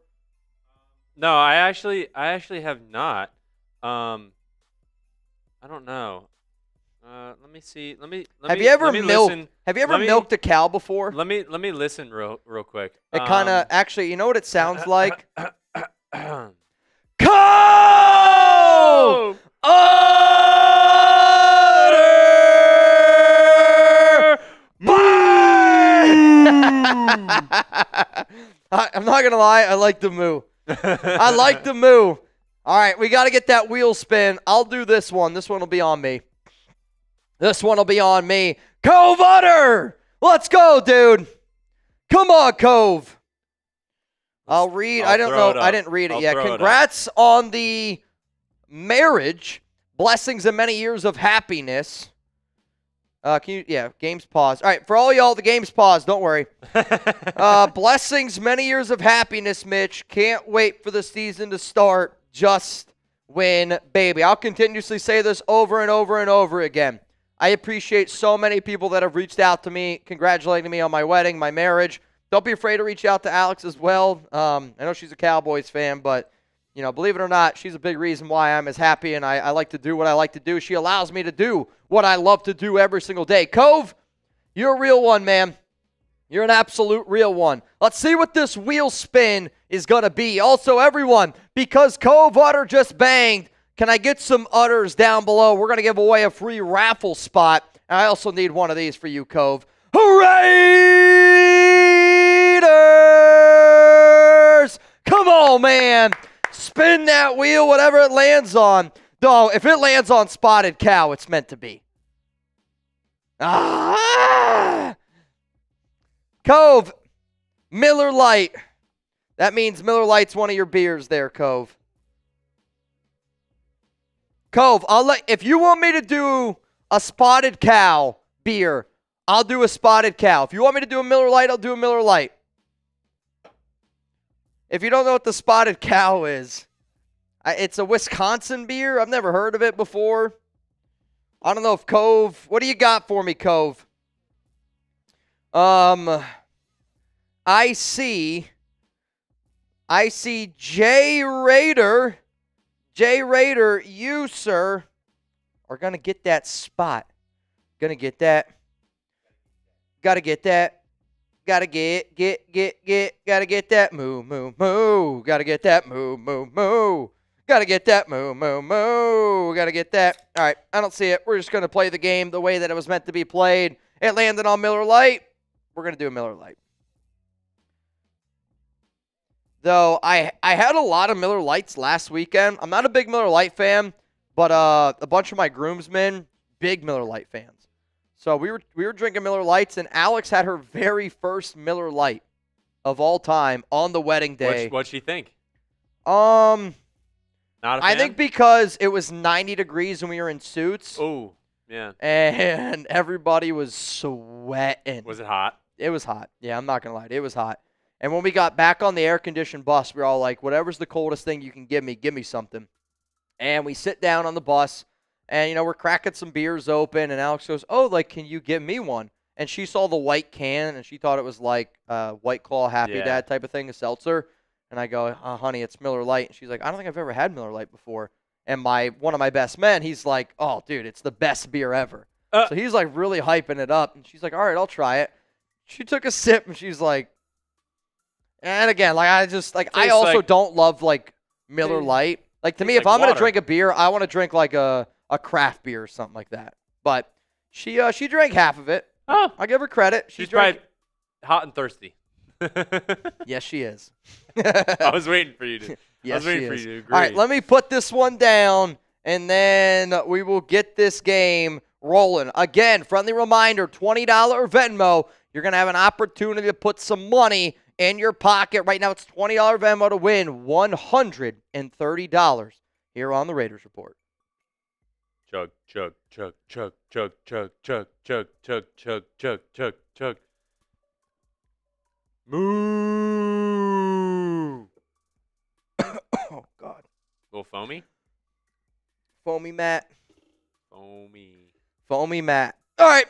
No, I actually have not. I don't know. Let me see. Have you ever milked a cow before? Let me listen real quick. It kind of actually. You know what it sounds like? Cow! I'm not going to lie. I like the moo. I like the moo. All right, we got to get that wheel spin. I'll do this one. This one will be on me. Cove Utter! Let's go, dude. Come on, Cove. I'll read. I don't know. I didn't read it yet. Congrats on the marriage. Blessings and many years of happiness. Game's paused. All right, for all y'all, the game's paused. Don't worry. Blessings, many years of happiness, Mitch. Can't wait for the season to start. Just win, baby. I'll continuously say this over and over and over again. I appreciate so many people that have reached out to me, congratulating me on my wedding, my marriage. Don't be afraid to reach out to Alex as well. I know she's a Cowboys fan, but, believe it or not, she's a big reason why I'm as happy, and I like to do what I like to do. She allows me to do what I love to do every single day. Cove, you're a real one, man. You're an absolute real one. Let's see what this wheel spin is going to be. Also, everyone, because Cove Utter just banged, can I get some utters down below? We're going to give away a free raffle spot. And I also need one of these for you, Cove. Raiders! Come on, man. Spin that wheel, whatever it lands on. Though, if it lands on Spotted Cow, it's meant to be. Cove, Miller Lite. That means Miller Lite's one of your beers there, Cove. Cove, if you want me to do a Spotted Cow beer, I'll do a Spotted Cow. If you want me to do a Miller Lite, I'll do a Miller Lite. If you don't know what the Spotted Cow is, it's a Wisconsin beer. I've never heard of it before. I don't know if Cove. What do you got for me, Cove? I see Jay Raider. Jay Raider, you, sir, are going to get that spot. Going to get that. Got to get that. Got to get got to get that. Moo, moo, moo. Got to get that. Moo, moo, moo. Got to get that. Moo, moo, moo. Got to get that. All right, I don't see it. We're just going to play the game the way that it was meant to be played. It landed on Miller Lite. We're going to do a Miller Lite. Though I had a lot of Miller Lites last weekend. I'm not a big Miller Lite fan, but a bunch of my groomsmen, big Miller Lite fans. So we were drinking Miller Lites, and Alex had her very first Miller Lite of all time on the wedding day. What'd she think? Not a fan? I think because it was 90 degrees and we were in suits. Oh, yeah. And everybody was sweating. Was it hot? It was hot. Yeah, I'm not going to lie. It was hot. And when we got back on the air-conditioned bus, we were all like, whatever's the coldest thing you can give me something. And we sit down on the bus, and, we're cracking some beers open, and Alex goes, oh, can you give me one? And she saw the white can, and she thought it was like White Claw Happy Dad type of thing, a seltzer. And I go, honey, it's Miller Lite. And she's like, I don't think I've ever had Miller Lite before. And one of my best men, he's like, oh, dude, it's the best beer ever. So he's, really hyping it up. And she's like, all right, I'll try it. She took a sip, and she's like, and again, I also don't love, Miller Lite. To me, if I'm going to drink a beer, I want to drink, a craft beer or something like that. But she drank half of it. Oh. I'll give her credit. She's probably hot and thirsty. Yes, she is. I was waiting for you to. Yes, I was waiting she for is. you to agree. All right, let me put this one down, and then we will get this game rolling. Again, friendly reminder, $20 Venmo. You're going to have an opportunity to put some money in your pocket. Right now, it's $20 Venmo to win $130 here on the Raiders Report. Chug, chug, chug, chug, chug, chug, chug, chug, chug, chug, chug, chug, chug. Moo. Oh, God. A little foamy? Foamy Matt. Foamy Matt. All right,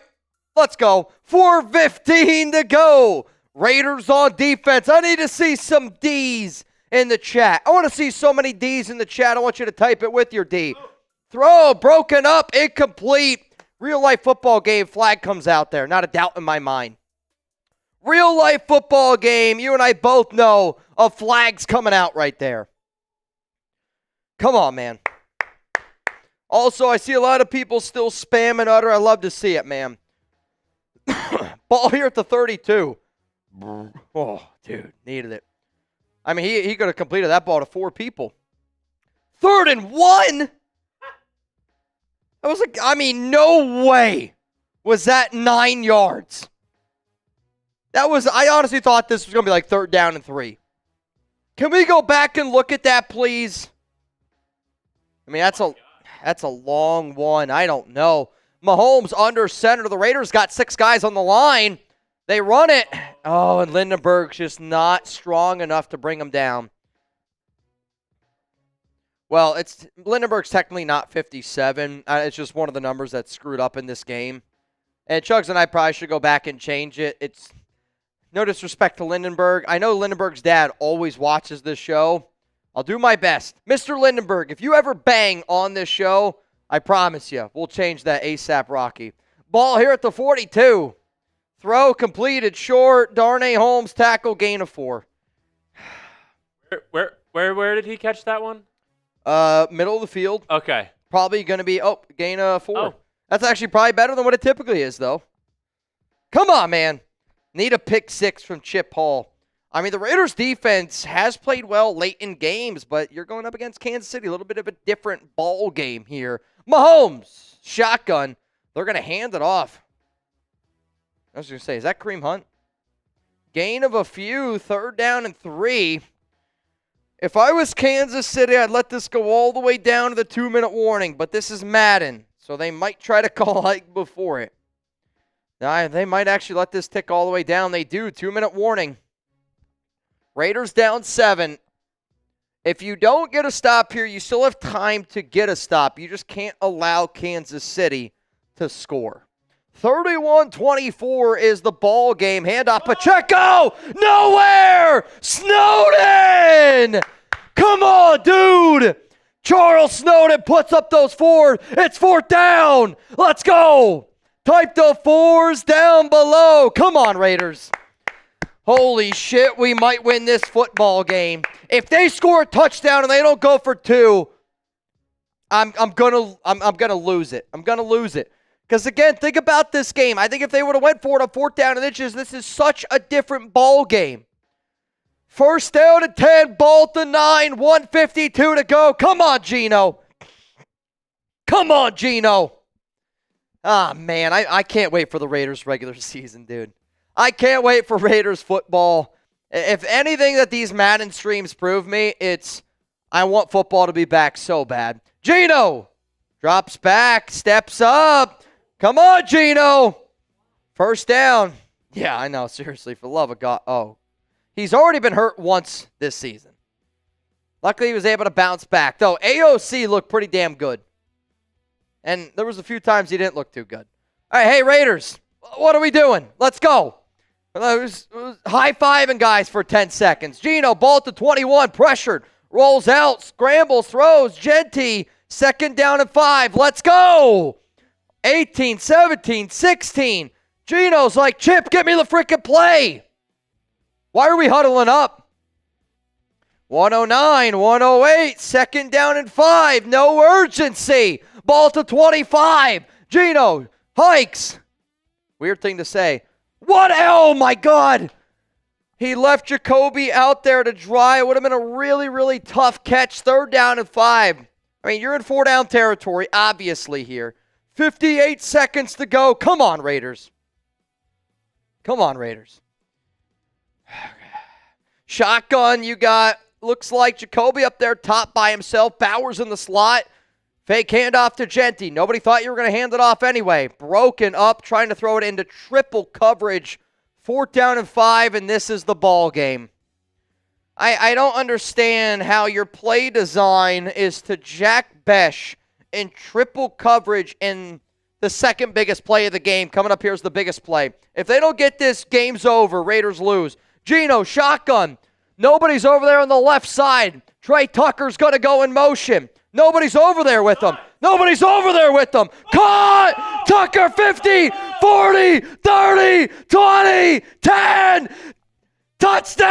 let's go. 4:15 to go. Raiders on defense. I need to see some D's in the chat. I want to see so many D's in the chat. I want you to type it with your D. Throw, broken up, incomplete. Real life football game, flag comes out there. Not a doubt in my mind. Real life football game, you and I both know a flag's coming out right there. Come on, man. Also, I see a lot of people still spamming utter. I love to see it, man. Ball here at the 32. Oh, dude, needed it. I mean, he could have completed that ball to 4 people. 3rd and 1? That was no way was that 9 yards. I honestly thought this was going to be 3rd down and 3. Can we go back and look at that, please? I mean, that's a long one. I don't know. Mahomes under center. The Raiders got 6 guys on the line. They run it. Oh, and Lindenberg's just not strong enough to bring him down. Well, Lindenberg's technically not 57. It's just one of the numbers that's screwed up in this game. And Chuggs and I probably should go back and change it. It's no disrespect to Lindenberg. I know Lindenberg's dad always watches this show. I'll do my best. Mr. Lindenberg, if you ever bang on this show, I promise you, we'll change that ASAP Rocky. Ball here at the 42. Throw completed short. Darnay Holmes tackle, gain of 4. Where did he catch that one? Middle of the field. Okay. Probably going to be, gain of 4. Oh. That's actually probably better than what it typically is, though. Come on, man. Need a pick 6 from Chip Hall. I mean, the Raiders' defense has played well late in games, but you're going up against Kansas City. A little bit of a different ball game here. Mahomes, shotgun. They're going to hand it off. I was going to say, is that Kareem Hunt? Gain of a few, 3rd down and 3. If I was Kansas City, I'd let this go all the way down to the 2-minute warning, but this is Madden, so they might try to call hike before it. Now, they might actually let this tick all the way down. They do, 2-minute warning. Raiders down 7. If you don't get a stop here, you still have time to get a stop. You just can't allow Kansas City to score. 31-24 is the ball game. Handoff Pacheco. Nowhere. Snowden. Come on, dude. Charles Snowden puts up those 4. It's 4th down. Let's go. Type the 4s down below. Come on, Raiders. Holy shit, we might win this football game. If they score a touchdown and they don't go for 2, I'm gonna lose it. I'm gonna lose it. Because again, think about this game. I think if they would have went for it on 4th down and inches, this is such a different ball game. 1st down and 10, ball to 9, 1:52 to go. Come on, Geno. Come on, Geno. Ah, man, I can't wait for the Raiders regular season, dude. I can't wait for Raiders football. If anything that these Madden streams prove me, it's I want football to be back so bad. Geno drops back, steps up. Come on, Geno. 1st down. Yeah, I know, seriously, for the love of God. Oh, he's already been hurt once this season. Luckily, he was able to bounce back. Though, AOC looked pretty damn good. And there was a few times he didn't look too good. All right, hey, Raiders, what are we doing? Let's go. High-fiving guys for 10 seconds. Geno, ball to 21, pressured. Rolls out, scrambles, throws. Jeanty, 2nd down and 5. Let's go. 18, 17, 16. Geno's like, Chip, get me the freaking play. Why are we huddling up? 109, 108, 2nd down and 5. No urgency. Ball to 25. Geno hikes. Weird thing to say. What? Oh, my God. He left Jakobi out there to dry. It would have been a really, really tough catch. 3rd down and 5. I mean, you're in 4-down territory, obviously, here. 58 seconds to go. Come on, Raiders. Come on, Raiders. Shotgun, you got, looks like Jakobi up there, top by himself. Bowers in the slot. Fake handoff to Jeanty. Nobody thought you were going to hand it off anyway. Broken up, trying to throw it into triple coverage. 4th down and 5, and this is the ball game. I don't understand how your play design is to jack Bech in triple coverage in the 2nd biggest play of the game. Coming up here is the biggest play. If they don't get this, game's over. Raiders lose. Geno, shotgun. Nobody's over there on the left side. Tre Tucker's going to go in motion. Nobody's over there with them. Nobody's over there with them. Caught! Tucker, 50, 40, 30, 20, 10. Touchdown!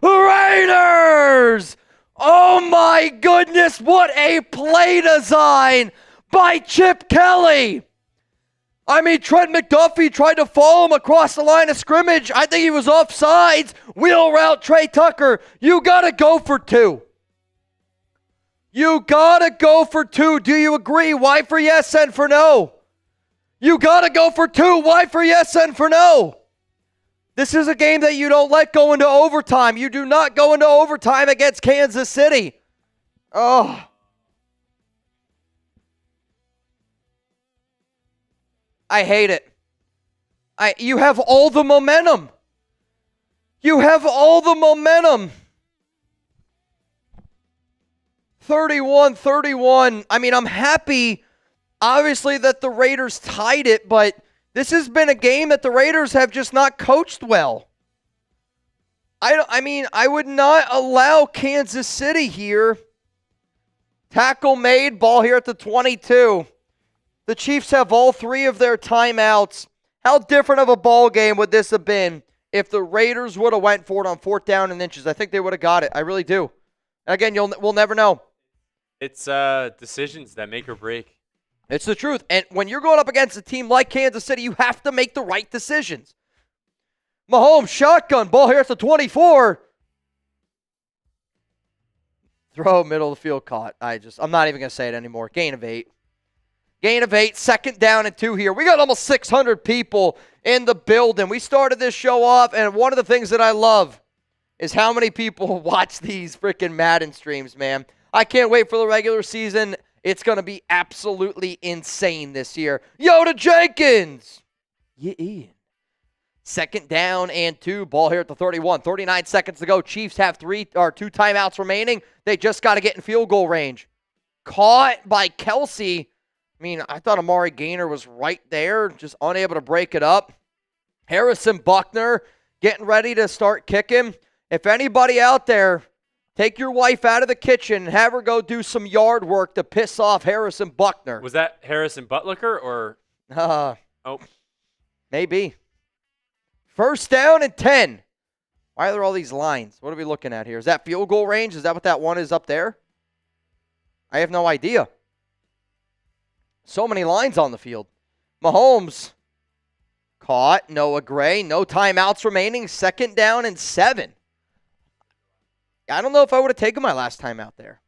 Raiders! Oh my goodness, what a play design by Chip Kelly. I mean, Trent McDuffie tried to follow him across the line of scrimmage. I think he was offsides. Wheel route, Tre Tucker. You got to go for 2. You got to go for 2. Do you agree? Why for yes and for no? You got to go for 2. Why for yes and for no? This is a game that you don't let go into overtime. You do not go into overtime against Kansas City. Oh. I hate it. You have all the momentum. You have all the momentum. 31-31. I mean, I'm happy, obviously, that the Raiders tied it, but this has been a game that the Raiders have just not coached well. I would not allow Kansas City here. Tackle made, ball here at the 22. The Chiefs have all 3 of their timeouts. How different of a ball game would this have been if the Raiders would have went for it on 4th down and inches? I think they would have got it. I really do. Again, we'll never know. It's decisions that make or break. It's the truth. And when you're going up against a team like Kansas City, you have to make the right decisions. Mahomes, shotgun, ball here at the 24. Throw, middle of the field, caught. I'm not even going to say it anymore. Gain of 8. Gain of 8, 2nd down and 2 here. We got almost 600 people in the building. We started this show off, and one of the things that I love is how many people watch these freaking Madden streams, man. I can't wait for the regular season. It's going to be absolutely insane this year. Yoda Jenkins. Yeah, Ian. Second down and 2. Ball here at the 31. 39 seconds to go. Chiefs have 2 timeouts remaining. They just got to get in field goal range. Caught by Kelce. I mean, I thought Amari Gainer was right there, just unable to break it up. Harrison Buckner getting ready to start kicking. If anybody out there, take your wife out of the kitchen and have her go do some yard work to piss off Harrison Buckner. Was that Harrison Butlicker or? Maybe. First down and 10. Why are there all these lines? What are we looking at here? Is that field goal range? Is that what that one is up there? I have no idea. So many lines on the field. Mahomes caught. Noah Gray. No timeouts remaining. Second down and 7. I don't know if I would have taken my last time out there.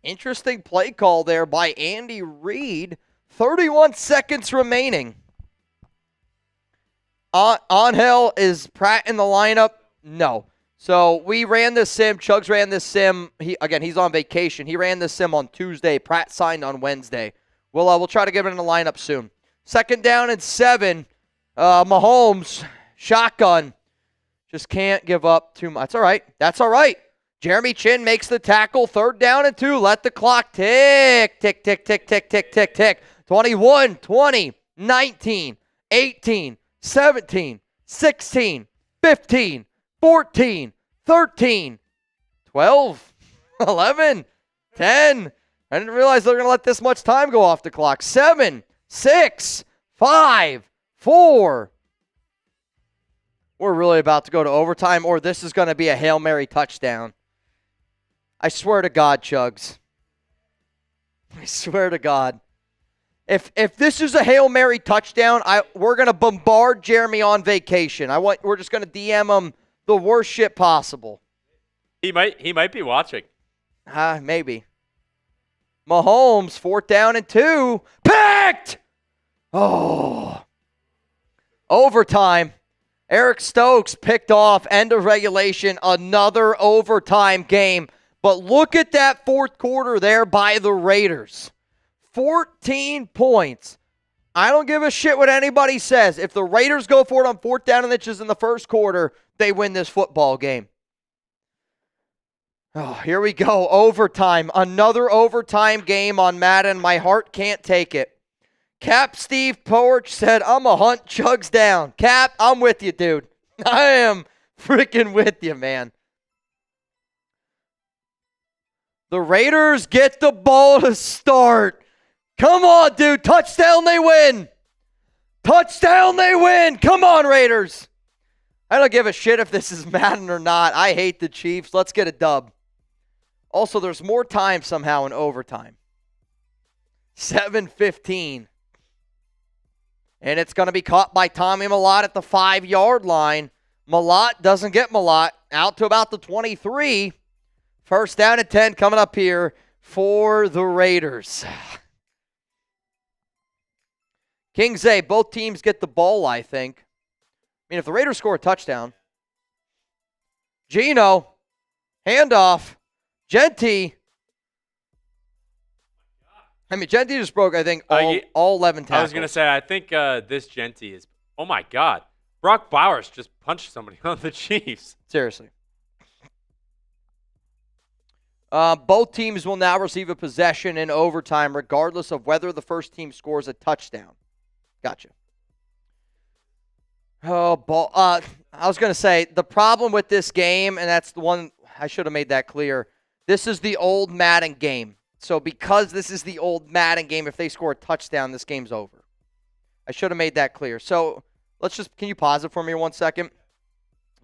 Interesting play call there by Andy Reid. 31 seconds remaining. Angel, is Pratt in the lineup? No. So we ran this sim. Chuggs ran this sim. He's on vacation. He ran this sim on Tuesday. Pratt signed on Wednesday. We'll try to get him in the lineup soon. Second down and 7. Mahomes, shotgun. Just can't give up too much. That's all right. That's all right. Jeremy Chinn makes the tackle. Third down and 2. Let the clock tick, tick, tick, tick, tick, tick, tick, tick. 21, 20, 19, 18, 17, 16, 15, 14, 13, 12, 11, 10. I didn't realize they were going to let this much time go off the clock. 7, 6, 5, 4. We're really about to go to overtime, or this is going to be a Hail Mary touchdown. I swear to God, Chuggs. I swear to God. If this is a Hail Mary touchdown, we're going to bombard Jeremy on vacation. We're just going to DM him the worst shit possible. He might be watching. Maybe. Mahomes, 4th down and 2. Picked! Oh. Overtime. Eric Stokes picked off. End of regulation. Another overtime game. But look at that fourth quarter there by the Raiders. 14 points. I don't give a shit what anybody says. If the Raiders go for it on 4th down and inches in the first quarter, they win this football game. Oh, here we go. Overtime. Another overtime game on Madden. My heart can't take it. Cap Steve Porch said, I'm going to hunt Chuggs down. Cap, I'm with you, dude. I am freaking with you, man. The Raiders get the ball to start. Come on, dude. Touchdown, they win. Touchdown, they win. Come on, Raiders. I don't give a shit if this is Madden or not. I hate the Chiefs. Let's get a dub. Also, there's more time somehow in overtime. 7:15. And it's going to be caught by Tommy Mellott at the 5-yard line. Mellott doesn't get Mellott out to about the 23. First down and 10 coming up here for the Raiders. Kingsley, both teams get the ball, I think. I mean, if the Raiders score a touchdown. Geno, handoff. Jeanty. I mean, Jeanty just broke, I think, all 11 tackles. I was going to say, I think this Jeanty is, oh my God. Brock Bowers just punched somebody on the Chiefs. Seriously. Both teams will now receive a possession in overtime, regardless of whether the first team scores a touchdown. Gotcha. Oh, I was going to say, the problem with this game, and that's the one, I should have made that clear, this is the old Madden game. So because this is the old Madden game, if they score a touchdown, this game's over. I should have made that clear. So can you pause it for me 1 second?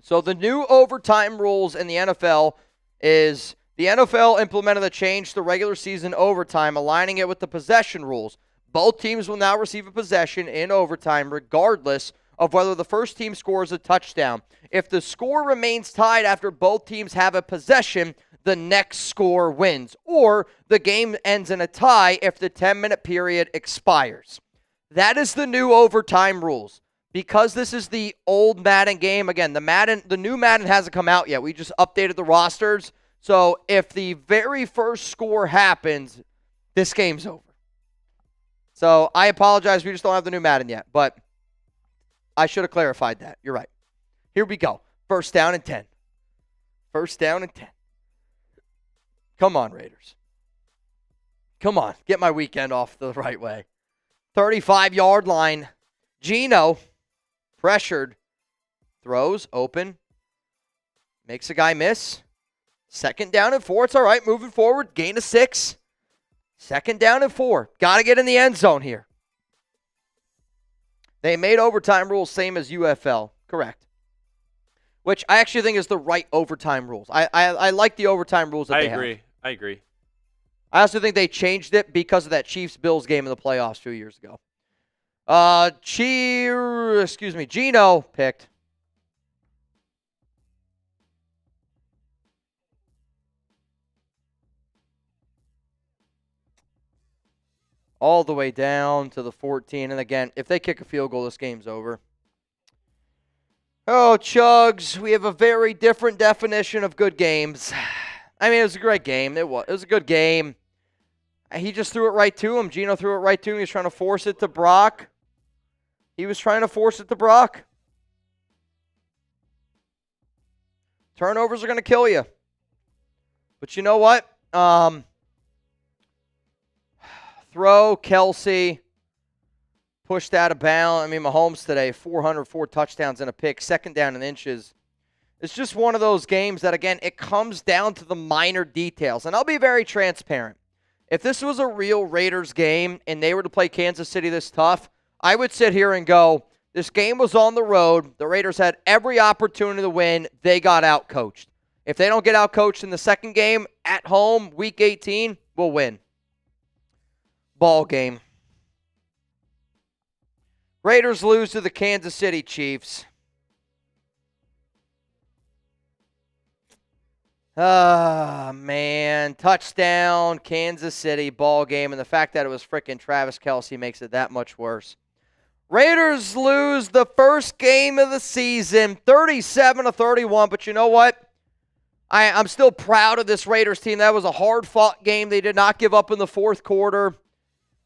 So the new overtime rules in the NFL is the NFL implemented a change to regular season overtime, aligning it with the possession rules. Both teams will now receive a possession in overtime, regardless of whether the first team scores a touchdown. If the score remains tied after both teams have a possession, the next score wins, or the game ends in a tie if the 10-minute period expires. That is the new overtime rules. Because this is the old Madden game, again, the new Madden hasn't come out yet. We just updated the rosters. So if the very first score happens, this game's over. So I apologize, we just don't have the new Madden yet. But I should have clarified that. You're right. Here we go. First down and 10. First down and 10. Come on, Raiders. Come on. Get my weekend off the right way. 35-yard line. Geno, pressured. Throws, open. Makes a guy miss. Second down and 4. It's all right. Moving forward. Gain of 6. Second down and 4. Got to get in the end zone here. They made overtime rules same as UFL. Correct. Which I actually think is the right overtime rules. I like the overtime rules that they have. I agree. I also think they changed it because of that Chiefs-Bills game in the playoffs 2 years ago. Geno picked. All the way down to the 14. And again, if they kick a field goal, this game's over. Oh, Chuggs, we have a very different definition of good games. I mean, it was a great game. It was a good game. He just threw it right to him. Geno threw it right to him. He was trying to force it to Brock. Turnovers are going to kill you. But you know what? Throw, Kelce, pushed out of bounds. I mean, Mahomes today, 404 touchdowns and a pick, second down and inches. It's just one of those games that, again, it comes down to the minor details. And I'll be very transparent. If this was a real Raiders game and they were to play Kansas City this tough, I would sit here and go, this game was on the road. The Raiders had every opportunity to win. They got outcoached. If they don't get outcoached in the second game, at home, week 18, we'll win. Ball game. Raiders lose to the Kansas City Chiefs. Ah, man. Touchdown, Kansas City, ball game. And the fact that it was frickin' Travis Kelce makes it that much worse. Raiders lose the first game of the season, 37-31. But you know what? I'm still proud of this Raiders team. That was a hard-fought game. They did not give up in the fourth quarter.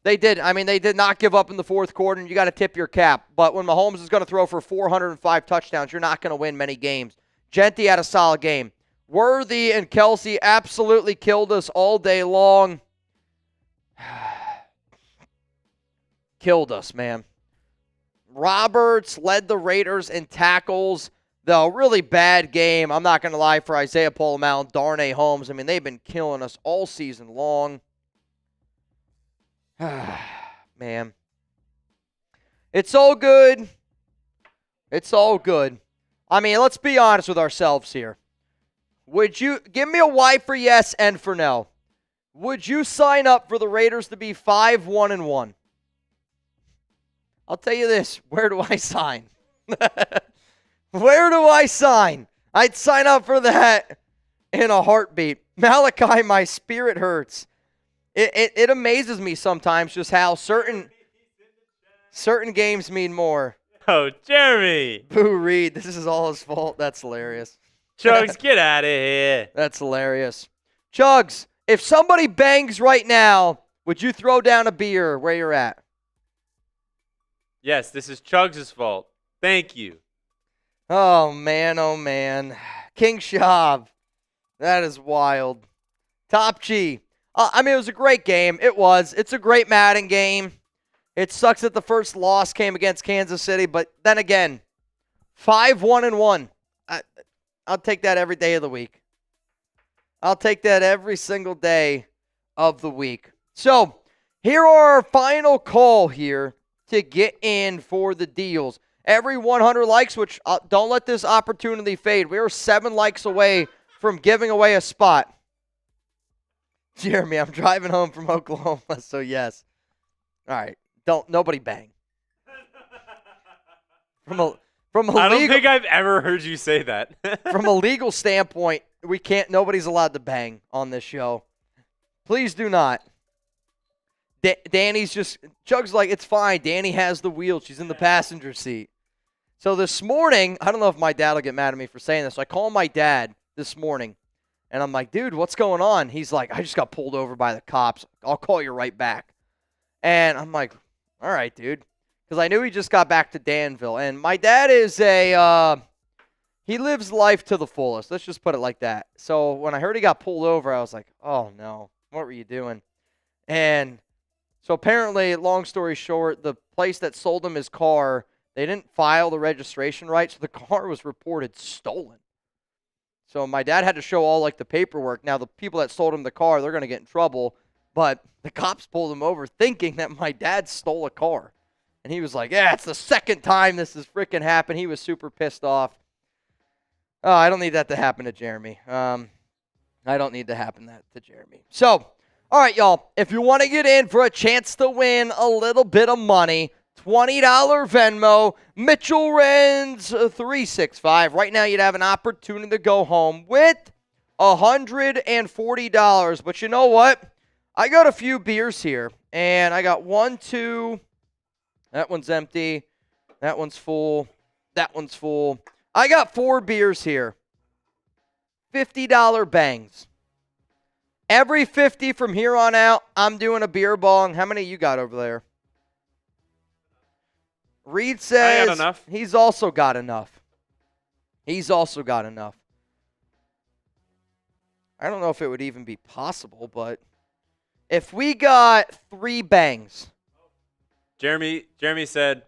They did. I mean, they did not give up in the fourth quarter, and you got to tip your cap. But when Mahomes is going to throw for 405 touchdowns, you're not going to win many games. Jeanty had a solid game. Worthy and Kelce absolutely killed us all day long. Killed us, man. Roberts led the Raiders in tackles. The really bad game, I'm not going to lie, for Isaiah Pola-Mao and Darnay Holmes. I mean, they've been killing us all season long. Man. It's all good. It's all good. I mean, let's be honest with ourselves here. Would you give me a Y for yes and for no? Would you sign up for the Raiders to be 5-1-1? I'll tell you this. Where do I sign? Where do I sign? I'd sign up for that in a heartbeat. Malachi, my spirit hurts. It amazes me sometimes just how certain games mean more. Oh, Jeremy. Boo Reid. This is all his fault. That's hilarious. Chuggs, get out of here. That's hilarious. Chuggs, if somebody bangs right now, would you throw down a beer where you're at? Yes, this is Chuggs' fault. Thank you. Oh, man, oh, man. King Shab. That is wild. Top G. I mean, it was a great game. It was. It's a great Madden game. It sucks that the first loss came against Kansas City, but then again, 5-1-1. I'll take that every day of the week. I'll take that every single day of the week. So, here are our final call here to get in for the deals. Every 100 likes, which don't let this opportunity fade. We are 7 likes away from giving away a spot. Jeremy, I'm driving home from Oklahoma, so yes. All right, nobody bang. From a I don't think I've ever heard you say that. From a legal standpoint, nobody's allowed to bang on this show. Please do not. Danny's just, Chug's like, it's fine. Danny has the wheel. She's in the passenger seat. So this morning, I don't know if my dad will get mad at me for saying this. So I call my dad this morning, and I'm like, dude, what's going on? He's like, I just got pulled over by the cops. I'll call you right back. And I'm like, all right, dude. because I knew he just got back to Danville. And my dad is he lives life to the fullest. Let's just put it like that. So when I heard he got pulled over, I was like, oh, no. What were you doing? And so apparently, long story short, the place that sold him his car, they didn't file the registration right, so the car was reported stolen. So my dad had to show all, like, the paperwork. Now, the people that sold him the car, they're going to get in trouble. But the cops pulled him over thinking that my dad stole a car. And he was like, yeah, it's the second time this has freaking happened. He was super pissed off. Oh, I don't need that to happen to Jeremy. I don't need to happen that to Jeremy. So, all right, y'all. If you want to get in for a chance to win a little bit of money, $20 Venmo, Mitchell Renz 365. Right now, you'd have an opportunity to go home with $140. But you know what? I got a few beers here, and I got 1, 2. That one's empty. That one's full. That one's full. I got 4 beers here. $50 bangs. Every 50 from here on out, I'm doing a beer bong. How many you got over there? Reid says I got enough. He's also got enough. He's also got enough. I don't know if it would even be possible, but if we got 3 bangs. Jeremy said,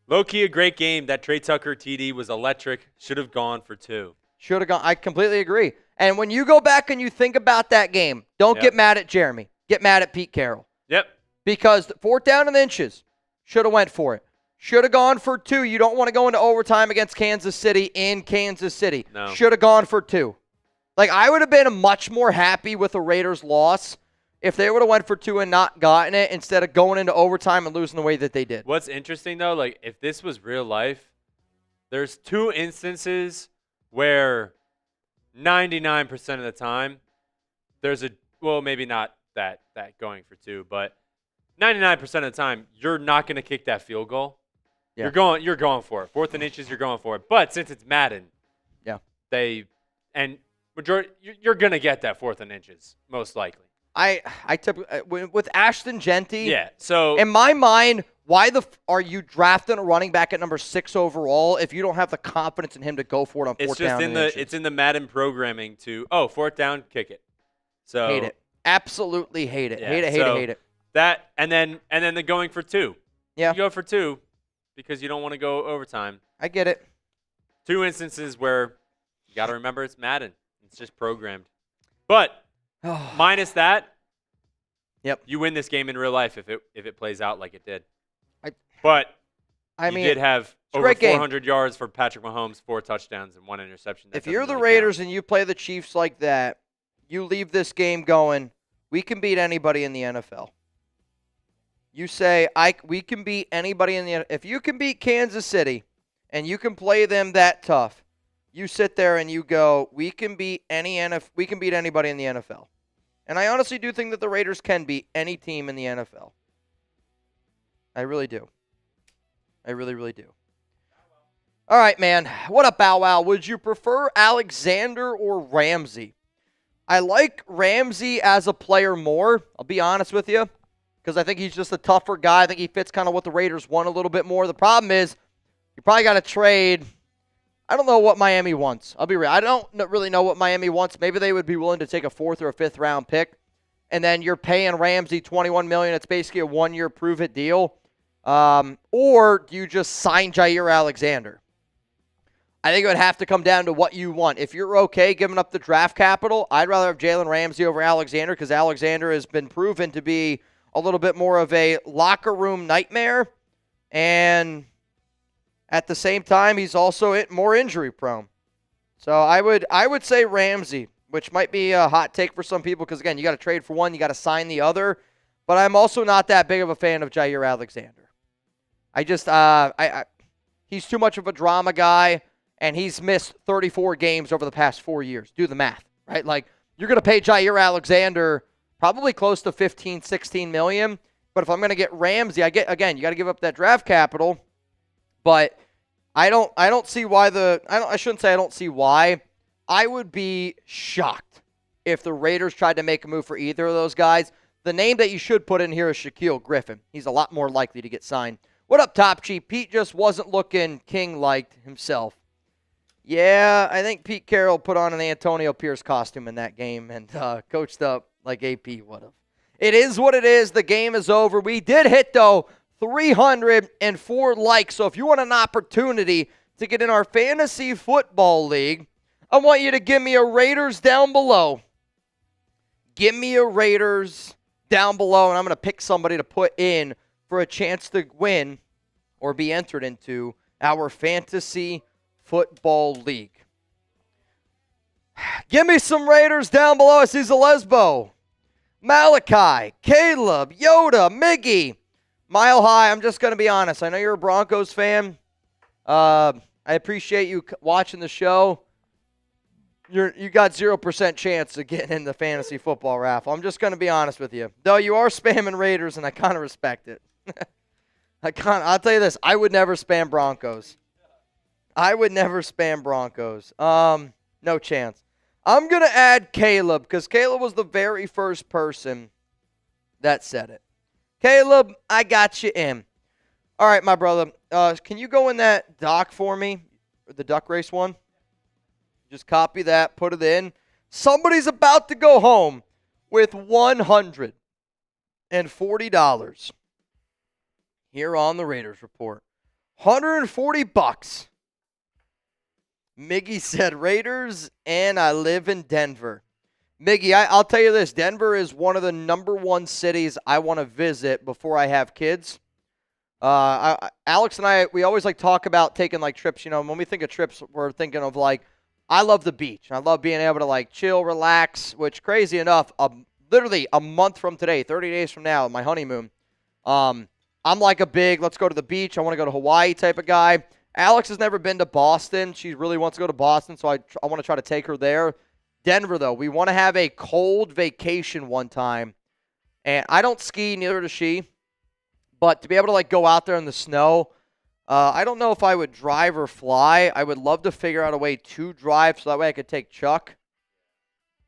low-key a great game. That Tre Tucker TD was electric. Should have gone for 2. Should have gone. I completely agree. And when you go back and you think about that game, don't get mad at Jeremy. Get mad at Pete Carroll. Yep. Because 4th down and inches, should have went for it. Should have gone for 2. You don't want to go into overtime against Kansas City in Kansas City. No. Should have gone for 2. Like, I would have been much more happy with a Raiders loss if they would have went for 2 and not gotten it instead of going into overtime and losing the way that they did. What's interesting, though, like, if this was real life, there's 2 instances where 99% of the time there's maybe not that going for 2, but 99% of the time you're not going to kick that field goal. Yeah. You're going for it. 4th and inches, you're going for it. But since it's Madden, majority you're going to get that 4th and inches most likely. I typically with Ashton Jeanty. Yeah. So in my mind, why are you drafting a running back at number 6 overall if you don't have the confidence in him to go for it on 4th down? It's in the Madden programming to 4th down, kick it. So hate it. Absolutely hate it. Yeah, hate it. That and then the going for 2. Yeah. You go for 2 because you don't want to go overtime. I get it. 2 instances where you got to remember it's Madden. It's just programmed. But minus that, you win this game in real life if it plays out like it did. You did have over 400 yards for Patrick Mahomes, 4 touchdowns, and 1 interception. If you're the Raiders and you play the Chiefs like that, you leave this game going, we can beat anybody in the NFL. You say, we can beat anybody in the NFL. If you can beat Kansas City and you can play them that tough, you sit there and you go, we can beat anybody in the NFL. And I honestly do think that the Raiders can beat any team in the NFL. I really do. I really, really do. All right, man. What up, Bow Wow? Would you prefer Alexander or Ramsey? I like Ramsey as a player more, I'll be honest with you, because I think he's just a tougher guy. I think he fits kind of what the Raiders want a little bit more. The problem is you probably got to trade. I don't know what Miami wants. I'll be real. I don't really know what Miami wants. Maybe they would be willing to take a 4th or a 5th round pick, and then you're paying Ramsey $21 million. It's basically a 1-year prove-it deal. Or do you just sign Jair Alexander? I think it would have to come down to what you want. If you're okay giving up the draft capital, I'd rather have Jalen Ramsey over Alexander because Alexander has been proven to be a little bit more of a locker room nightmare. And at the same time, he's also more injury prone. So I would say Ramsey, which might be a hot take for some people because, again, you got to trade for one, you got to sign the other. But I'm also not that big of a fan of Jair Alexander. I just he's too much of a drama guy. And he's missed 34 games over the past 4 years. Do the math, right? Like, you're going to pay Jair Alexander probably close to $15, $16 million. But if I'm going to get Ramsey, you got to give up that draft capital. But I don't see why I shouldn't say I don't see why. I would be shocked if the Raiders tried to make a move for either of those guys. The name that you should put in here is Shaquille Griffin. He's a lot more likely to get signed What up, Top Chief? Pete just wasn't looking king-like himself. Yeah, I think Pete Carroll put on an Antonio Pierce costume in that game and coached up like AP would have. It is what it is. The game is over. We did hit, though, 304 likes. So if you want an opportunity to get in our fantasy football league, I want you to give me a Raiders down below. Give me a Raiders down below, and I'm going to pick somebody to put in for a chance to win or be entered into our fantasy football league. Give me some Raiders down below. I see Zalesbo, Malachi, Caleb, Yoda, Miggy, Mile High. I'm just going to be honest. I know you're a Broncos fan. I appreciate you watching the show. You got 0% chance of getting in the fantasy football raffle. I'm just going to be honest with you. Though you are spamming Raiders, and I kind of respect it. I'll tell you this. I would never spam Broncos. No chance. I'm going to add Caleb because Caleb was the very first person that said it. Caleb, I got you in. All right, my brother. Can you go in that doc for me? The duck race one? Just copy that, put it in. Somebody's about to go home with $140 here on the Raiders Report. $140. Miggy said Raiders, and I live in Denver. Miggy, I'll tell you this. Denver is one of the number one cities I want to visit before I have kids. Alex and I, we always talk about taking trips. When we think of trips, we're thinking of I love the beach. I love being able to chill, relax, which crazy enough, literally a month from today, 30 days from now, my honeymoon, I'm a big, let's go to the beach. I want to go to Hawaii type of guy. Alex has never been to Boston. She really wants to go to Boston, so I want to try to take her there. Denver, though, we want to have a cold vacation one time. And I don't ski, neither does she. But to be able to go out there in the snow, I don't know if I would drive or fly. I would love to figure out a way to drive so that way I could take Chuck.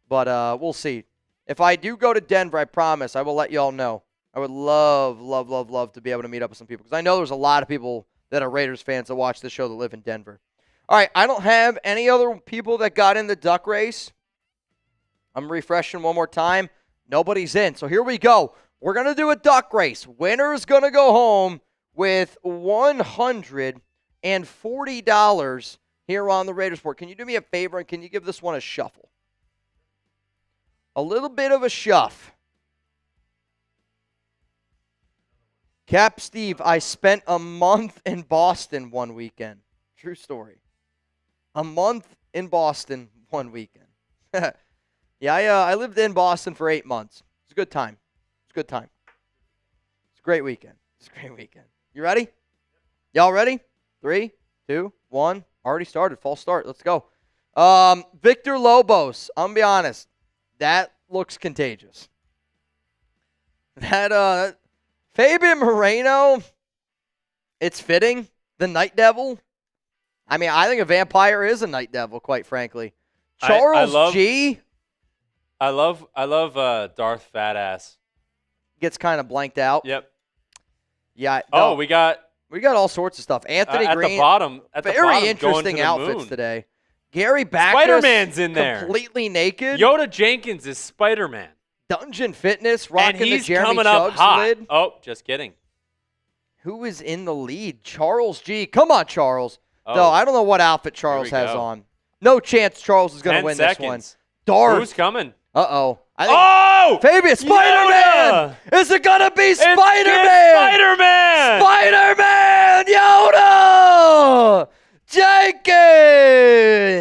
But we'll see. If I do go to Denver, I promise, I will let you all know. I would love, love, love, love to be able to meet up with some people because I know there's a lot of people that are Raiders fans that watch the show that live in Denver. All right, I don't have any other people that got in the duck race. I'm refreshing one more time. Nobody's in. So here we go. We're going to do a duck race. Winner's going to go home with $140 here on the Raiders Report. Can you do me a favor and can you give this one a shuffle? A little bit of a shuff. Cap Steve, I spent a month in Boston one weekend. True story. A month in Boston one weekend. Yeah, I lived in Boston for 8 months. It's a good time. It's a good time. It's a great weekend. It's a great weekend. You ready? Y'all ready? 3, 2, 1. Already started. False start. Let's go. Victor Lobos. I'm going to be honest. That looks contagious. That, Fabian Moreno, it's fitting. The Night Devil. I mean, I think a vampire is a Night Devil, quite frankly. Charles G. I love Darth Fatass. Gets kind of blanked out. Yep. Yeah. No, No, we got all sorts of stuff. Anthony at Green. the bottom. Very interesting going to the outfits moon. today. Gary Backus. Spider-Man's in there. Completely naked. Yoda Jenkins is Spider-Man. Dungeon Fitness And rocking the he's Jeremy coming up Chuggs hot. lid. Oh, just kidding. Who is in the lead? Charles G. Come on, Charles. Oh. Though I don't know what outfit Charles has go. on. No chance Charles is going to 10 win seconds. this one. Darth. Who's coming? Uh-oh. I think Oh! Fabian, Spider-Man! Yoda! Is it going to be It's Spider-Man? Spider-Man! Spider-Man! Yoda!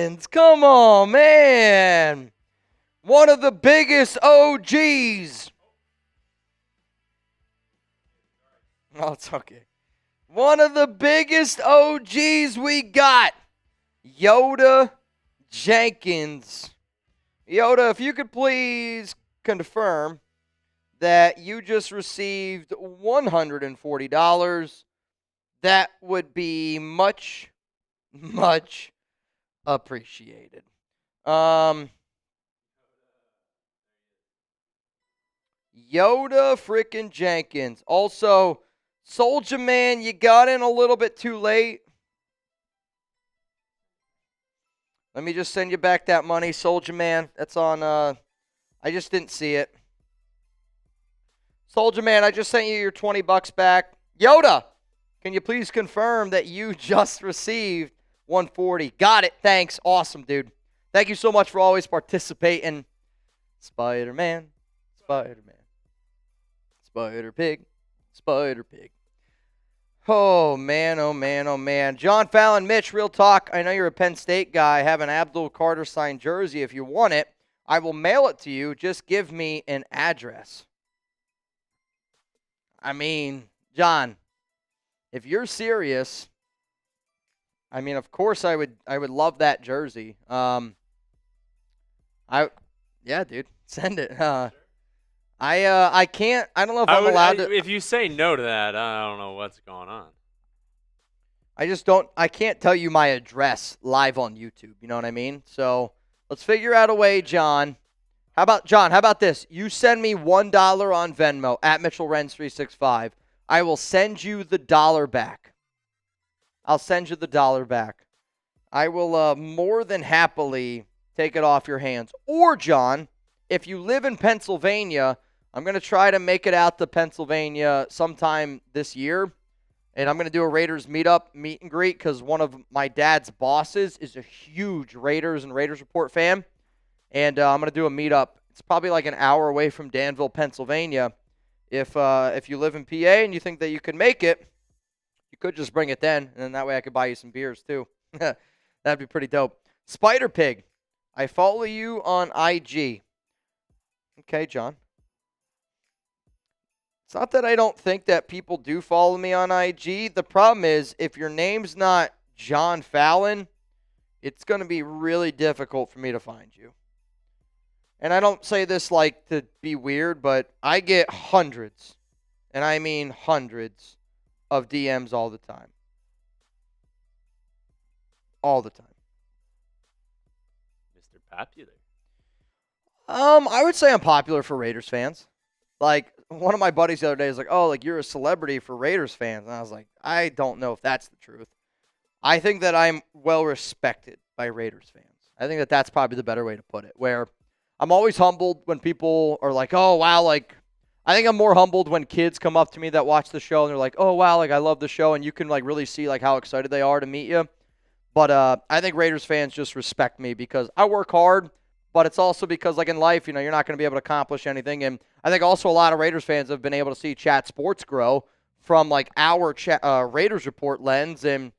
Jenkins! Come on, man. One of the biggest OGs. Oh, it's okay. One of the biggest OGs we got. Yoda Jenkins. Yoda, if you could please confirm that you just received $140, that would be much, much appreciated. Yoda frickin' Jenkins. Also, Soldier Man, you got in a little bit too late. Let me just send you back that money, Soldier Man. That's on, I just didn't see it. Soldier Man, I just sent you your $20 back. Yoda, can you please confirm that you just received 140? Got it. Thanks. Awesome, dude. Thank you so much for always participating. Spider-Man, Spider-Man, Spider-Pig, Spider-Pig. Oh, man, oh, man, oh, man. John Fallon, Mitch, real talk. I know you're a Penn State guy. I have an Abdul Carter signed jersey. If you want it, I will mail it to you. Just give me an address. I mean, John, if you're serious, I mean, of course I would love that jersey. Yeah, dude, send it. I can't. I don't know if I'm allowed to. If you say no to that, I don't know what's going on. I can't tell you my address live on YouTube. You know what I mean? So let's figure out a way, John. How about this? You send me $1 on Venmo at Mitchell Renz 365. I will send you the $1 back. I'll send you the $1 back. I will more than happily take it off your hands. Or, John, if you live in Pennsylvania, I'm going to try to make it out to Pennsylvania sometime this year. And I'm going to do a Raiders meet and greet, because one of my dad's bosses is a huge Raiders and Raiders Report fan. And I'm going to do a meetup. It's probably like an hour away from Danville, Pennsylvania. If you live in PA and you think that you can make it, you could just bring it then. And then that way I could buy you some beers too. That'd be pretty dope. Spider Pig, I follow you on IG. Okay, John. It's not that I don't think that people do follow me on IG. The problem is, if your name's not John Fallon, it's going to be really difficult for me to find you. And I don't say this like to be weird, but I get hundreds, and I mean hundreds, of DMs all the time. All the time. Mr. Popular. I would say I'm popular for Raiders fans. Like, one of my buddies the other day was like, oh, like, you're a celebrity for Raiders fans. And I was like, I don't know if that's the truth. I think that I'm well respected by Raiders fans. I think that that's probably the better way to put it, where I'm always humbled when people are like, oh, wow, like, I think I'm more humbled when kids come up to me that watch the show and they're like, oh, wow, like, I love the show, and you can, like, really see, like, how excited they are to meet you. But I think Raiders fans just respect me because I work hard, but it's also because, like, in life, you know, you're not going to be able to accomplish anything. And I think also a lot of Raiders fans have been able to see Chat Sports grow from, like, our Raiders Report lens. And,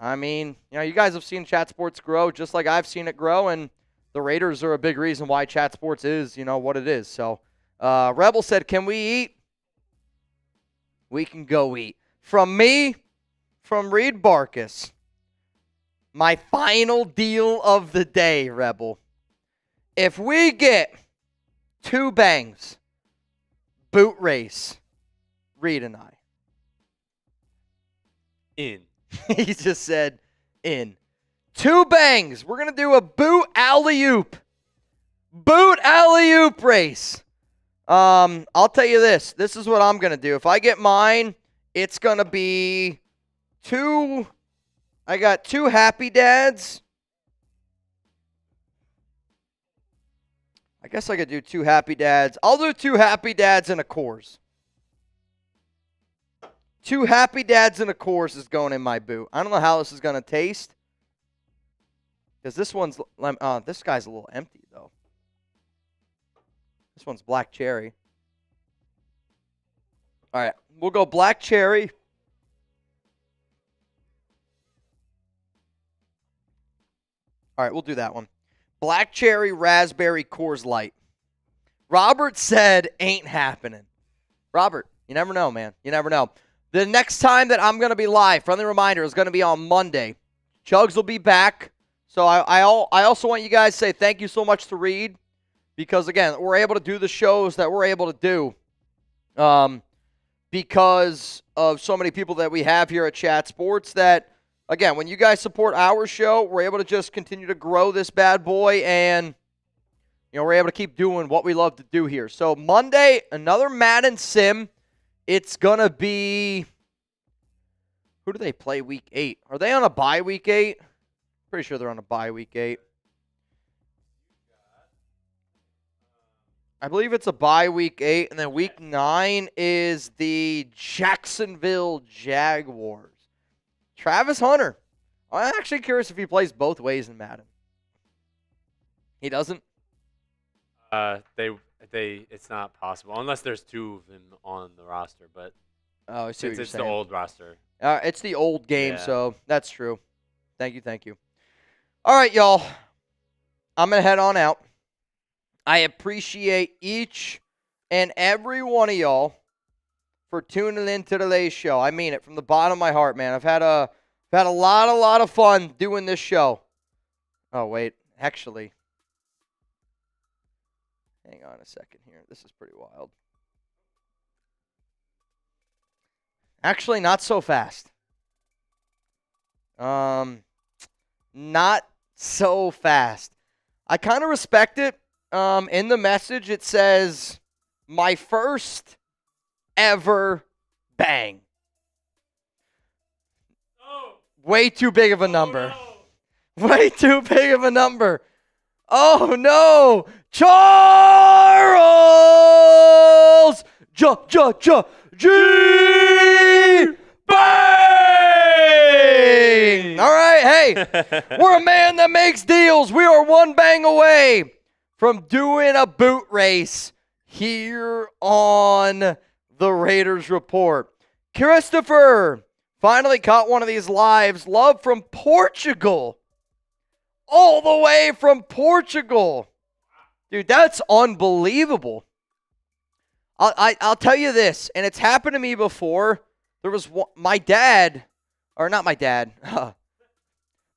I mean, you know, you guys have seen Chat Sports grow just like I've seen it grow, and the Raiders are a big reason why Chat Sports is, you know, what it is. So, Rebel said, can we eat? We can go eat. From me, from Reid Bartkus, my final deal of the day, Rebel. If we get 2 bangs, boot race, Reid and I. In. He just said in. 2 bangs. We're going to do a boot alley-oop. Boot alley-oop race. I'll tell you this. This is what I'm going to do. If I get mine, it's going to be 2. I got 2 happy dads. I guess I could do 2 happy dads. I'll do 2 happy dads and a Coors. 2 happy dads and a Coors is going in my boot. I don't know how this is going to taste, because this guy's a little empty, though. This one's black cherry. All right, we'll go black cherry. All right, we'll do that one. Black cherry, raspberry, Coors Light. Robert said, ain't happening. Robert, you never know, man. You never know. The next time that I'm going to be live, friendly reminder, is going to be on Monday. Chuggs will be back. So I also want you guys to say thank you so much to Reid, because, again, we're able to do the shows that we're able to do because of so many people that we have here at Chat Sports that, again, when you guys support our show, we're able to just continue to grow this bad boy, and, you know, we're able to keep doing what we love to do here. So Monday, another Madden Sim. It's going to be Who do they play week 8? Are they on a bye week 8? Pretty sure they're on a bye week 8. I believe it's a bye week 8, and then week 9 is the Jacksonville Jaguars. Travis Hunter. I'm actually curious if he plays both ways in Madden. He doesn't? It's not possible unless there's 2 of them on the roster, but Oh, I see what you're it's saying. the old roster. It's the old game, Yeah. so that's true. Thank you. All right, y'all. I'm going to head on out. I appreciate each and every one of y'all for tuning in to today's show. I mean it from the bottom of my heart, man. I've had a lot of fun doing this show. Oh, wait. Actually, hang on a second here. This is pretty wild. Actually, not so fast. Not so fast. I kind of respect it. In the message, it says, my first ever bang. Oh. Way too big of a number. Oh, Way too big of a number. Oh, no. Charles G. Bang! All right, hey, we're a man that makes deals. We are one bang away from doing a boot race here on the Raiders Report. Christopher finally caught one of these lives. Love from Portugal. All the way from Portugal. Dude, that's unbelievable. I'll tell you this, and it's happened to me before. There was my dad, or not my dad.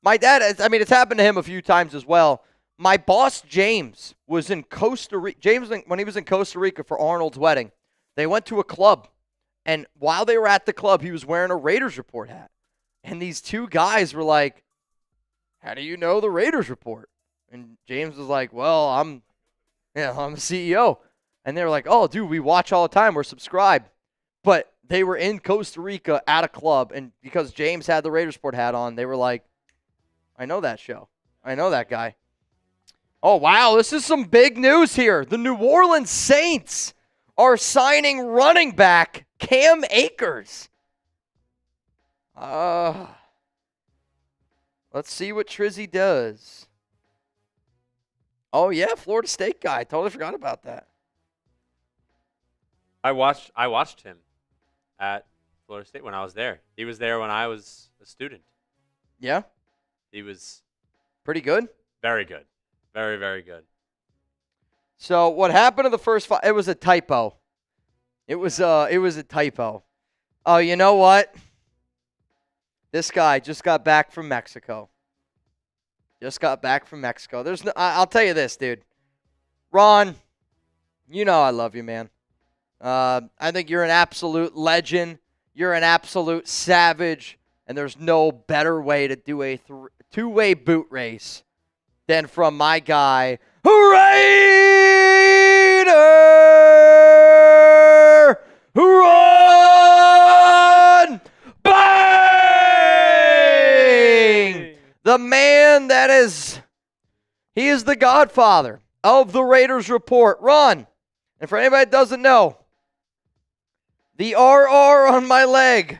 My dad, I mean, it's happened to him a few times as well. My boss, James, was in Costa Rica. James, when he was in Costa Rica for Arnold's wedding, they went to a club. And while they were at the club, he was wearing a Raiders Report hat. And these two guys were like, how do you know the Raiders Report? And James was like, well, I'm the CEO. And they were like, oh, dude, we watch all the time. We're subscribed. But they were in Costa Rica at a club. And because James had the Raiders Report hat on, they were like, I know that show. I know that guy. Oh, wow, this is some big news here. The New Orleans Saints are signing running back Cam Akers. Let's see what Trizzy does. Oh, yeah, Florida State guy. Totally forgot about that. I watched him at Florida State when I was there. He was there when I was a student. Yeah? He was Pretty good? very good. Very, very good. So what happened to the first five? It was a typo. It was a typo. Oh, you know what? This guy just got back from Mexico. There's no. I'll tell you this, dude. Ron, you know I love you, man. I think you're an absolute legend. You're an absolute savage, and there's no better way to do a two-way boot race than from my guy, Raider Run Bang! The man that he is the godfather of the Raiders Report. Run. And for anybody that doesn't know, the RR on my leg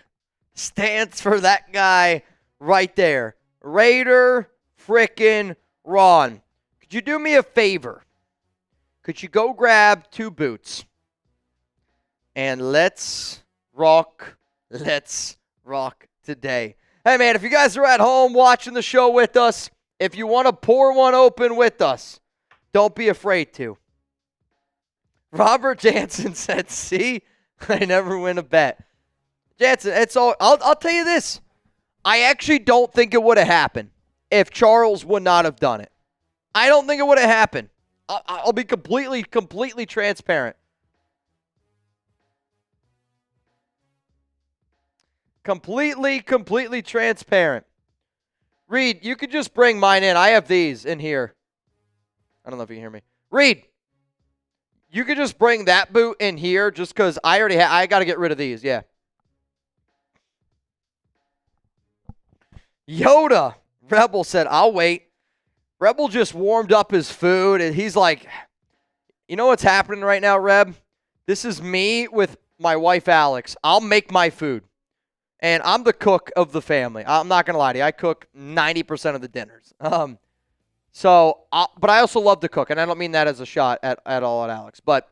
stands for that guy right there. Raider frickin' Ron. Could you do me a favor? Could you go grab 2 boots? And let's rock today. Hey, man, if you guys are at home watching the show with us, if you want to pour one open with us, don't be afraid to. Robert Jansen said, see, I never win a bet. Jansen, I'll tell you this. I actually don't think it would have happened if Charles would not have done it. I don't think it would have happened. I'll be completely transparent. Completely transparent. Reid, you could just bring mine in. I have these in here. I don't know if you can hear me. Reid, you could just bring that boot in here just because I got to get rid of these. Yeah. Yoda. Rebel said, I'll wait. Rebel just warmed up his food, and he's like, you know what's happening right now, Reb? This is me with my wife, Alex. I'll make my food, and I'm the cook of the family. I'm not going to lie to you. I cook 90% of the dinners. But I also love to cook, and I don't mean that as a shot at all at Alex, but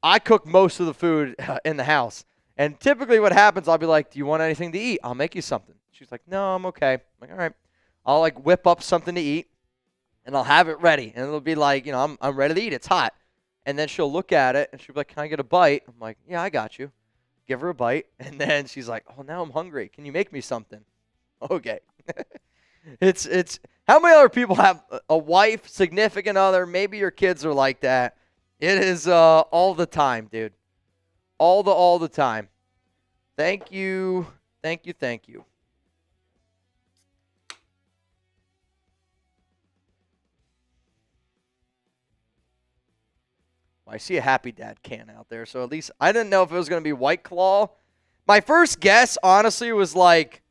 I cook most of the food in the house. And typically what happens, I'll be like, do you want anything to eat? I'll make you something. She's like, no, I'm okay. I'm like, all right. I'll like whip up something to eat, and I'll have it ready. And it'll be like, I'm ready to eat. It's hot. And then she'll look at it, and she'll be like, can I get a bite? I'm like, yeah, I got you. Give her a bite. And then she's like, oh, now I'm hungry. Can you make me something? Okay. It's how many other people have a wife, significant other? Maybe your kids are like that. It is all the time, dude. All the time. Thank you. Thank you. I see a Happy Dad can out there, so at least I didn't know if it was going to be White Claw. My first guess, honestly, was like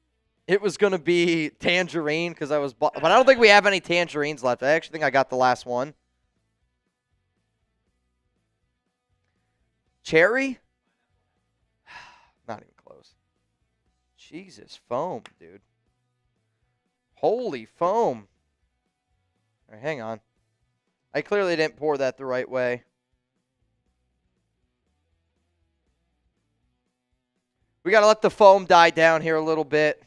it was going to be Tangerine but I don't think we have any Tangerines left. I actually think I got the last one. Cherry? Not even close. Jesus, foam, dude. Holy foam. All right, hang on. I clearly didn't pour that the right way. We got to let the foam die down here a little bit.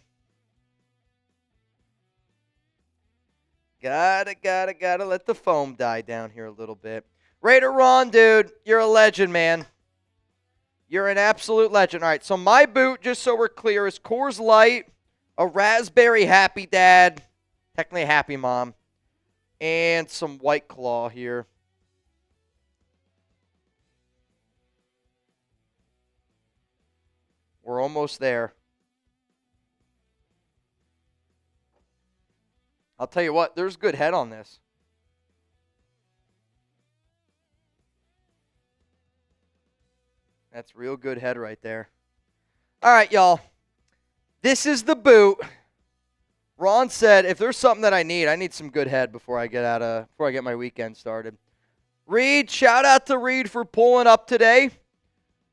Gotta let the foam die down here a little bit. Raider Ron, dude, you're a legend, man. You're an absolute legend. All right, so my boot, just so we're clear, is Coors Light, a raspberry Happy Dad, technically a Happy Mom, and some White Claw here. We're almost there. I'll tell you what, there's good head on this. That's real good head right there. All right, y'all. This is the boot. Ron said, if there's something that I need some good head before I get my weekend started. Reid, shout out to Reid for pulling up today.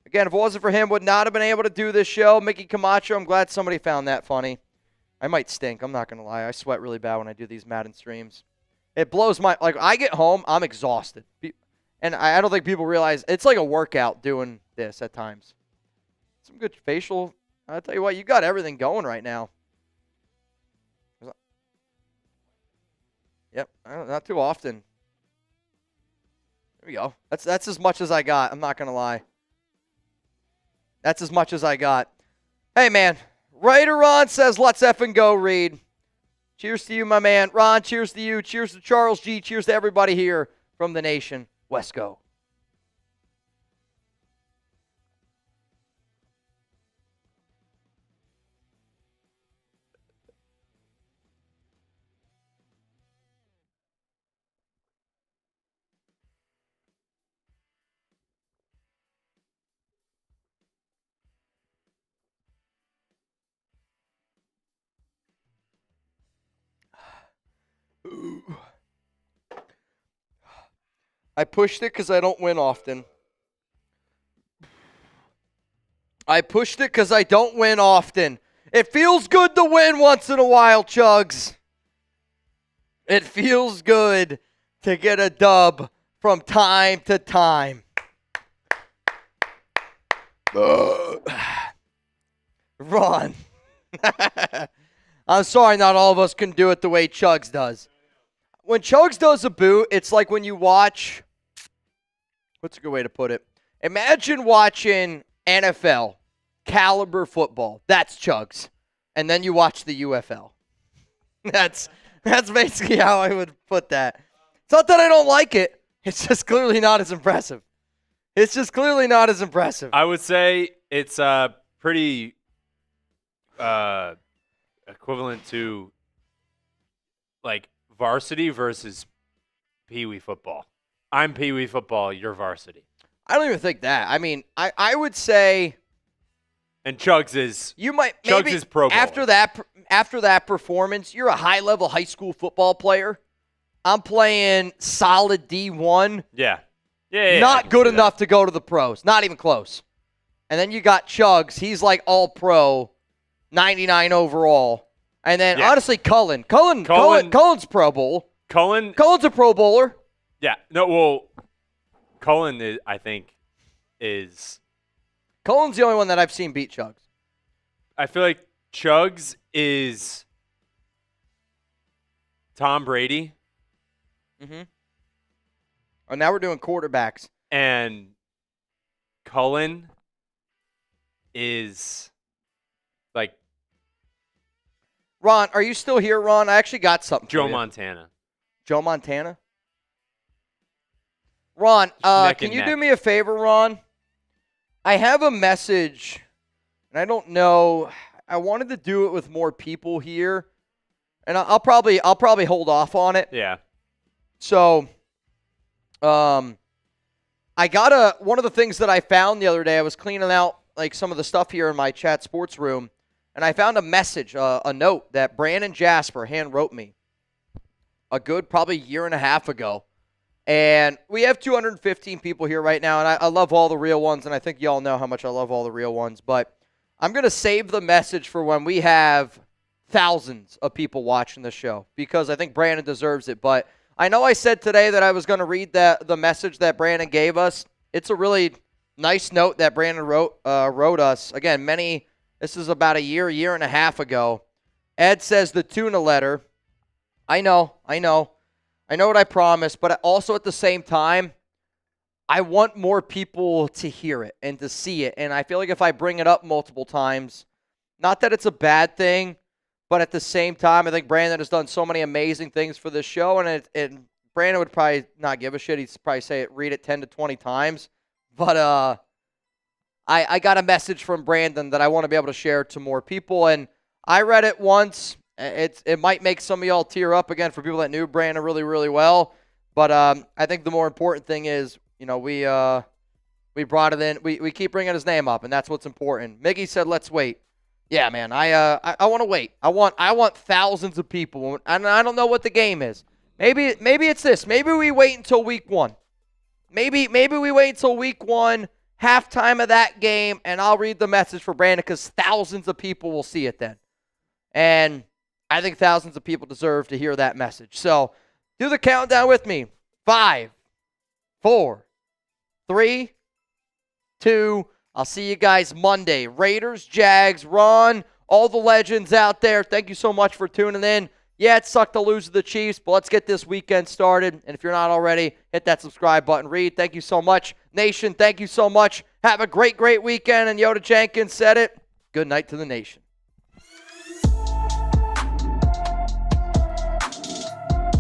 Again, if it wasn't for him, would not have been able to do this show. Mickey Camacho, I'm glad somebody found that funny. I might stink. I'm not going to lie. I sweat really bad when I do these Madden streams. It blows my, I get home, I'm exhausted. And I don't think people realize it's like a workout doing this at times. Some good facial. I'll tell you what, you got everything going right now. Yep, not too often. There we go. That's as much as I got. I'm not going to lie. That's as much as I got. Hey, man. Raider Ron says, let's effing go, Reid. Cheers to you, my man. Ron, cheers to you. Cheers to Charles G. Cheers to everybody here from the nation. West go. I pushed it because I don't win often. It feels good to win once in a while, Chuggs. It feels good to get a dub from time to time. Ron. I'm sorry not all of us can do it the way Chuggs does. When Chuggs does a boot, it's like when you watch, what's a good way to put it? Imagine watching NFL caliber football. That's Chuggs. And then you watch the UFL. That's basically how I would put that. It's not that I don't like it. It's just clearly not as impressive. I would say it's pretty equivalent to like varsity versus peewee football. I'm peewee football, you're varsity. I don't even think that. I mean, I would say And Chuggs is Chuggs is Pro Bowler. after that performance, you're a high-level high school football player. I'm playing solid D1. Yeah. Not good enough to go to the pros. Not even close. And then you got Chuggs. He's like all-pro, 99 overall. And then, honestly, Cullen's Pro Bowl. Cullen's a Pro Bowler. Yeah. No, well, Cullen, is Cullen's the only one that I've seen beat Chuggs. I feel like Chuggs is Tom Brady. Mm-hmm. Oh, now we're doing quarterbacks. And Cullen is like Ron, are you still here, Ron? I actually got something Joe for you. Montana. Joe Montana? Ron, can you do me a favor, Ron? I have a message, and I don't know. I wanted to do it with more people here, and I'll probably hold off on it. Yeah. So, I got one of the things that I found the other day. I was cleaning out like some of the stuff here in my chat sports room, and I found a message, a note that Brandon Jasper hand wrote me a good probably year and a half ago. And we have 215 people here right now, and I love all the real ones, and I think you all know how much I love all the real ones. But I'm going to save the message for when we have thousands of people watching the show because I think Brandon deserves it. But I know I said today that I was going to read the message that Brandon gave us. It's a really nice note that Brandon wrote us. Again, this is about a year and a half ago. Ed says the tuna letter. I know what I promised, but also at the same time, I want more people to hear it and to see it. And I feel like if I bring it up multiple times, not that it's a bad thing, but at the same time, I think Brandon has done so many amazing things for this show, and Brandon would probably not give a shit. He'd probably read it 10 to 20 times. But I got a message from Brandon that I want to be able to share to more people, and I read it once. It might make some of y'all tear up again for people that knew Brandon really, really well. But I think the more important thing is, we brought it in. We keep bringing his name up, and that's what's important. Miggy said, "Let's wait." Yeah, man. I want to wait. I want thousands of people, and I don't know what the game is. Maybe it's this. Maybe we wait until week 1. Maybe we wait until week 1, halftime of that game, and I'll read the message for Brandon because thousands of people will see it then. And I think thousands of people deserve to hear that message. So do the countdown with me. 5, 4, 3, 2. I'll see you guys Monday. Raiders, Jags, Ron, all the legends out there. Thank you so much for tuning in. Yeah, it sucked to lose to the Chiefs, but let's get this weekend started. And if you're not already, hit that subscribe button. Reid, thank you so much. Nation, thank you so much. Have a great, great weekend. And Yoda Jenkins said it. Good night to the nation.